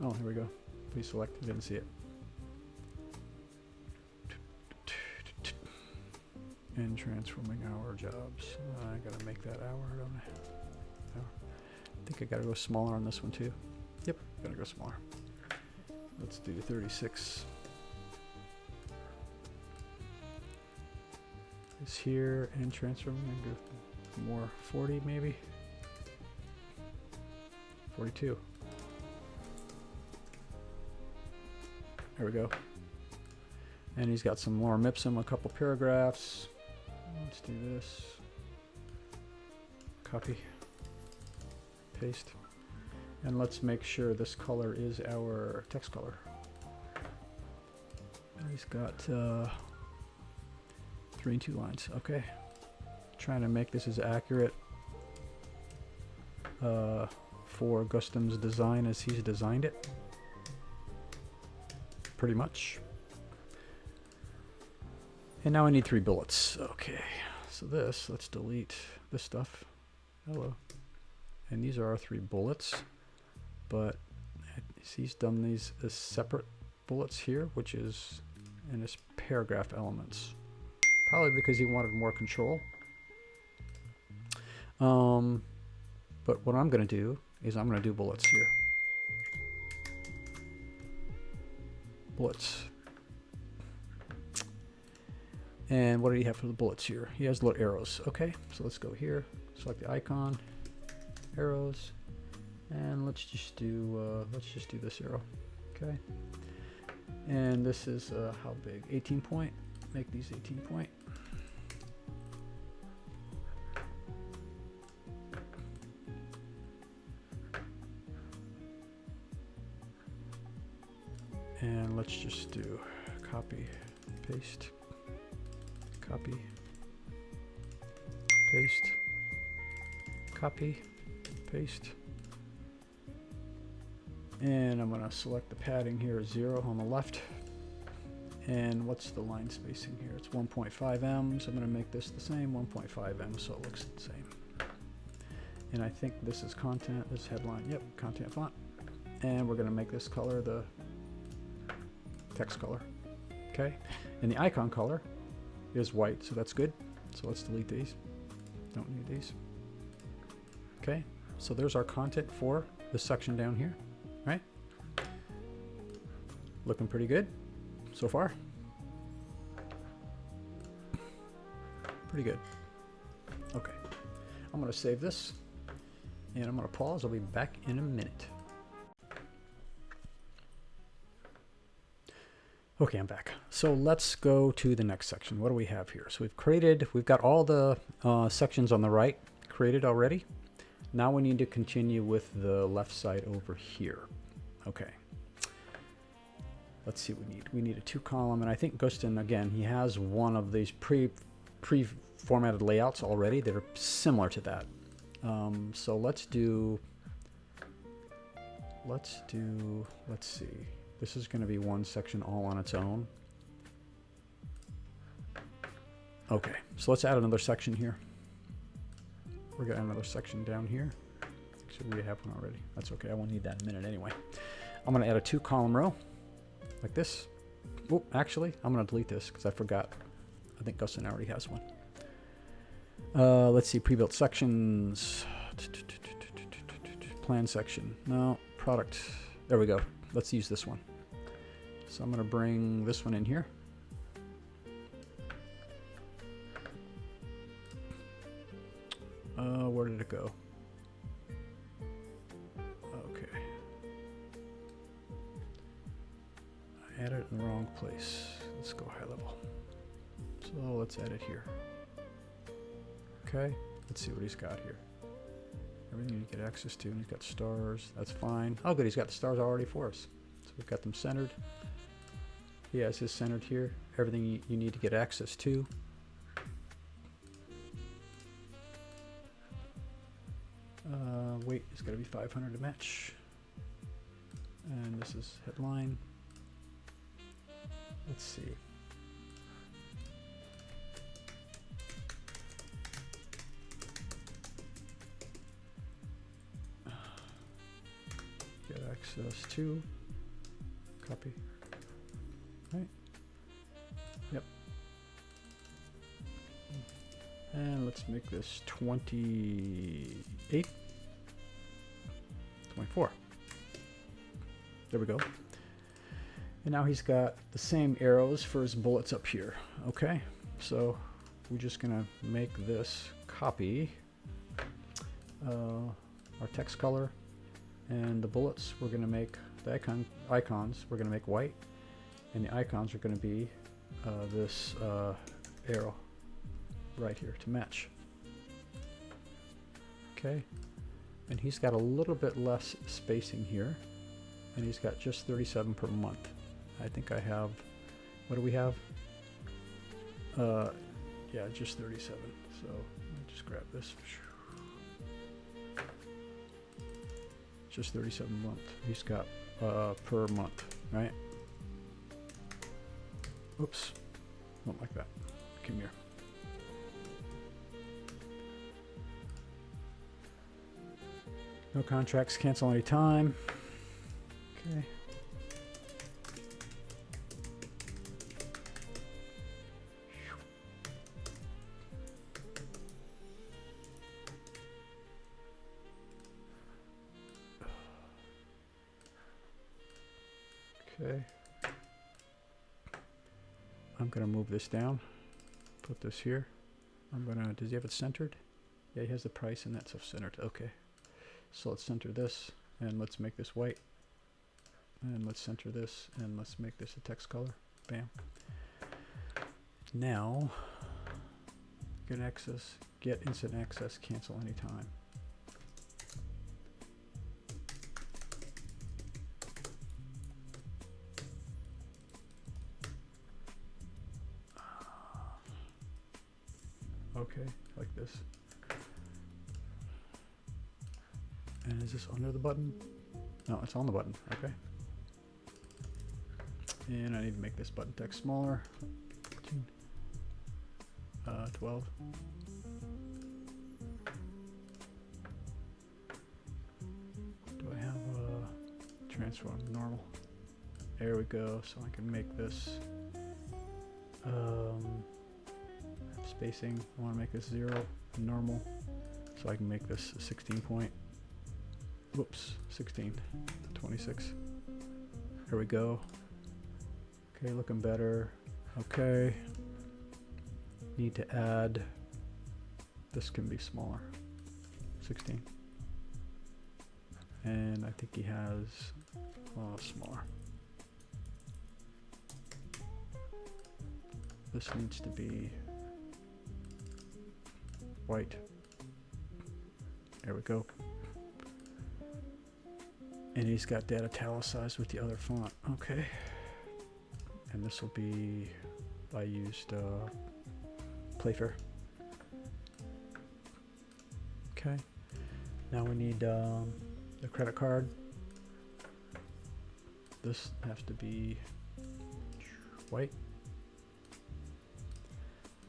Oh, here we go. Please select. I didn't see it. And transforming our jobs. I gotta make that hour, don't I? Hour. I think I gotta go smaller on this one too. Yep, gotta go smaller. Let's do 36. Is here and transforming and go more 40 maybe. 42. There we go. And he's got some more Mipsum, a couple paragraphs. Let's do this. Copy. Paste. And let's make sure this color is our text color. And he's got 3 and 2 lines. Okay. Trying to make this as accurate for Gusten's design as he's designed it. Pretty much. And now I need 3 bullets. Okay, so this, let's delete this stuff. Hello. And these are our 3 bullets, but he's done these as separate bullets here, which is in his paragraph elements. Probably because he wanted more control. But what I'm going to do is I'm going to do bullets here. Bullets. And what do you have for the bullets here? He has little arrows. Okay, so let's go here. Select the icon, arrows, and let's just do this arrow. Okay. And this is how big? 18 point. Make these 18 point. And let's just do copy, paste, copy, paste, copy, paste. And I'm going to select the padding here as 0 on the left. And what's the line spacing here? It's 1.5 M, so I'm going to make this the same, 1.5 M, so it looks the same. And I think this is content, this headline, yep, content font. And we're going to make this color the text color. Okay, and the icon color is white, so that's good. So let's delete these. Don't need these. Okay, So there's our content for this section down here, right? Looking pretty good so far. Pretty good. Okay, I'm gonna save this and I'm gonna pause. I'll be back in a minute. Okay, I'm back. So let's go to the next section. What do we have here? So we've got all the sections on the right created already. Now we need to continue with the left side over here. Okay. Let's see what we need. We need a 2-column, and I think Gusten, again, he has one of these pre-formatted layouts already that are similar to that. So let's see. This is going to be one section all on its own. Okay, so let's add another section here. We're going to add another section down here. Actually, we have one already. That's okay. I won't need that in a minute anyway. I'm going to add a 2-column row like this. Oh, actually, I'm going to delete this because I forgot. I think Gusten already has one. Let's see, pre-built sections. Plan section. No, product. There we go. Let's use this one. So I'm going to bring this one in here. Where did it go? Okay. I added it in the wrong place. Let's go high level. So let's add it here. Okay, let's see what he's got here. Everything you get access to, and he's got stars. That's fine. Oh, good, he's got the stars already for us. So we've got them centered. He has his centered here. Everything you need to get access to. Weight is got to be 500 to match. And this is headline. Let's see. Get access to. Copy. Right. Yep. And let's make this 28. 24. There we go. And now he's got the same arrows for his bullets up here. Okay, so we're just gonna make this copy our text color, and the bullets we're gonna make the icons we're gonna make white, and the icons are gonna be this arrow right here to match. Okay. And he's got a little bit less spacing here, and he's got just 37 per month. I think I have, what do we have? Yeah, just 37. So let me just grab this. Just 37 a month. He's got per month, right? Oops, not like that. Come here. No contracts, cancel any time. Okay. Okay. I'm gonna move this down. Put this here. Does he have it centered? Yeah, he has the price and that's centered. Okay. So let's center this, and let's make this white, and let's center this, and let's make this a text color. Bam. Now, get instant access, cancel anytime. Okay, like this. And is this under the button? No, it's on the button. Okay. And I need to make this button text smaller. 14. 12. Do I have a transform normal? There we go. So I can make this spacing. I want to make this 0 normal, so I can make this a 16 point. whoops, 16, 26. Here we go. Okay, looking better. Okay. Need to add, this can be smaller, 16. And I think he has smaller. This needs to be white. There we go. And he's got that italicized with the other font. Okay. And this will be, I used Playfair. Okay. Now we need the credit card. This has to be white.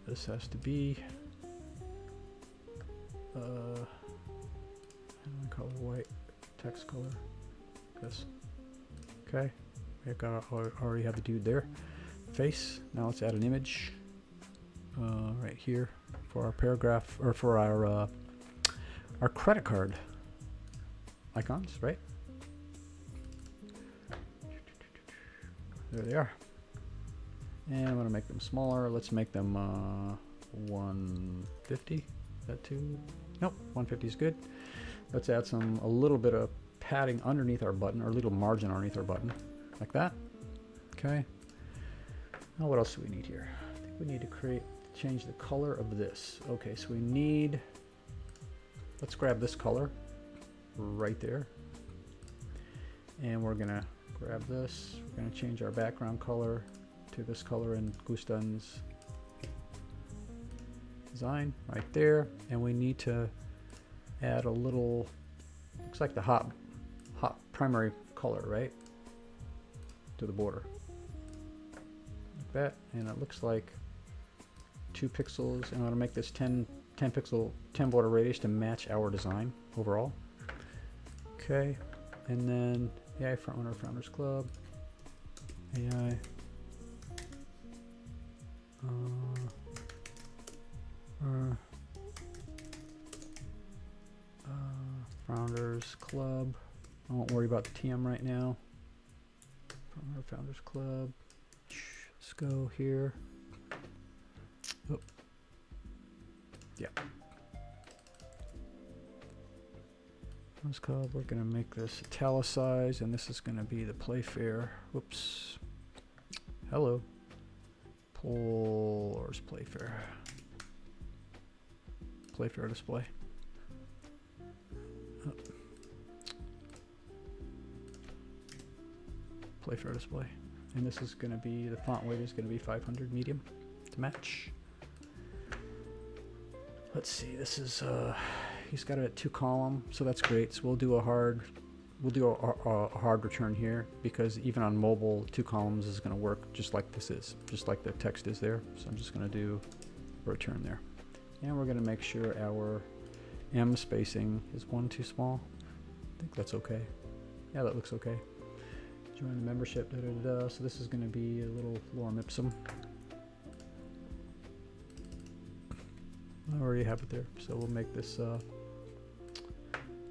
This has to be how do I color white? Text color. This. Okay. We already have the dude there. Face. Now let's add an image right here for our paragraph, or for our credit card icons, right? There they are. And I'm going to make them smaller. Let's make them 150. Is that too? Nope, 150 is good. Let's add a little bit of padding underneath our button, or a little margin underneath our button, like that. Okay. Now what else do we need here? I think we need to change the color of this. Okay, so we need, let's grab this color right there. And we're gonna grab this. We're gonna change our background color to this color in Gusten's design right there. And we need to add a little, looks like the hot primary color, right? To the border. Like that. And it looks like 2 pixels. And I'm gonna make this 10 border radius to match our design overall. Okay. And then AI Frontrunner Founders Club. AI. Founders Club. I won't worry about the TM right now. Founders Club. Let's go here. Oh. Yeah. Founders Club. We're going to make this italicized, and this is going to be the Playfair. Whoops. Hello. Where's Playfair? Playfair display. Oh. Playfair display. And this is going to be, the font weight is going to be 500 medium to match. Let's see, this is, he's got a 2-column, so that's great. So we'll do a hard return here, because even on mobile, 2 columns is going to work just like this is, just like the text is there. So I'm just going to do a return there. And we're going to make sure our M spacing is 1 too small. I think that's okay. Yeah, that looks okay. Join the membership. So this is going to be a little lorem ipsum. I already have it there. So we'll make this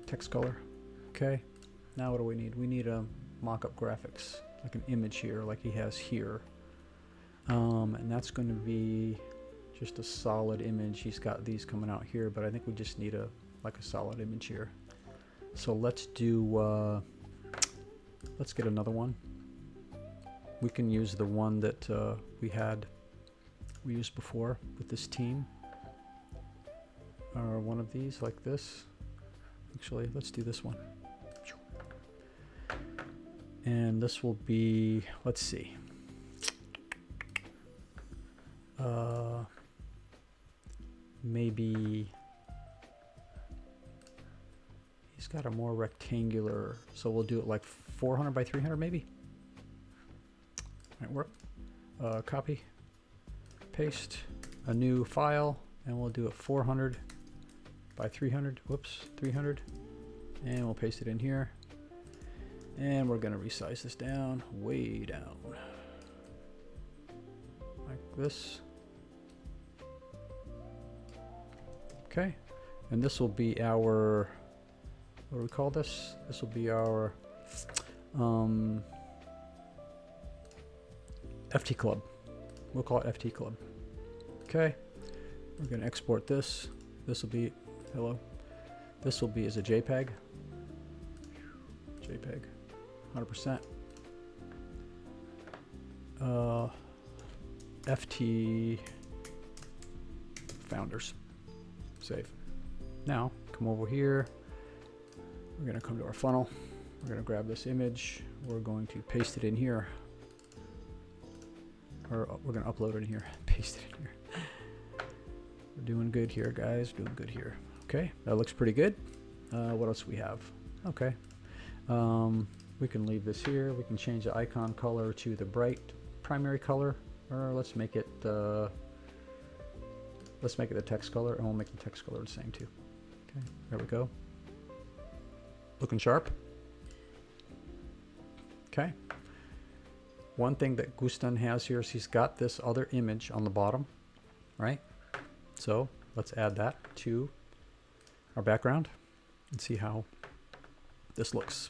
text color. Okay. Now what do we need? We need a mock-up graphics, like an image here, like he has here. And that's going to be just a solid image. He's got these coming out here, but I think we just need a solid image here. So let's do, let's get another one. We can use the one that we used before with this team. Or one of these like this. Actually, let's do this one. And this will be, let's see. Maybe he's got a more rectangular, so we'll do it like 400 by 300 maybe. Might work. Copy, paste, a new file, and we'll do it 400 by 300. Whoops, 300, and we'll paste it in here. And we're going to resize this down, way down, like this. Okay, and this will be our what do we call this? This will be our FT Club. We'll call it FT Club. Okay. We're going to export this. This will be, hello. This will be as a JPEG. JPEG, 100%. FT founders. Save. Now, come over here. We're going to come to our funnel. We're going to grab this image. We're going to paste it in here. Or we're going to upload it in here. Paste it in here. We're doing good here, guys. Doing good here. Okay, that looks pretty good. What else do we have? Okay. We can leave this here. We can change the icon color to the bright primary color. Or let's make it the text color, and we'll make the text color the same too. Okay, there we go. Looking sharp. Okay. One thing that Gusten has here is he's got this other image on the bottom, right? So let's add that to our background and see how this looks.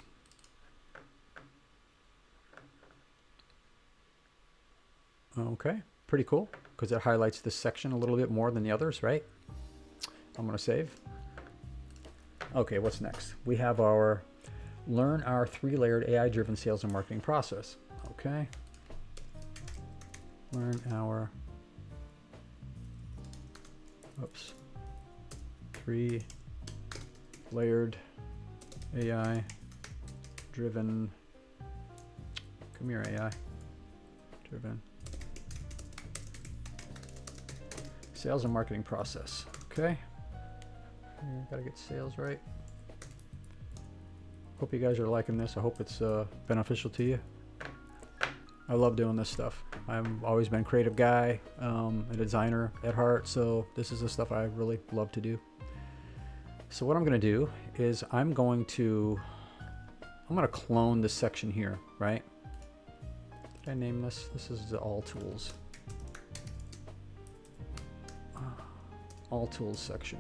Okay, pretty cool, because it highlights this section a little bit more than the others, right? I'm going to save. Okay, what's next? We have our learn our 3-layered AI-driven sales and marketing process. Okay. Learn our 3-layered AI-driven. Come here, AI-driven sales and marketing process. Okay. Gotta get sales right. Hope you guys are liking this. I hope it's beneficial to you. I love doing this stuff. I've always been a creative guy, a designer at heart, so this is the stuff I really love to do. So what I'm going to do is I'm going to clone this section here, right? Did I name this? This is the all tools. All tools section.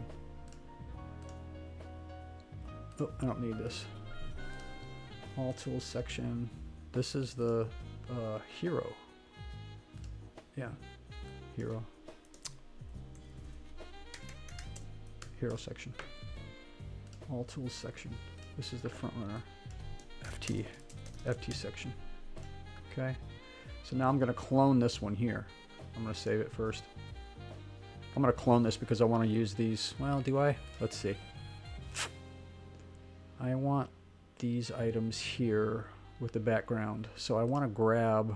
Oh, I don't need this. All tools section. This is the hero. Yeah, hero section. All tools section. This is the front runner. FT section. Okay. So now I'm going to clone this one here. I'm going to save it first. I'm going to clone this because I want to use these. Well, do I? Let's see. I want these items here with the background. So I want to grab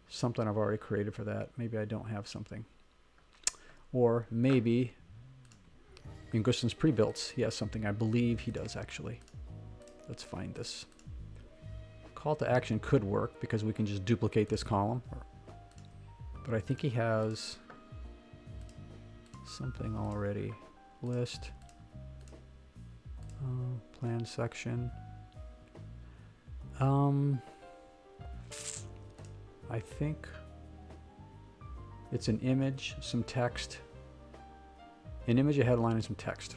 something I've already created for that. Maybe I don't have something. Or maybe in Gusten's pre-builts, he has something. I believe he does, actually. Let's find this. Call to action could work because we can just duplicate this column. But I think he has something already. List. Plan section. I think it's an image, some text. An image, a headline, and some text.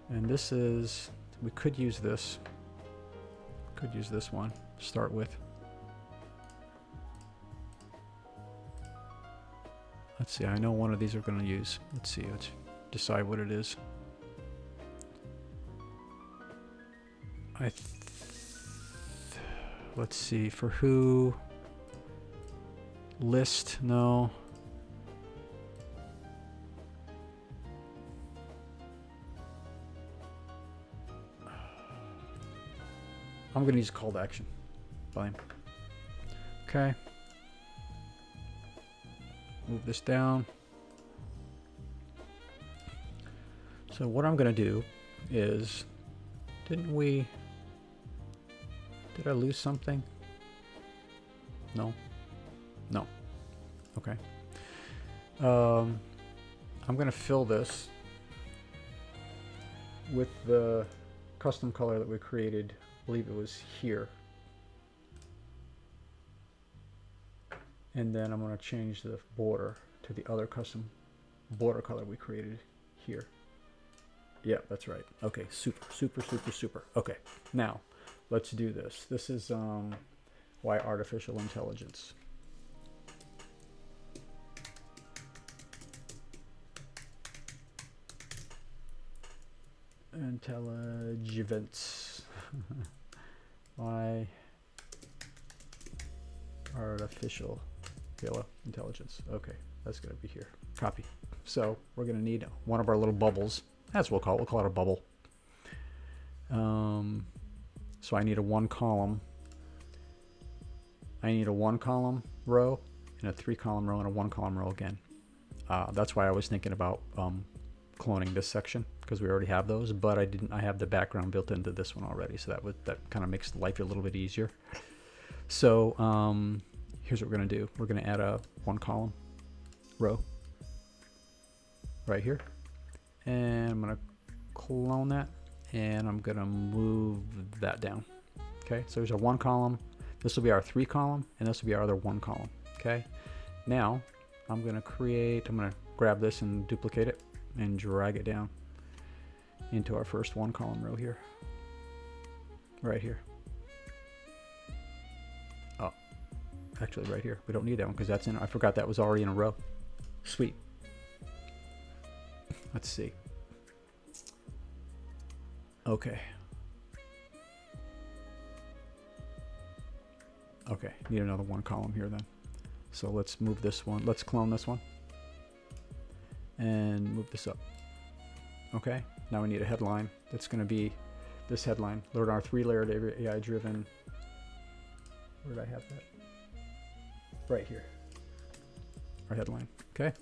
And this is, we could use this. Could use this one to start with. Let's see, I know one of these we're going to use. Let's see, let's decide what it is. Let's see, for who? List, no. I'm going to use call to action. Fine. Okay. Move this down. So what I'm going to do is, did I lose something? No. No. Okay. I'm going to fill this with the custom color that we created. I believe it was here. And then I'm going to change the border to the other custom border color we created here. Yeah, that's right. Okay, super. Okay, now let's do this. This is why artificial intelligence. Intelligence. Why artificial intelligence. Okay, that's going to be here. Copy. So we're going to need one of our little bubbles. That's what we'll call it. We'll call it a bubble. So I need a one column. I need a one column row and a 3 column row and a 1 column row again. That's why I was thinking about cloning this section, because we already have those, but I have the background built into this one already, so that kind of makes life a little bit easier. So here's what we're going to do. We're going to add a 1 column row right here, and I'm going to clone that, and I'm going to move that down. Okay, so there's our 1 column. This will be our 3 column, and this will be our other 1 column. Okay, now I'm going to grab this and duplicate it and drag it down into our first 1 column row here, right here. Oh, actually right here. We don't need that one because that's in, I forgot that was already in a row. Sweet. Let's see. Okay. Okay, need another 1 column here then. So let's move this one. Let's clone this one and move this up. Okay, now we need a headline. That's going to be this headline. Learn our 3-layered AI-driven. Where did I have that? Right here. Our headline. Okay.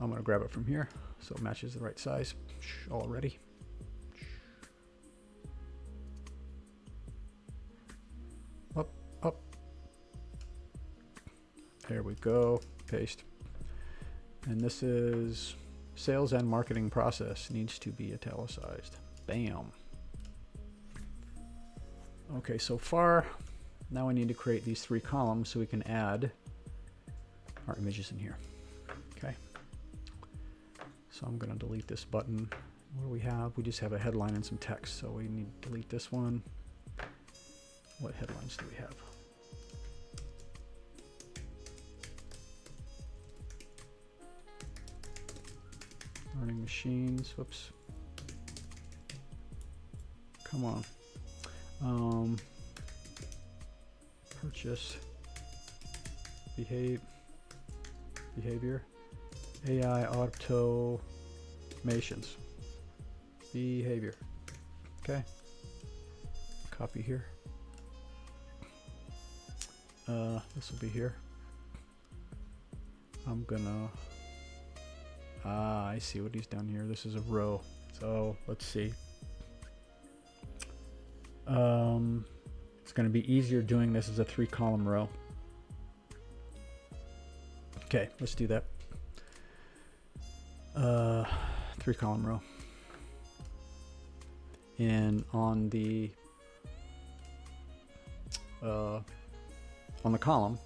I'm going to grab it from here so it matches the right size already. Up. There we go. Paste. And this is sales and marketing process needs to be italicized. Bam. Okay, so far, now we need to create these 3 columns so we can add our images in here. Okay. So I'm going to delete this button. What do we have? We just have a headline and some text, so we need to delete this one. What headlines do we have? Learning machines. Whoops. Come on. Purchase. Behavior. AI automations. Behavior. Okay. Copy here. This will be here. I'm gonna. I see what he's done here. This is a row. So let's see. It's going to be easier doing this as a 3 column row. Okay, let's do that. 3 column row. And on the column,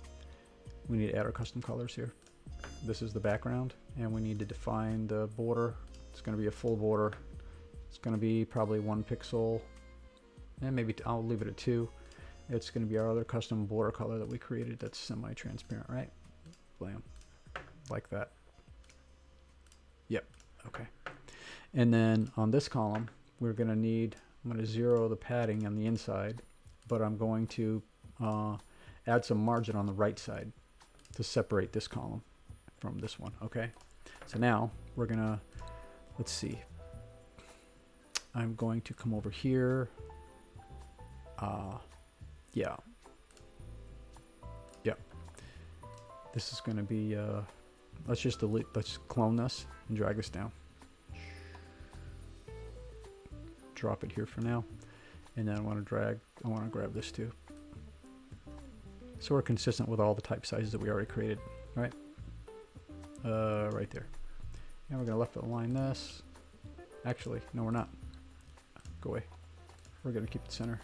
we need to add our custom colors here. This is the background, and we need to define the border. It's going to be a full border. It's going to be probably 1 pixel, and maybe I'll leave it at 2. It's going to be our other custom border color that we created that's semi-transparent, right? Blam. Like that. Yep. Okay. And then on this column, we're going to need, I'm going to 0 the padding on the inside, but I'm going to add some margin on the right side to separate this column from this one. Okay. So now we're going to, let's see. I'm going to come over here. Yeah. Yep. This is going to be, let's just delete, let's clone this and drag this down. Drop it here for now. And then I want to grab this too. So we're consistent with all the type sizes that we already created, right? Right there. And we're going to left align this. Actually, no, we're not. Go away. We're going to keep it center.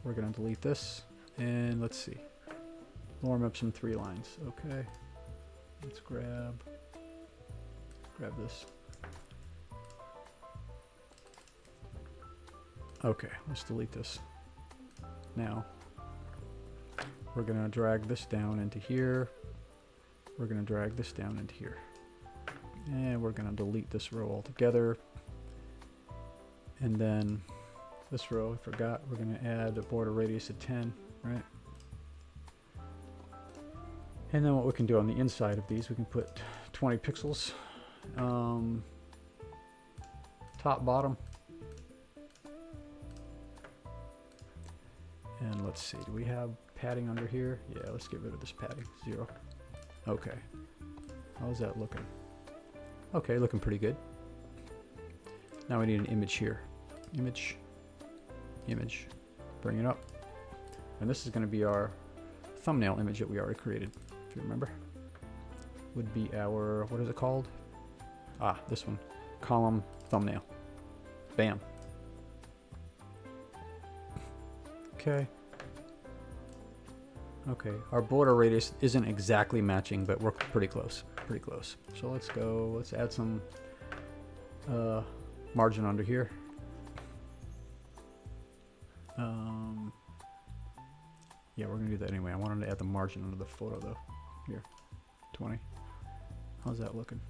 We're going to delete this, and let's see. Warm up some 3 lines. Okay. Let's grab this. Okay, let's delete this. Now, we're going to drag this down into here. We're going to drag this down into here. And we're going to delete this row altogether. And then this row, I forgot, we're going to add a border radius of 10, right? And then what we can do on the inside of these, we can put 20 pixels. Top, bottom. And let's see, do we have padding under here? Yeah, let's get rid of this padding, 0. Okay, how's that looking? Okay, looking pretty good. Now we need an image here. Image, image, bring it up. And this is going to be our thumbnail image that we already created, if you remember. Would be our, what is it called? Ah, this one, column thumbnail. Bam. Okay. Okay, our border radius isn't exactly matching, but we're pretty close. Pretty close. So let's go, let's add some margin under here. Yeah, we're gonna do that anyway. I wanted to add the margin under the photo though. Here, 20. How's that looking?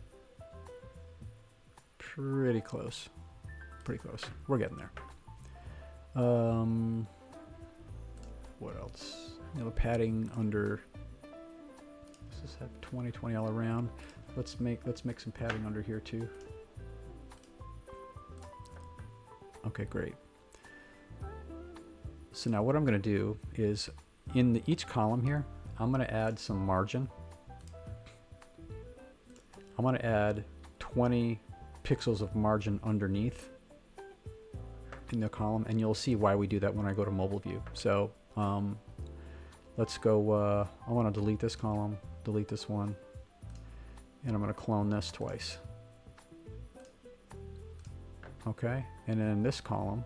Pretty close. Pretty close. We're getting there. What else? You know, padding under. Let's just have 20 all around. Let's make some padding under here too. Okay, great. So now what I'm going to do is in each column here, I'm going to add some margin. I'm going to add 20 pixels of margin underneath in the column, and you'll see why we do that when I go to mobile view. So let's go, I want to delete this column, delete this one, and I'm going to clone this twice. Okay, and then in this column,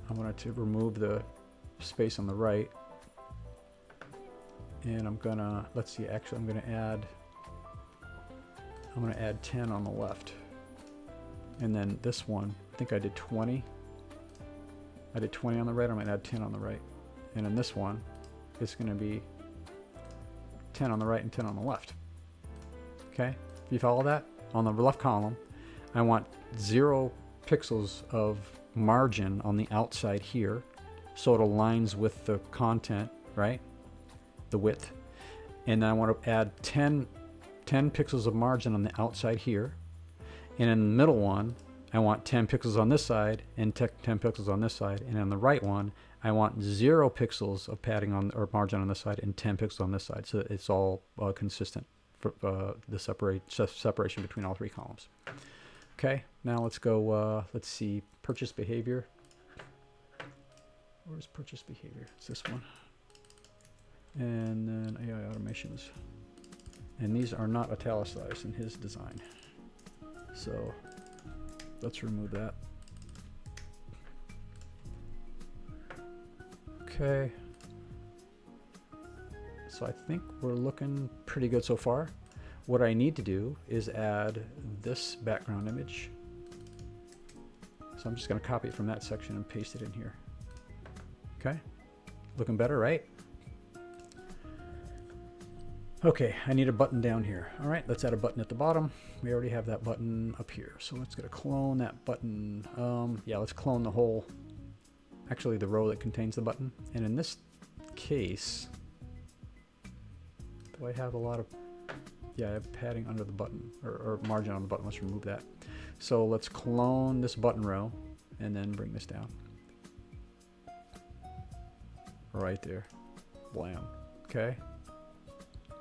I want to remove the space on the right, and I'm gonna, let's see, actually I'm gonna add 10 on the left, and then this one, I think I did 20. I did 20 on the right, I'm gonna add 10 on the right, and in this one, it's gonna be 10 on the right and 10 on the left. Okay, if you follow that, on the left column, I want 0 pixels of margin on the outside here, so it aligns with the content, right? The width. And then I want to add 10 pixels of margin on the outside here. And in the middle one, I want 10 pixels on this side and 10 pixels on this side. And on the right one, I want 0 pixels of padding on or margin on this side and 10 pixels on this side. So it's all consistent for the separation between all 3 columns. Okay, now let's go, let's see, purchase behavior. Where's purchase behavior? It's this one. And then AI automations. And these are not italicized in his design. So let's remove that. Okay. So I think we're looking pretty good so far. What I need to do is add this background image. So I'm just going to copy it from that section and paste it in here. Okay, looking better, right? Okay, I need a button down here. All right, let's add a button at the bottom. We already have that button up here. So let's get a clone that button. Yeah, let's clone the whole, actually the row that contains the button. And in this case, do I have a lot of, yeah, I have padding under the button, or margin on the button. Let's remove that. So let's clone this button row and then bring this down. Right there. Blam. Okay.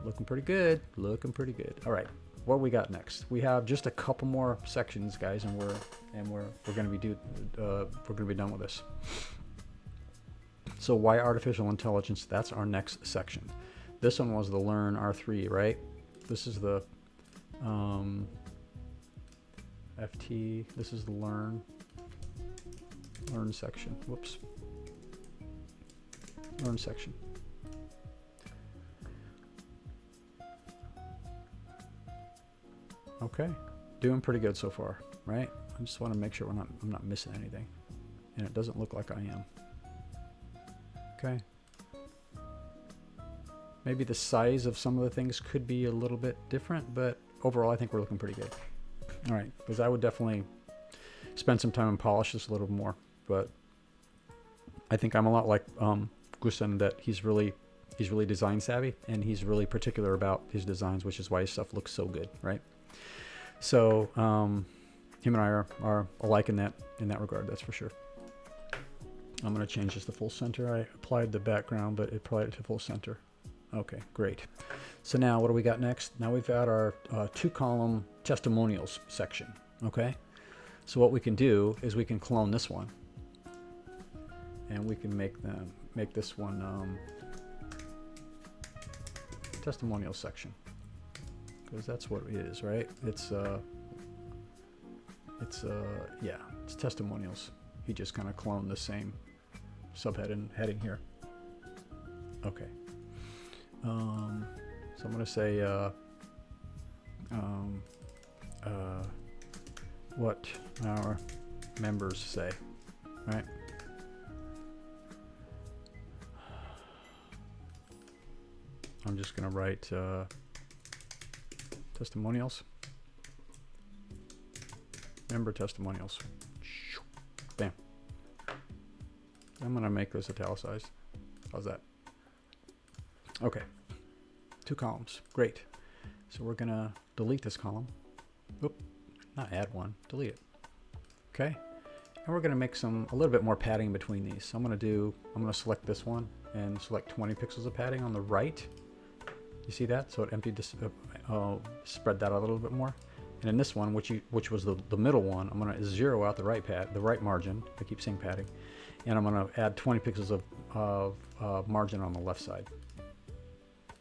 Looking pretty good. Looking pretty good. All right. What we got next? We have just a couple more sections, guys, and we're going to be done with this. So why artificial intelligence? That's our next section. This one was the learn R3, right? This is the FT. This is the learn section. Whoops. Learn section. Okay, doing pretty good so far, right? I just want to make sure I'm not missing anything. and it doesn't look like I am. Okay. Maybe the size of some of the things could be a little bit different, but overall I think we're looking pretty good. All right, because I would definitely spend some time and polish this a little more, but I think I'm a lot like Gusten, that he's really design savvy, and he's really particular about his designs, which is why his stuff looks so good, right? So him and I are alike in that regard, that's for sure. I'm going to change this to full center. I applied the background, but it applied it to full center. Okay, great. So now what do we got next? Now we've got our 2-column testimonials section. Okay, so what we can do is we can clone this one, and we can make this one testimonial section, because that's what it is, right? It's testimonials. He just kind of cloned the same subhead and heading here. Okay. So I'm going to say what our members say, right? I'm just going to write testimonials, member testimonials. Bam. I'm going to make this italicized. How's that? Okay, 2 columns, great. So we're gonna delete this column. Oop, not add one, delete it. Okay, and we're gonna make a little bit more padding between these. So I'm gonna select this one and select 20 pixels of padding on the right. You see that? So it emptied this, spread that out a little bit more. And in this one, which was the middle one, I'm gonna zero out the right margin. I keep saying padding, and I'm gonna add 20 pixels of margin on the left side.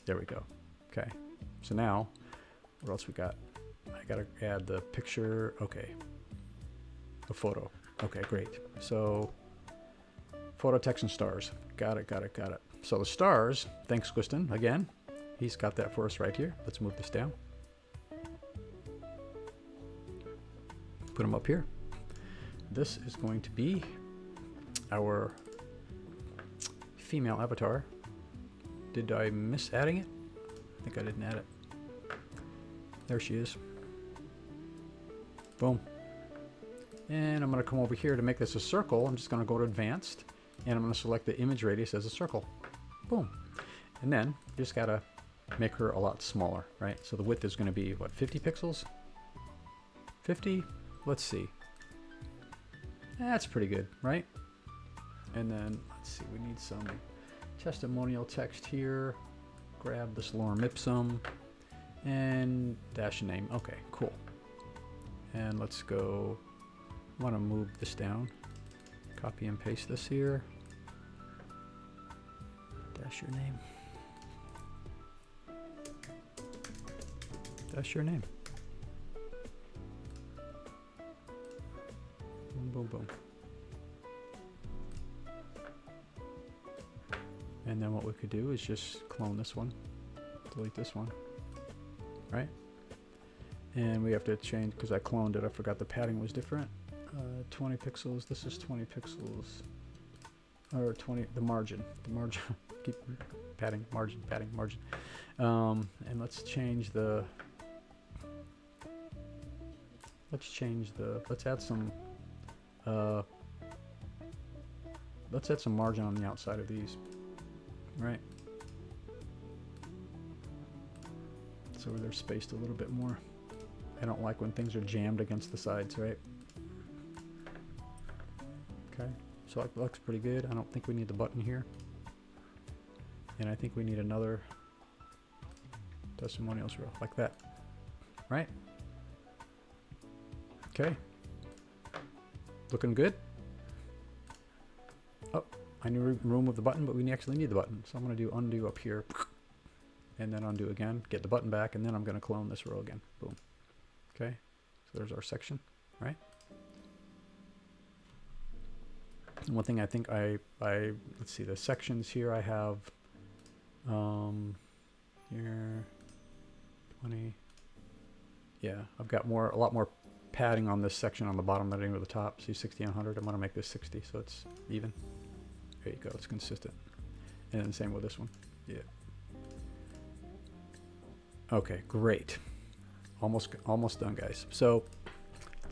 There we go. Okay, so now what else we got? I gotta add the picture. Okay, the photo. Okay, great. So photo, text, and stars. Got it. So the stars, thanks Gusten again. He's got that for us right here. Let's move this down. Put them up here. This is going to be our female avatar. Did I miss adding it? I think I didn't add it. There she is. Boom. And I'm going to come over here to make this a circle. I'm just going to go to advanced, and I'm going to select the image radius as a circle. Boom. And then you just got to make her a lot smaller, right? So the width is going to be, what, 50 pixels? 50? Let's see. That's pretty good, right? And then, let's see, we need some testimonial text here. Grab this lorem ipsum and dash name. Okay, cool. And let's go, I want to move this down. Copy and paste this here. Dash your name. Dash your name. Boom, boom, boom. And then what we could do is just clone this one, delete this one, right? And we have to change, because I cloned it, I forgot the padding was different. 20 pixels, this is 20 pixels, or 20, the margin, keep padding, margin, padding, margin. And let's change the, let's add some margin on the outside of these. Right, so they're spaced a little bit more. I don't like when things are jammed against the sides, right? Okay, so it looks pretty good. I don't think we need the button here, and I think we need another testimonials row like that, right? Okay, looking good. Oh, I need to remove the button, but we actually need the button. So I'm going to do undo up here, and then undo again, get the button back, and then I'm going to clone this row again. Boom. Okay, so there's our section, right? And one thing I think let's see, the sections here I have, here, 20, yeah, I've got a lot more padding on this section on the bottom that I go to the top. See 60 and 100. I'm going to make this 60 so it's even. There you go. It's consistent. And then same with this one. Yeah. Okay, great. Almost done, guys. So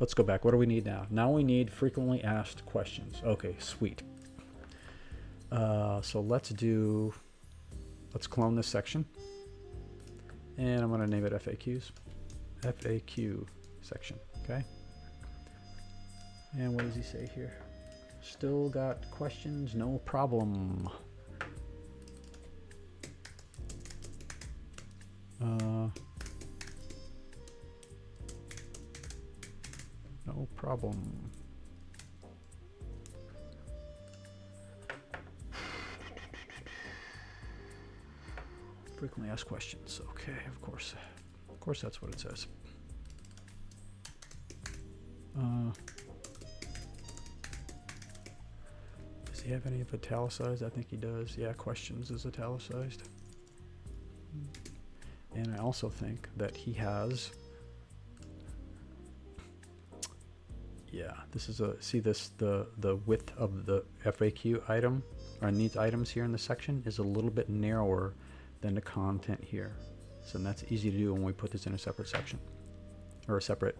let's go back. What do we need now? Now we need frequently asked questions. Okay, sweet. So let's clone this section. And I'm going to name it FAQs. FAQ section, okay? And what does he say here? Still got questions? No problem. No problem. Frequently asked questions. Okay, of course that's what it says. Does he have any of italicized? I think he does. Yeah, questions is italicized. And I also think that he has, yeah, this is see this, the width of the FAQ item, or these items here in the section is a little bit narrower than the content here. So that's easy to do when we put this in a separate section, or a separate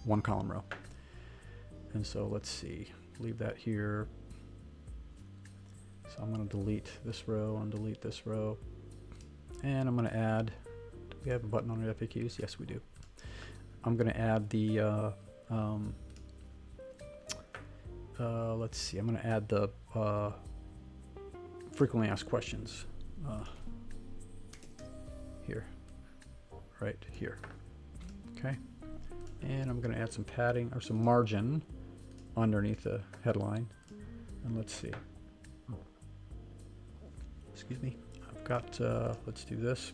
one column row. And so let's see, leave that here. So I'm going to delete this row and delete this row. And I'm going to add, do we have a button on the FAQs? Yes, we do. I'm going to add the, let's see, I'm going to add the frequently asked questions here, right here. Okay. And I'm going to add some padding or some margin underneath the headline. And let's see. Excuse me. I've got, let's do this.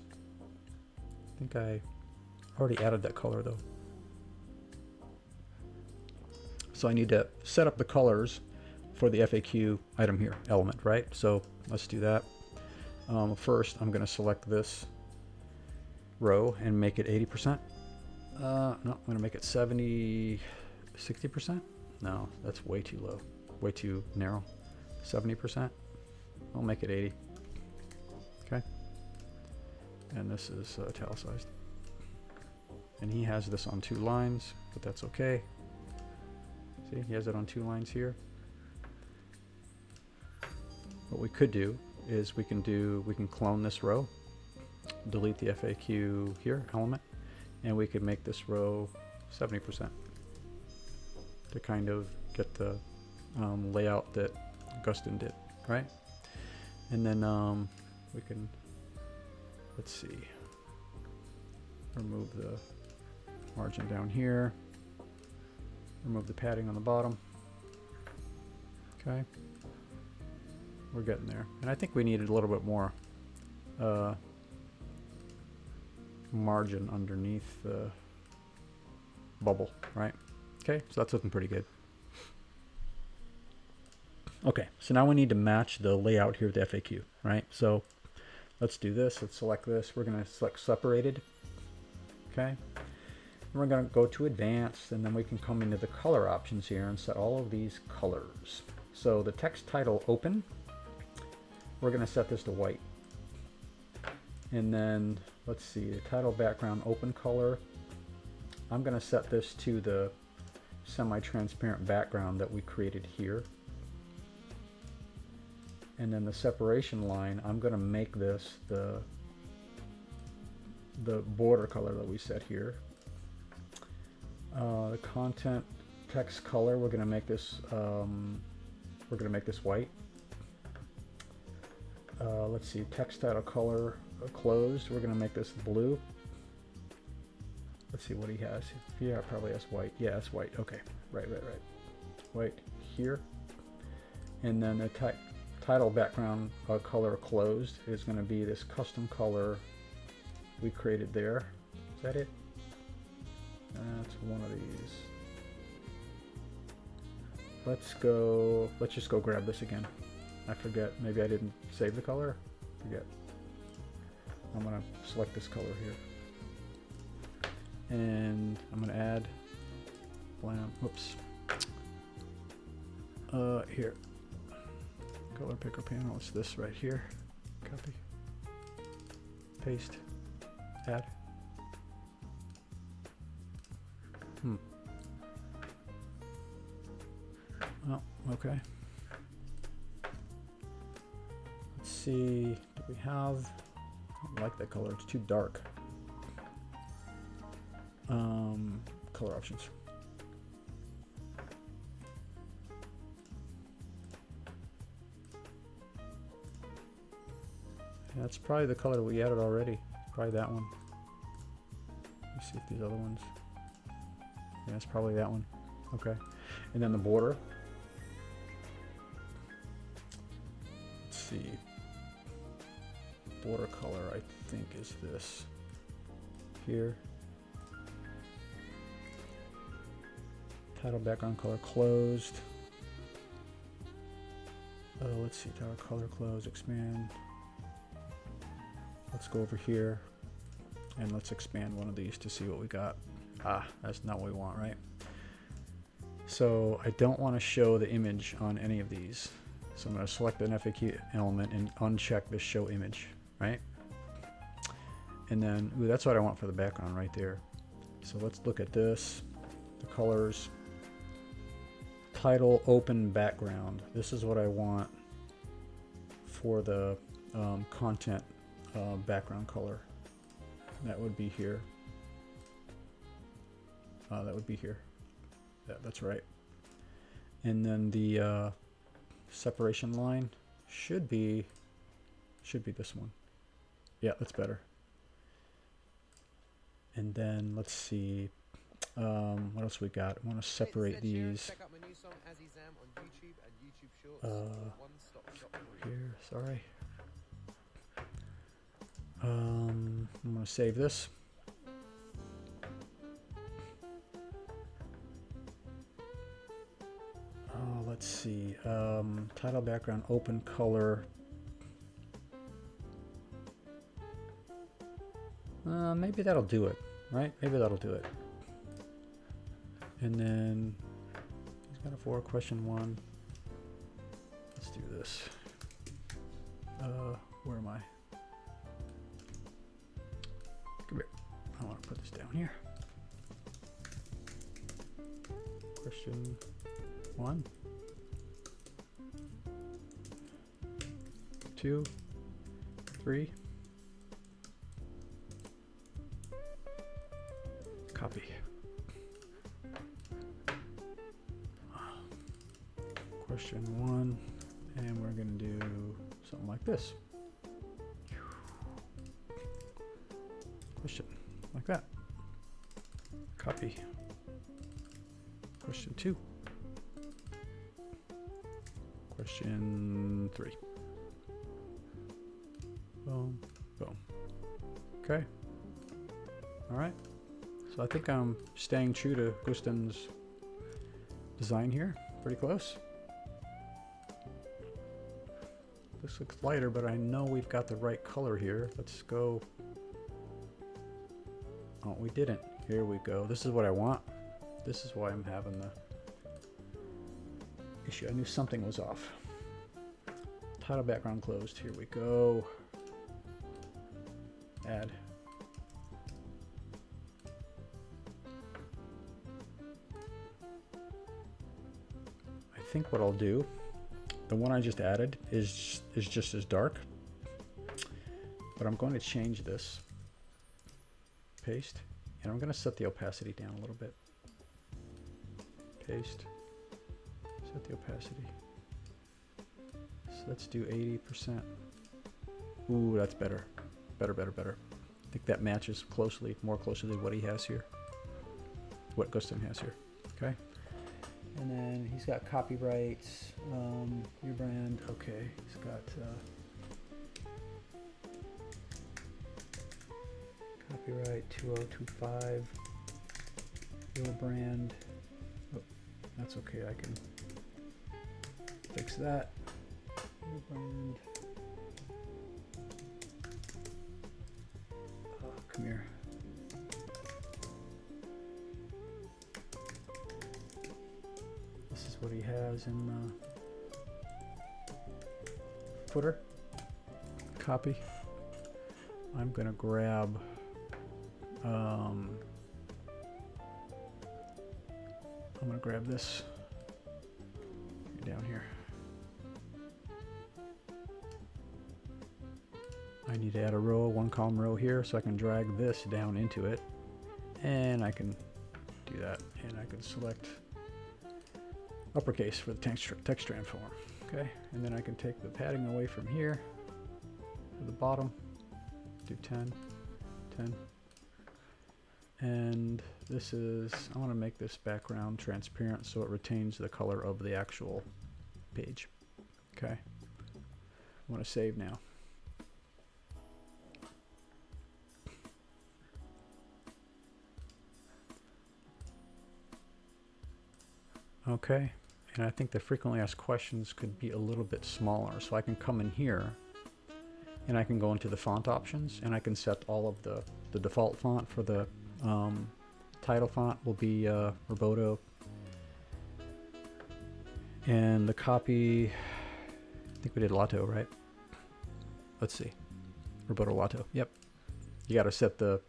I think I already added that color though. So I need to set up the colors for the FAQ item here, element, right? So let's do that. First, I'm going to select this row and make it 80%. No, I'm going to make it 60%. No, that's way too low, way too narrow. 70%. I'll make it 80. Okay. And this is italicized. And he has this on 2 lines, but that's okay. See, he has it on 2 lines here. What we could do is we can clone this row, delete the FAQ here element, and we could make this row 70% to kind of get the layout that Gusten did, right? And then we can, let's see, remove the margin down here, remove the padding on the bottom. Okay, we're getting there. And I think we needed a little bit more margin underneath the bubble, right? Okay, so that's looking pretty good. Okay, so now we need to match the layout here with the FAQ, right? So let's do this. Let's select this. We're going to select separated. Okay. And we're going to go to advanced, and then we can come into the color options here and set all of these colors. So the text title open, we're going to set this to white. And then let's see, the title background open color, I'm going to set this to the semi-transparent background that we created here. And then the separation line, I'm going to make this the border color that we set here. The content text color, we're going to make this white. Let's see, text title color closed, we're going to make this blue. Let's see what he has. Yeah, probably has white. Yeah, it's white. Okay, right. White here. And then the title background color closed is going to be this custom color we created there. Is that it? That's one of these. Let's just go grab this again. I forget, maybe I didn't save the color. Forget. I'm going to select this color here. And I'm going to add blam. Whoops. Here. Color picker panel. It's this right here. Copy. Paste. Add. Oh, okay. Let's see. Do we have? I don't like that color. It's too dark. Color options. That's probably the color we added already. Probably that one. Let's see if these other ones. Yeah, it's probably that one. Okay. And then the border. Let's see. Border color, I think, is this. Here. Title background color closed. Let's see. Title color close. Expand. Let's go over here and let's expand one of these to see what we got. Ah, that's not what we want, right? So I don't want to show the image on any of these. So I'm going to select an FAQ element and uncheck the show image, right? And then, ooh, that's what I want for the background right there. So let's look at this, the colors, title, open background. This is what I want for the content background color. That would be here. That would be here. Yeah, that's right. And then the separation line should be this one. Yeah, that's better. And then let's see, what else we got? I want to separate these. Here, sorry. I'm going to save this. Let's see. Title background, open color. Maybe that'll do it, right? Maybe that'll do it. And then he's got a 4 question 1. Let's do this. Where am I? Come here. I want to put this down here. Question 1, 2, 3. Copy. Question 1, and we're going to do something like this. Question, like that. Copy. Question 2. Question 3. Boom, boom. Okay. All right. So I think I'm staying true to Gusten's design here. Pretty close. This looks lighter, but I know we've got the right color here. Let's go. Oh, we didn't. Here we go. This is what I want. This is why I'm having the issue. I knew something was off. Title background closed. Here we go. Add. I think what I'll do, the one I just added is just as dark, but I'm going to change this. Paste, and I'm going to set the opacity down a little bit. Paste, set the opacity. So let's do 80%. Ooh, that's better. Better, better, better. I think that matches closely, more closely to what he has here. What Gusten has here. Okay. And then he's got copyrights, your brand. Okay, he's got copyright 2025, your brand. Oh, that's okay, I can fix that. Your brand. Oh, come here. what he has in the footer. Copy. I'm gonna grab I'm gonna grab this down here. I need to add a row, one column row here, so I can drag this down into it, and I can do that, and I can select uppercase for the text transform. Okay, and then I can take the padding away from here to the bottom, do 10, 10, and this is, I want to make this background transparent so it retains the color of the actual page. Okay, I want to save now. Okay, and I think the frequently asked questions could be a little bit smaller, so I can come in here and I can go into the font options and I can set all of the default font for the title font will be Roboto, and the copy, I think we did Lotto, right? Let's see, Roboto Lotto. Yep, you got to set the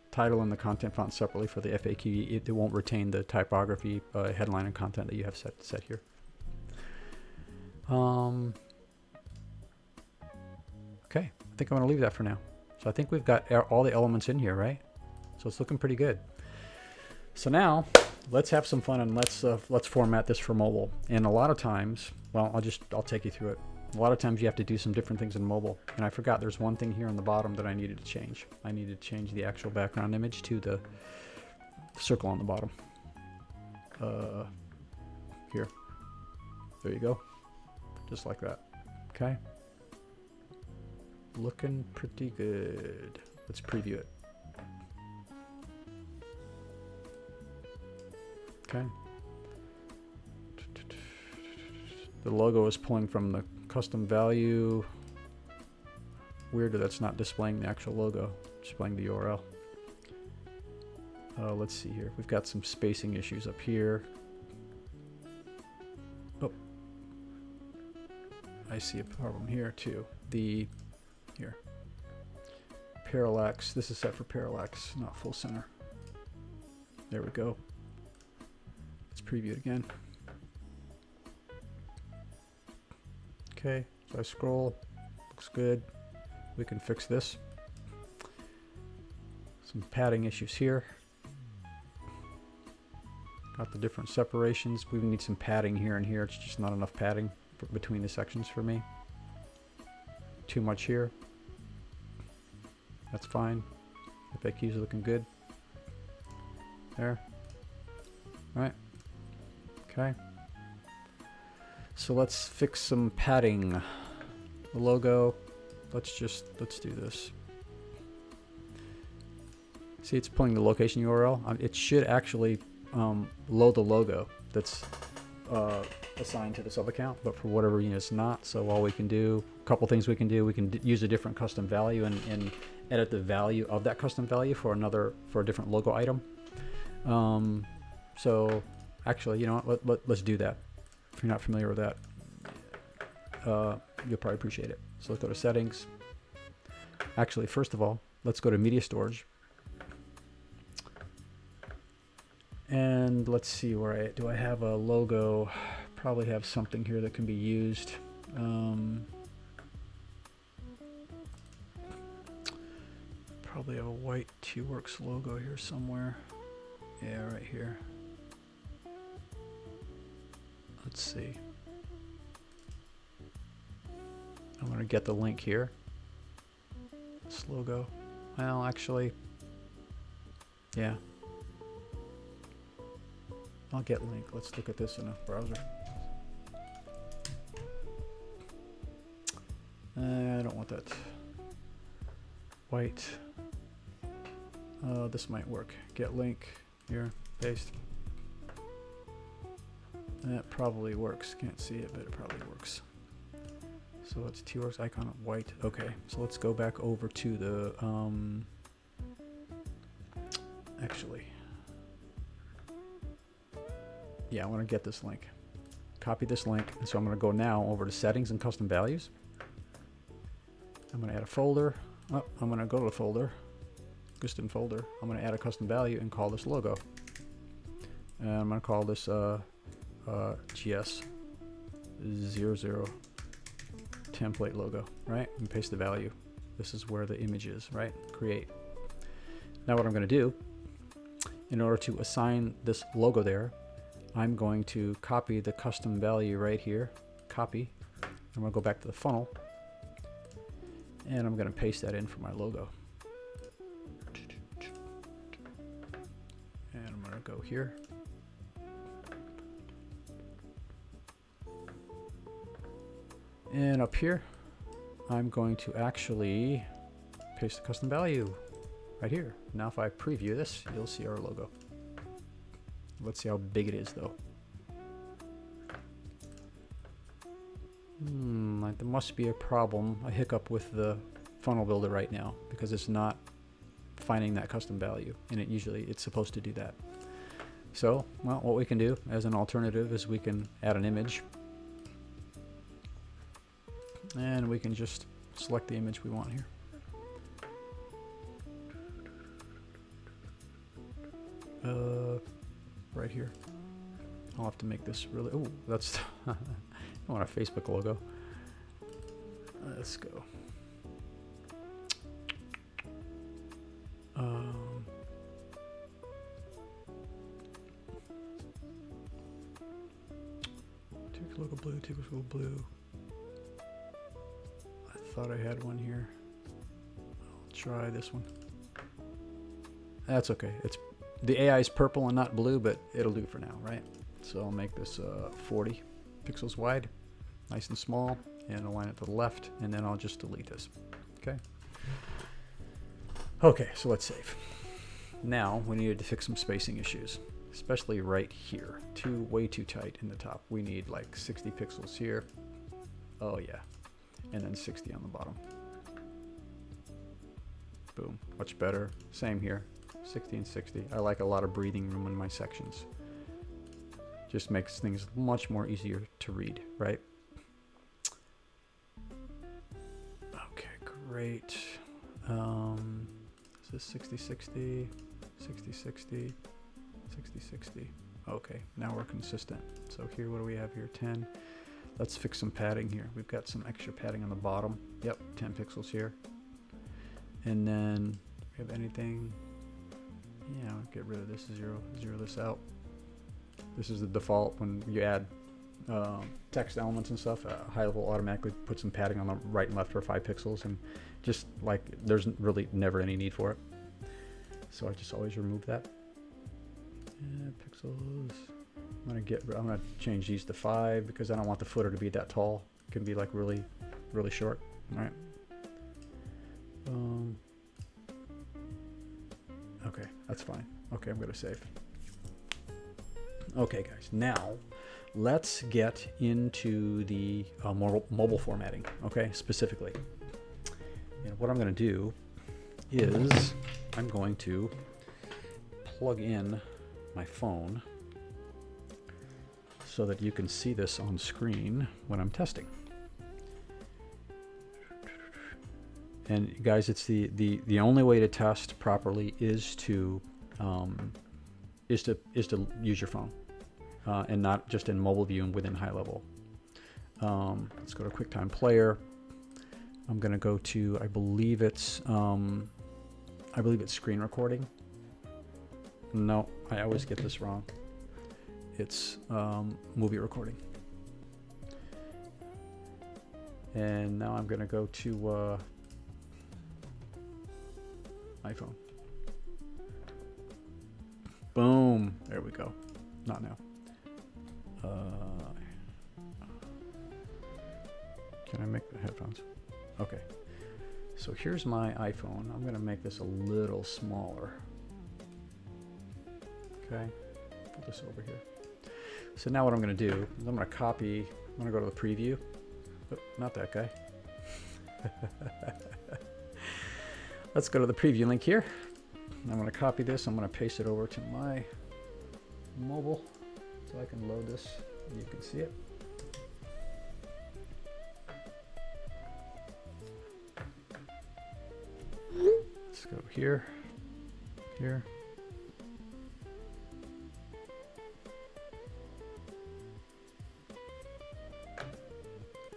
title and the content font separately for the FAQ. It won't retain the typography, headline, and content that you have set here. Okay, I think I'm going to leave that for now. So I think we've got all the elements in here, right? So it's looking pretty good. So now let's have some fun and let's format this for mobile. And a lot of times, well, I'll take you through it. A lot of times you have to do some different things in mobile. And I forgot there's one thing here on the bottom that I needed to change. I needed to change the actual background image to the circle on the bottom. Here. There you go. Just like that. Okay. Looking pretty good. Let's preview it. Okay. The logo is pulling from the custom value. Weird that that's not displaying the actual logo, displaying the URL. Let's see here. We've got some spacing issues up here. Oh, I see a problem here too. Here. Parallax. This is set for parallax, not full center. There we go. Let's preview it again. Okay, so I scroll, looks good. We can fix this. Some padding issues here. Got the different separations. We need some padding here and here. It's just not enough padding between the sections for me. Too much here. That's fine. FAQs are looking good. There. All right. Okay. So let's fix some padding. The logo, let's do this. See, it's pulling the location URL. It should actually load the logo that's assigned to the sub account, but for whatever reason it's not. So all we can do, a couple things we can do, we can use a different custom value and edit the value of that custom value for a different logo item. So actually, you know what, let's do that. If you're not familiar with that, you'll probably appreciate it. So let's go to settings. Actually, first of all, let's go to media storage. And let's see where do I have a logo? Probably have something here that can be used. Probably have a white T-Works logo here somewhere. Yeah, right here. Let's see. I'm going to get the link here. This logo. Well, actually, yeah. I'll get link. Let's look at this in a browser. I don't want that. White. This might work. Get link here. Paste. That probably works. Can't see it, but it probably works. So it's T-Works icon of white. Okay, so let's go back over to the actually yeah, I want to get this link. Copy this link. And so I'm going to go now over to settings and custom values. I'm going to add a folder. Oh, I'm going to go to the folder, Gusten folder. I'm going to add a custom value and call this logo. And I'm going to call this GS00 template logo, right? And paste the value. This is where the image is, right? Create. Now what I'm going to do, in order to assign this logo there, I'm going to copy the custom value right here. Copy. I'm going to go back to the funnel. And I'm going to paste that in for my logo. And I'm going to go here. And up here, I'm going to actually paste the custom value right here. Now if I preview this, you'll see our logo. Let's see how big it is though. There must be a problem, a hiccup with the funnel builder right now because it's not finding that custom value, and it's supposed to do that. So, well, what we can do as an alternative is we can add an image, and we can just select the image we want here. Right here. I'll have to make this really. Oh, that's. I want a Facebook logo. Let's go. Take a look at blue. Take a look at blue. I thought I had one here. I'll try this one. That's okay. It's the AI is purple and not blue, but it'll do for now, right? So I'll make this 40 pixels wide, nice and small, and align it to the left, and then I'll just delete this. Okay. Okay, so let's save. Now we needed to fix some spacing issues, especially right here. Way too tight in the top. We need like 60 pixels here. Oh yeah, and then 60 on the bottom. Boom, much better. Same here. 60 and 60. I like a lot of breathing room in my sections. Just makes things much more easier to read, right? Okay, great. Is this 60, 60, 60, 60, 60, 60? Okay, now we're consistent. So here, what do we have here? 10. Let's fix some padding here. We've got some extra padding on the bottom. Yep, 10 pixels here. And then, do we have anything? Yeah, I'll get rid of this, zero this out. This is the default when you add text elements and stuff. Highlevel automatically puts some padding on the right and left for 5 pixels, and just like there's really never any need for it. So I just always remove that. Yeah, pixels. I'm gonna change these to 5 because I don't want the footer to be that tall. It can be like really short. All right. Okay, that's fine. Okay, I'm gonna save. Okay, guys, now let's get into the mobile formatting, okay, specifically. And what I'm gonna do is I'm going to plug in my phone so that you can see this on screen when I'm testing. And guys, it's the only way to test properly is to use your phone and not just in mobile view and within Highlevel. Let's go to QuickTime Player. I'm going to go to I believe it's screen recording. No, I always get this wrong. It's movie recording. And now I'm going to go to iPhone. Boom. There we go. Not now. Can I make the headphones? Okay. So here's my iPhone. I'm going to make this a little smaller. Okay. Put this over here. So now what I'm going to do is I'm going to copy. I'm going to go to the preview. Oh, not that guy. Let's go to the preview link here. I'm going to copy this. I'm going to paste it over to my mobile. so I can load this. You can see it. Let's go here, here.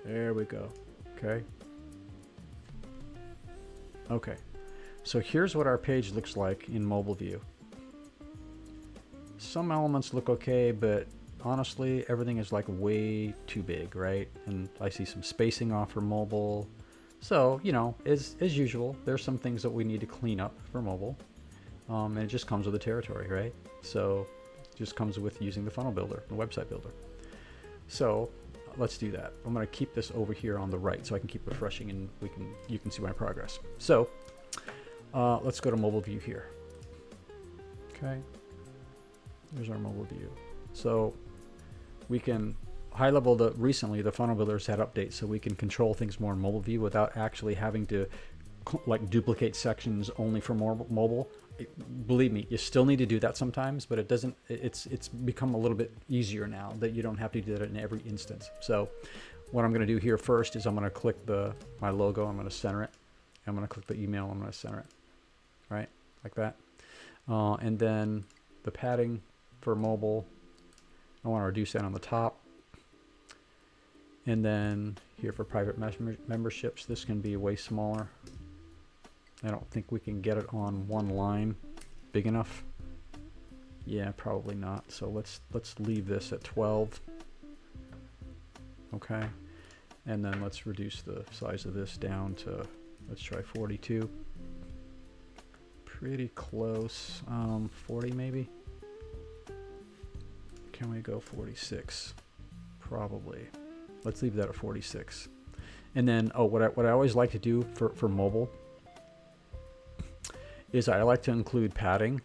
There we go. Okay. Okay. So here's what our page looks like in mobile view. Some elements look okay, but honestly, everything is like way too big, right? And I see some spacing off for mobile. So, you know, as usual, there's some things that we need to clean up for mobile. And it just comes with the territory, right? So it just comes with using the funnel builder, the website builder. So let's do that. I'm going to keep this over here on the right so I can keep refreshing and you can see my progress. So let's go to mobile view here. Okay. Here's our mobile view. So we can Highlevel, recently the funnel builders had updates so we can control things more in mobile view without actually having to like duplicate sections only for mobile. Believe me, you still need to do that sometimes, but it's become a little bit easier now that you don't have to do that in every instance. So what I'm going to do here first is I'm going to click my logo, I'm going to center it. I'm going to click the email, I'm going to center it, right? Like that. And then the padding for mobile, I want to reduce that on the top. And then here for private memberships, this can be way smaller. I don't think we can get it on one line big enough. Yeah, probably not. So let's leave this at 12. Okay. And then let's reduce the size of this down to, let's try 42. Pretty close. 40 maybe. Can we go 46? Probably. Let's leave that at 46. And then, oh, what I always like to do for mobile is I like to include padding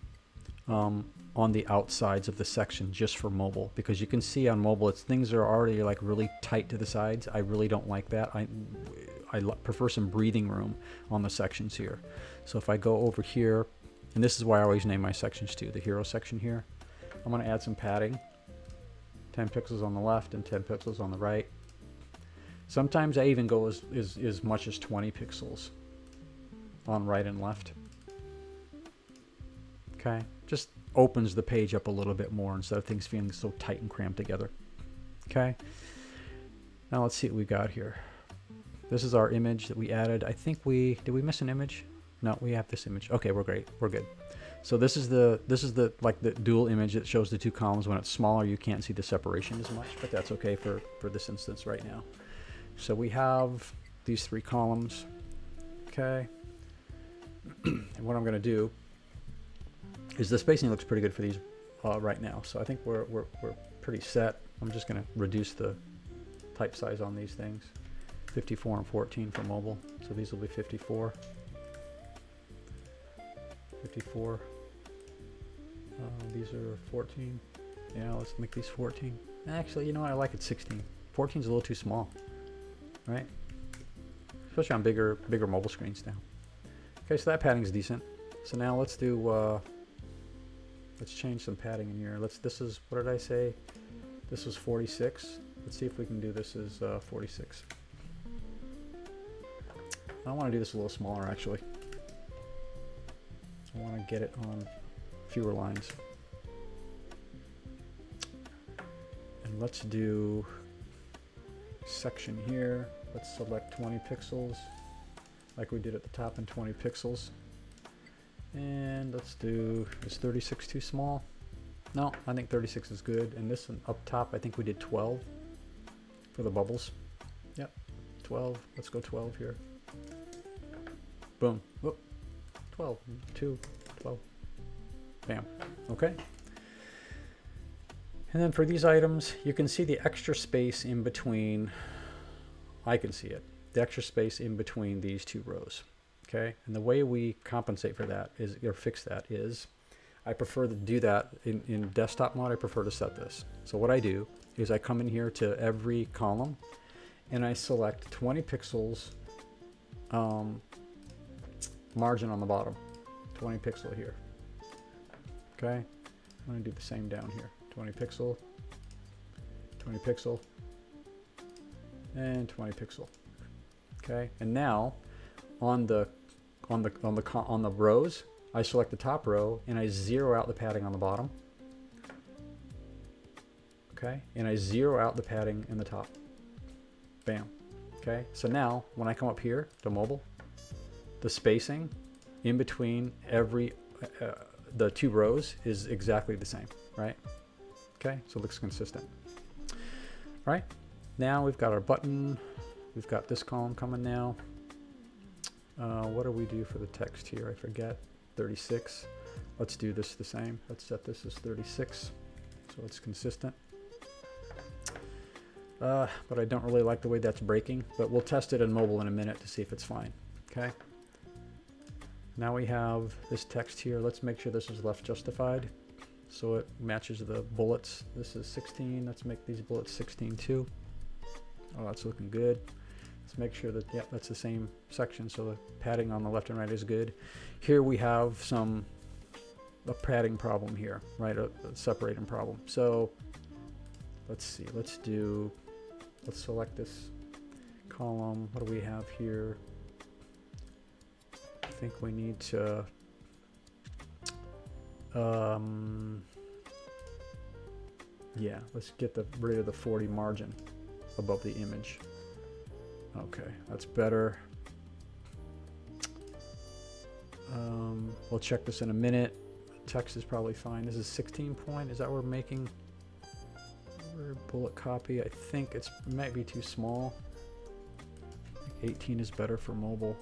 on the outsides of the section just for mobile, because you can see on mobile things are already like really tight to the sides. I really don't like that. I prefer some breathing room on the sections here. So if I go over here, and this is why I always name my sections too, the hero section here, I'm going to add some padding. 10 pixels on the left and 10 pixels on the right. Sometimes I even go as much as 20 pixels on right and left. Okay, just opens the page up a little bit more instead of things feeling so tight and cramped together. Okay, now let's see what we got here. This is our image that we added. I think did we miss an image? No, we have this image. Okay, we're great. We're good. So this is the like the dual image that shows the two columns. When it's smaller, you can't see the separation as much, but that's okay for this instance right now. So we have these three columns. Okay, and what I'm going to do is the spacing looks pretty good for these right now. So I think we're pretty set. I'm just going to reduce the type size on these things. 54 and 14 for mobile. So these will be 54. 54. These are 14. Yeah, let's make these 14. Actually, you know what? I like it 16. 14 is a little too small, right? Especially on bigger mobile screens now. Okay, so that padding is decent. So now let's do. Let's change some padding in here. This is, what did I say? This was 46. Let's see if we can do this as 46. I want to do this a little smaller actually. I want to get it on fewer lines. And let's do section here. Let's select 20 pixels like we did at the top, and 20 pixels. And let's do, is 36 too small? No, I think 36 is good. And this one up top, I think we did 12 for the bubbles. Yep, 12. Let's go 12 here. Boom. Whoop. 12. 2. 12. Bam. Okay. And then for these items, you can see the extra space in between. I can see it. The extra space in between these two rows. Okay. And the way we compensate for that is, or fix that is, I prefer to do that in desktop mode. I prefer to set this. So what I do is I come in here to every column and I select 20 pixels margin on the bottom. 20 pixel here. Okay. I'm going to do the same down here. 20 pixel. 20 pixel, and 20 pixel. Okay, and now on the rows, I select the top row and I zero out the padding on the bottom. Okay, and I zero out the padding in the top. Bam. Okay, so now when I come up here to mobile, the spacing in between every the two rows is exactly the same, right? Okay, so it looks consistent. All right, now we've got our button. We've got this column coming now. What do we do for the text here? I forget. 36. Let's do this the same. Let's set this as 36 so it's consistent. But I don't really like the way that's breaking, but we'll test it in mobile in a minute to see if it's fine. Okay. Now we have this text here. Let's make sure this is left justified so it matches the bullets. This is 16. Let's make these bullets 16 too. Oh, that's looking good. Let's make sure that, yeah, that's the same section, so the padding on the left and right is good. Here we have a padding problem here, right? A separating problem. So let's see, let's select this column. What do we have here? I think we need to, yeah, let's get rid of the 40 margin above the image. Okay, that's better. We'll check this in a minute. Text is probably fine. This is 16 point. Is that what we're making? Bullet copy. I think it might be too small. I think 18 is better for mobile.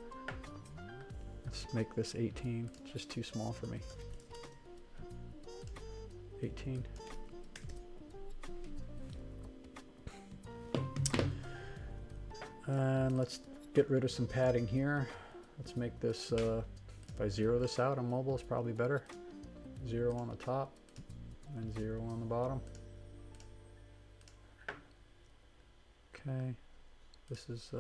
Let's make this 18. It's just too small for me. 18. And let's get rid of some padding here. Let's make this, if I zero this out on mobile, it's probably better. 0 on the top and 0 on the bottom. Okay, this is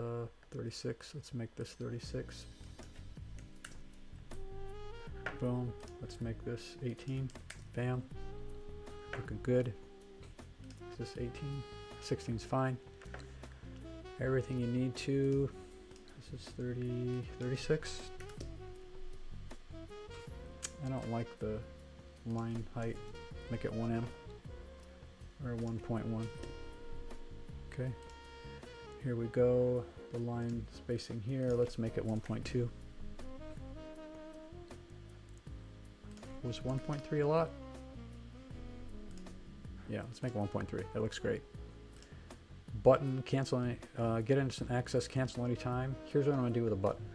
36. Let's make this 36. Boom. Let's make this 18. Bam. Looking good. Is this 18? 16 is fine. Everything you need to. This is 36. I don't like the line height. Make it 1M or 1.1. Okay. Here we go. The line spacing here. Let's make it 1.2. Was 1.3 a lot? Yeah, let's make 1.3. That looks great. Button, cancel any, get instant access, cancel anytime. Here's what I'm going to do with a button.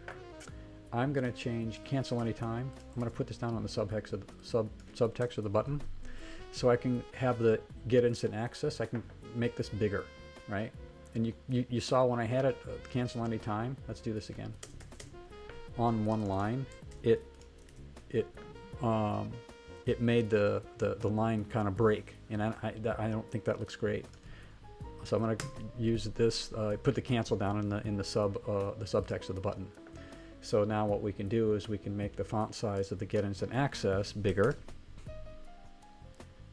I'm going to change cancel anytime. I'm going to put this down on the subtext of the button, so I can have the get instant access. I can make this bigger, right? And you saw when I had it cancel anytime. Let's do this again. On one line, it made the line kind of break, and I don't think that looks great. So I'm going to use this, put the cancel down in the subtext of the button. So now what we can do is we can make the font size of the get instant access bigger,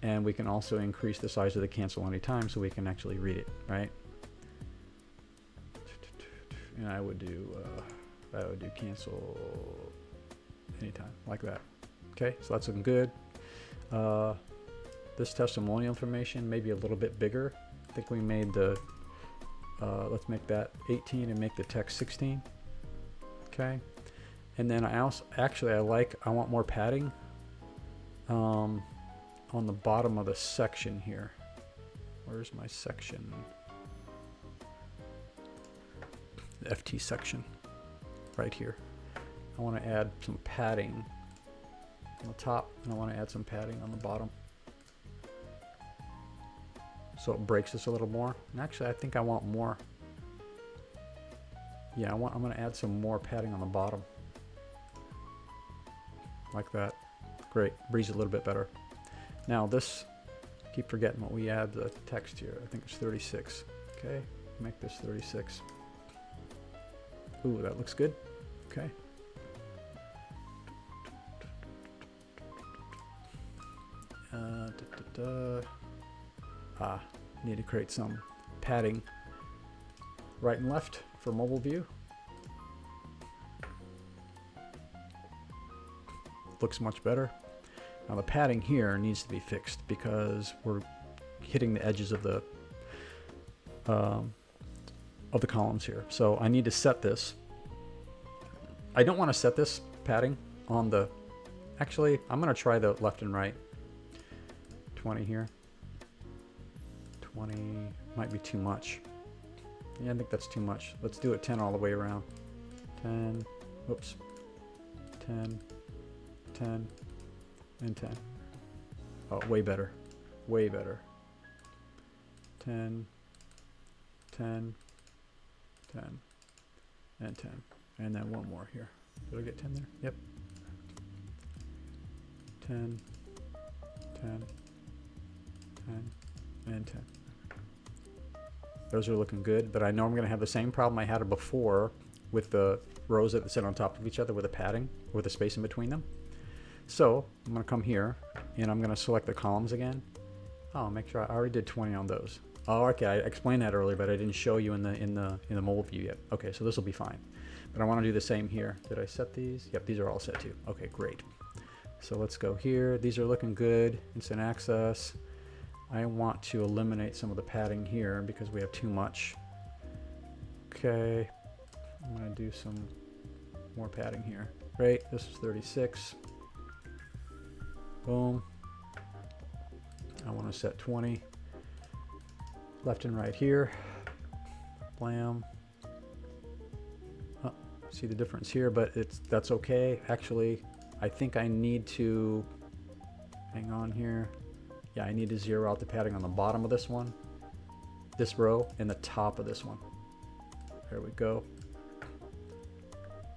and we can also increase the size of the cancel anytime so we can actually read it, right? And I would do cancel anytime like that. Okay, so that's looking good. This testimonial information maybe a little bit bigger. I think we made the, let's make that 18 and make the text 16. Okay, and then I want more padding on the bottom of the section here. Where's my section? The FT section, right here. I want to add some padding on the top, and I want to add some padding on the bottom, so it breaks this a little more. And actually, I think I want more. Yeah, I'm going to add some more padding on the bottom, like that. Great, breathes a little bit better. Now this, I keep forgetting what we add the text here. I think it's 36. Okay, make this 36. Ooh, that looks good. Okay. Need to create some padding right and left for mobile view. Looks much better. Now the padding here needs to be fixed because we're hitting the edges of the columns here. So I need to set this. I don't want to set this padding on the, actually I'm going to try the left and right. 20 here. 20 might be too much. Yeah, I think that's too much. Let's do it 10 all the way around. 10, whoops, 10, 10, and 10. Oh, way better. Way better. 10, 10, 10, and 10. And then one more here. Did I get 10 there? Yep. 10, 10, 10, and 10. Those are looking good, but I know I'm going to have the same problem I had before with the rows that sit on top of each other with the padding, with the space in between them. So I'm going to come here and I'm going to select the columns again. Oh, make sure I already did 20 on those. Oh, okay, I explained that earlier, but I didn't show you in the mobile view yet. Okay, so this will be fine. But I want to do the same here. Did I set these? Yep, these are all set too. Okay, great. So let's go here. These are looking good. Instant access. I want to eliminate some of the padding here because we have too much. Okay, I'm going to do some more padding here. Great, this is 36. Boom. I want to set 20. Left and right here. Blam. Oh, see the difference here, but that's okay. Actually, I think I need to hang on here. Yeah, I need to zero out the padding on the bottom of this one, this row, and the top of this one. There we go.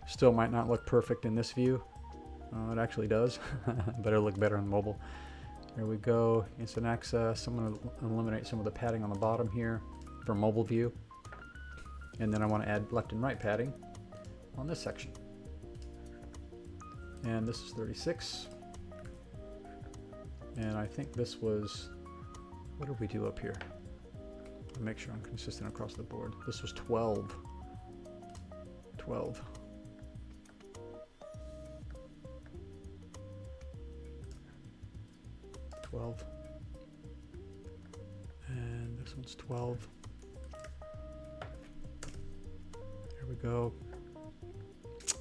Still might not look perfect in this view. It actually does, but it'll look better on mobile. There we go, instant access. I'm going to eliminate some of the padding on the bottom here for mobile view. And then I want to add left and right padding on this section. And this is 36. And I think this was, what did we do up here? I'll make sure I'm consistent across the board. This was 12. 12. And this one's 12. There we go.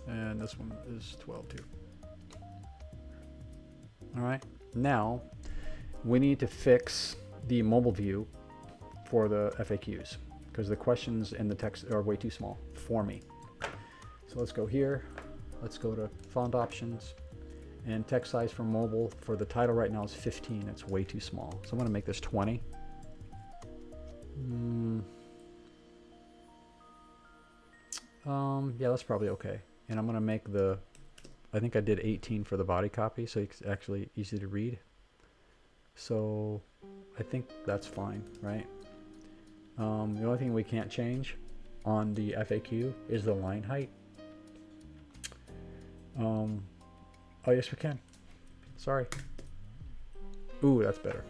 And this one is 12 too. All right. Now we need to fix the mobile view for the FAQs because the questions and the text are way too small for me. So let's go here. Let's go to font options. And text size for mobile for the title right now is 15. It's way too small. So I'm going to make this 20. Yeah, that's probably okay. And I'm going to make I think I did 18 for the body copy, so it's actually easy to read. So I think that's fine, right? The only thing we can't change on the FAQ is the line height. Oh, yes, we can. Sorry. Ooh, that's better.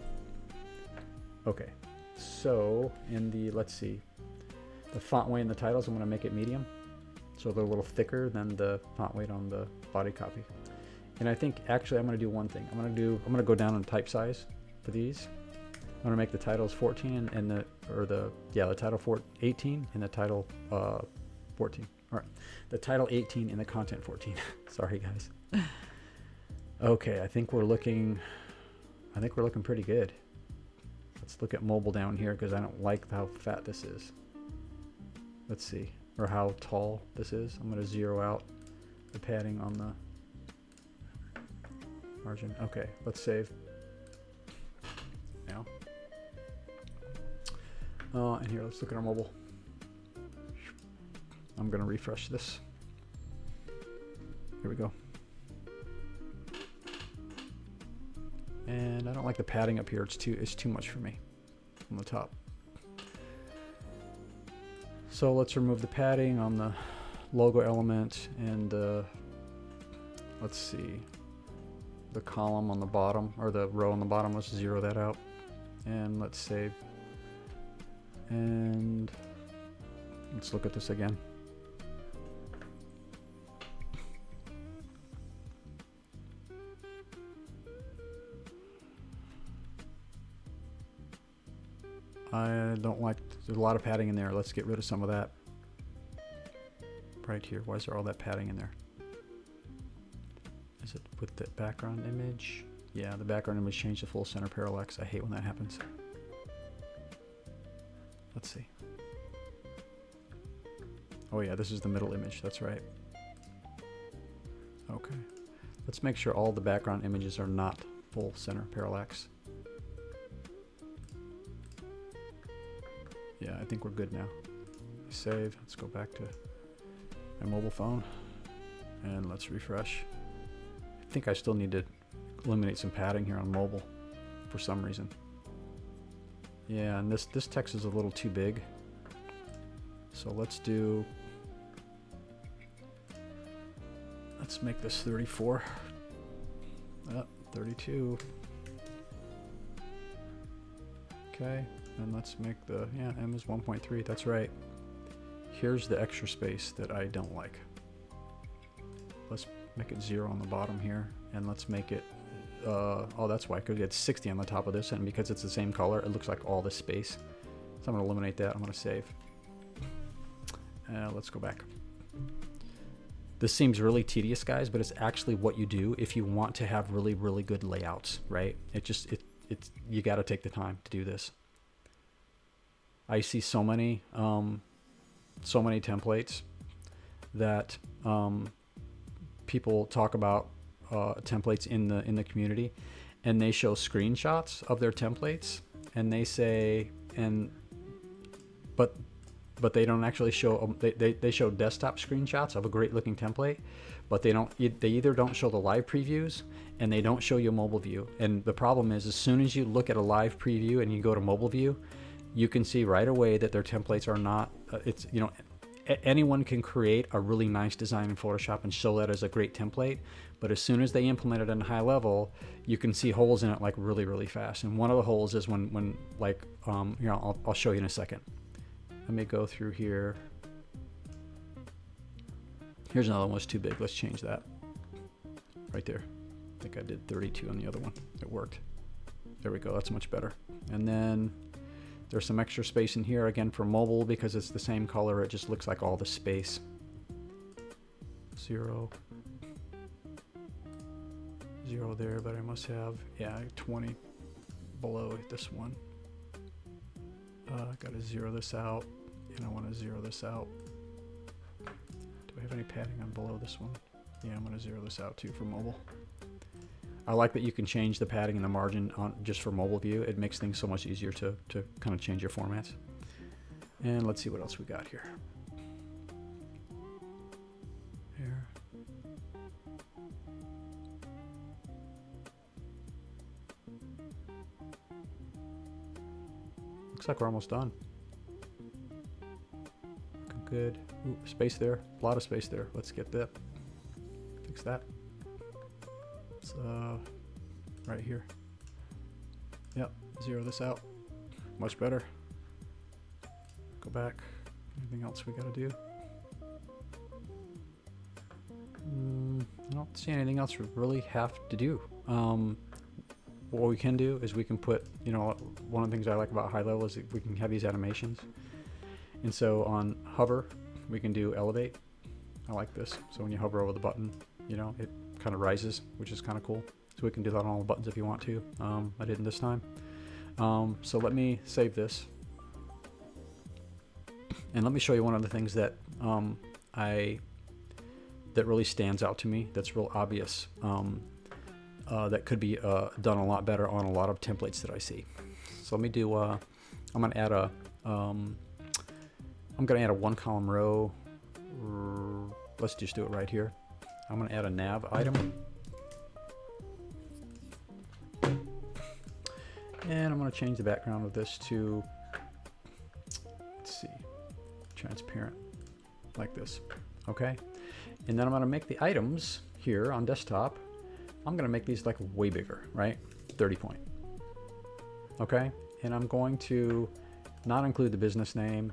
Okay. So, let's see. The font weight in the titles, I'm going to make it medium. So they're a little thicker than the font weight on the body copy. And I think, actually, I'm going to do one thing. I'm going to go down on type size for these. I'm going to make the titles 14 and the title 18 and the title 14. All right. The title 18 and the content 14. Sorry, guys. Okay, I think we're looking pretty good. Let's look at mobile down here because I don't like how fat this is. Let's see, or how tall this is. I'm going to zero out the padding on the margin. Okay, let's save. Now. And here, let's look at our mobile. I'm going to refresh this. Here we go. And I don't like the padding up here. It's too much for me on the top. So let's remove the padding on the logo element and let's see, the column on the bottom or the row on the bottom. Let's zero that out and let's save. And let's look at this again. I don't like, there's a lot of padding in there. Let's get rid of some of that. Right here, why is there all that padding in there? Is it with the background image? Yeah, the background image changed to full center parallax. I hate when that happens. Let's see. Oh yeah, this is the middle image, that's right. Okay. Let's make sure all the background images are not full center parallax. Yeah, I think we're good now. Save, let's go back to my mobile phone and let's refresh. I think I still need to eliminate some padding here on mobile for some reason. Yeah, and this text is a little too big. So let's make this 34. 32. Okay, and let's make the, yeah, M is 1.3, that's right. Here's the extra space that I don't like. Let's make it 0 on the bottom here, and let's make it, oh, that's why, because it's 60 on the top of this, and because it's the same color, it looks like all this space. So I'm going to eliminate that. I'm going to save. Let's go back. This seems really tedious, guys, but it's actually what you do if you want to have really, really good layouts, right? It's you got to take the time to do this. I see so many templates that people talk about templates in the community, and they show screenshots of their templates, and they say, but they don't actually show, they show desktop screenshots of a great looking template, but they either don't show the live previews, and they don't show you a mobile view. And the problem is, as soon as you look at a live preview and you go to mobile view, you can see right away that their templates are not, anyone can create a really nice design in Photoshop and show that as a great template, but as soon as they implement it in Highlevel, you can see holes in it like really, really fast. And one of the holes is when like, I'll show you in a second. Let me go through here. Here's another one that's too big. Let's change that. Right there. I think I did 32 on the other one. It worked. There we go. That's much better. And then there's some extra space in here again for mobile because it's the same color. It just looks like all the space. 0. 0 there, but I must have, yeah, 20 below this one. Got to zero this out, and I want to zero this out. Do I have any padding on below this one? Yeah, I'm going to zero this out too for mobile. I like that you can change the padding and the margin on just for mobile view. It makes things so much easier to kind of change your formats. And let's see what else we got here. Here. Looks like we're almost done. Looking good. Ooh, space there. A lot of space there. Let's get that. Fix that. It's right here. Yep. Zero this out. Much better. Go back. Anything else we gotta do? I don't see anything else we really have to do. What we can do is we can put, one of the things I like about Highlevel is that we can have these animations. And so on hover, we can do elevate. I like this. So when you hover over the button, it kind of rises, which is kind of cool. So we can do that on all the buttons if you want to. I didn't this time. So let me save this. And let me show you one of the things that that really stands out to me, that's real obvious. That could be done a lot better on a lot of templates that I see. So let me do, I'm going to add a one column row. Let's just do it right here. I'm going to add a nav item. And I'm going to change the background of this to, let's see, transparent, like this. Okay. And then I'm going to make the items here on desktop. I'm going to make these like way bigger, right? 30 point. Okay. And I'm going to not include the business name.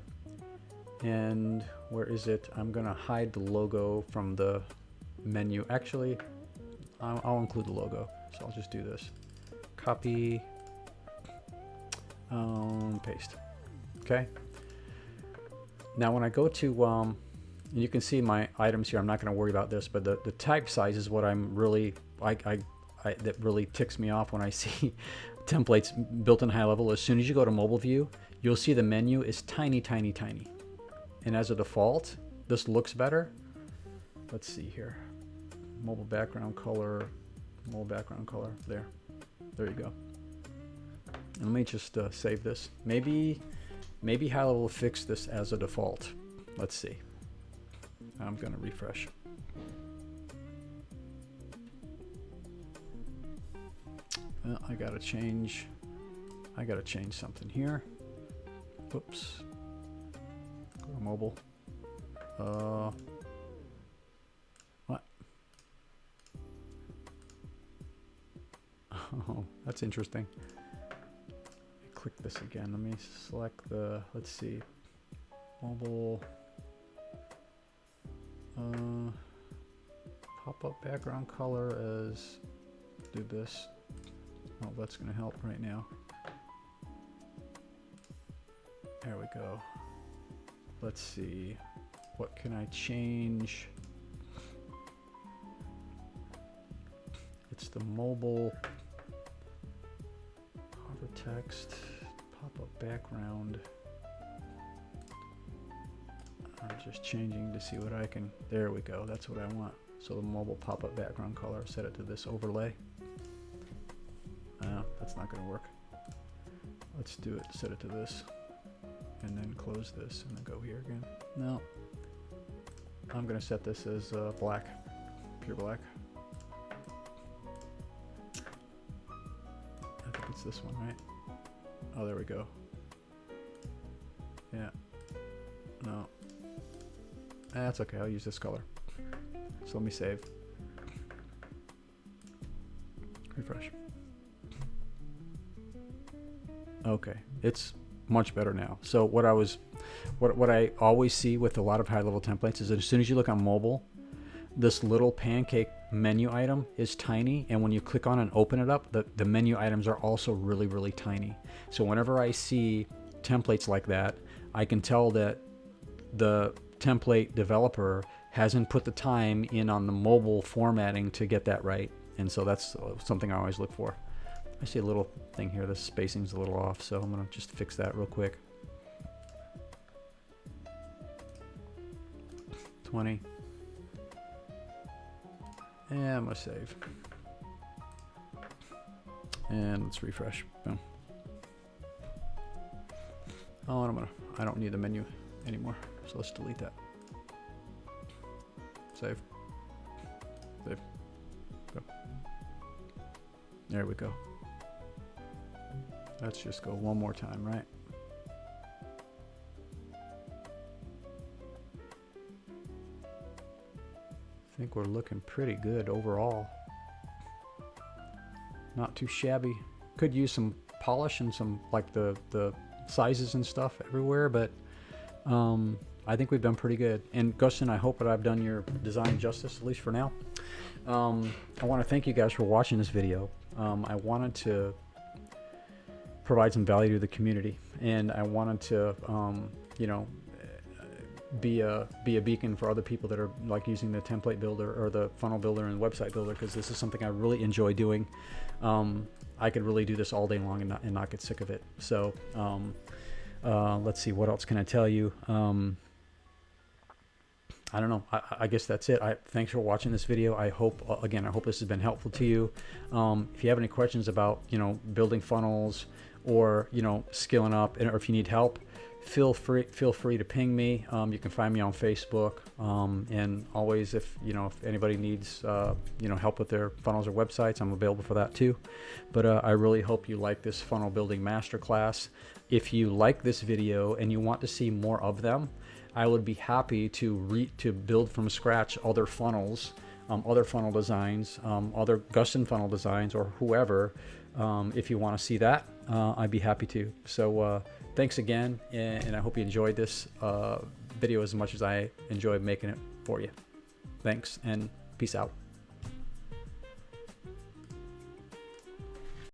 And where is it? I'm gonna hide the logo from the menu. Actually, I'll include the logo. So I'll just do this. Copy, paste. Okay. Now when I go to, and you can see my items here, I'm not gonna worry about this, but the type size is what I'm really, that really ticks me off when I see templates built in Highlevel. As soon as you go to mobile view, you'll see the menu is tiny, tiny, tiny. And as a default, this looks better. Let's see here. Mobile background color, there you go. And let me just save this. Maybe Highlevel will fix this as a default. Let's see. I'm gonna refresh. Well, I gotta change something here. Oops. Go to mobile. What? Oh, that's interesting. Click this again. Let me select the, let's see, mobile. Pop-up background color as, do this. Oh, that's gonna help right now. There we go. Let's see, what can I change? It's the mobile hover text, pop-up background. I'm just changing to see what I can, there we go, that's what I want. So the mobile pop-up background color, set it to this overlay. That's not gonna work. Let's do it, set it to this. And then close this and then go here again. No. I'm gonna set this as black, pure black. I think it's this one, right? Oh, there we go. Yeah. No. That's okay, I'll use this color. So let me save. Refresh. Okay, it's much better now. So what I always see with a lot of high-level templates is that as soon as you look on mobile, this little pancake menu item is tiny, and when you click on and open it up, the menu items are also really, really tiny. So whenever I see templates like that, I can tell that the template developer hasn't put the time in on the mobile formatting to get that right. And so that's something I always look for. I see a little thing here, the spacing's a little off, so I'm gonna just fix that real quick. 20. And I'm gonna save. And let's refresh. Boom. Oh, and I don't need the menu anymore, so let's delete that. Save. Save. Go. There we go. Let's just go one more time, right? I think we're looking pretty good overall. Not too shabby. Could use some polish and some, like the sizes and stuff everywhere, but I think we've done pretty good. And Gusten, I hope that I've done your design justice, at least for now. I want to thank you guys for watching this video. I wanted to provide some value to the community, and I wanted to, you know, be a beacon for other people that are like using the template builder or the funnel builder and website builder, because this is something I really enjoy doing. I could really do this all day long and not get sick of it. So let's see, what else can I tell you? I don't know. I guess that's it. Thanks for watching this video. I hope, again, I hope this has been helpful to you. If you have any questions about, you know, building funnels or, you know, skilling up, or if you need help, feel free to ping me. You can find me on Facebook. And always, if anybody needs, you know, help with their funnels or websites, I'm available for that too. But I really hope you like this funnel building masterclass. If you like this video and you want to see more of them, I would be happy to build from scratch other funnels, other funnel designs, other Gusten funnel designs, or whoever. If you want to see that, I'd be happy to. So thanks again, and I hope you enjoyed this video as much as I enjoyed making it for you. Thanks, and peace out.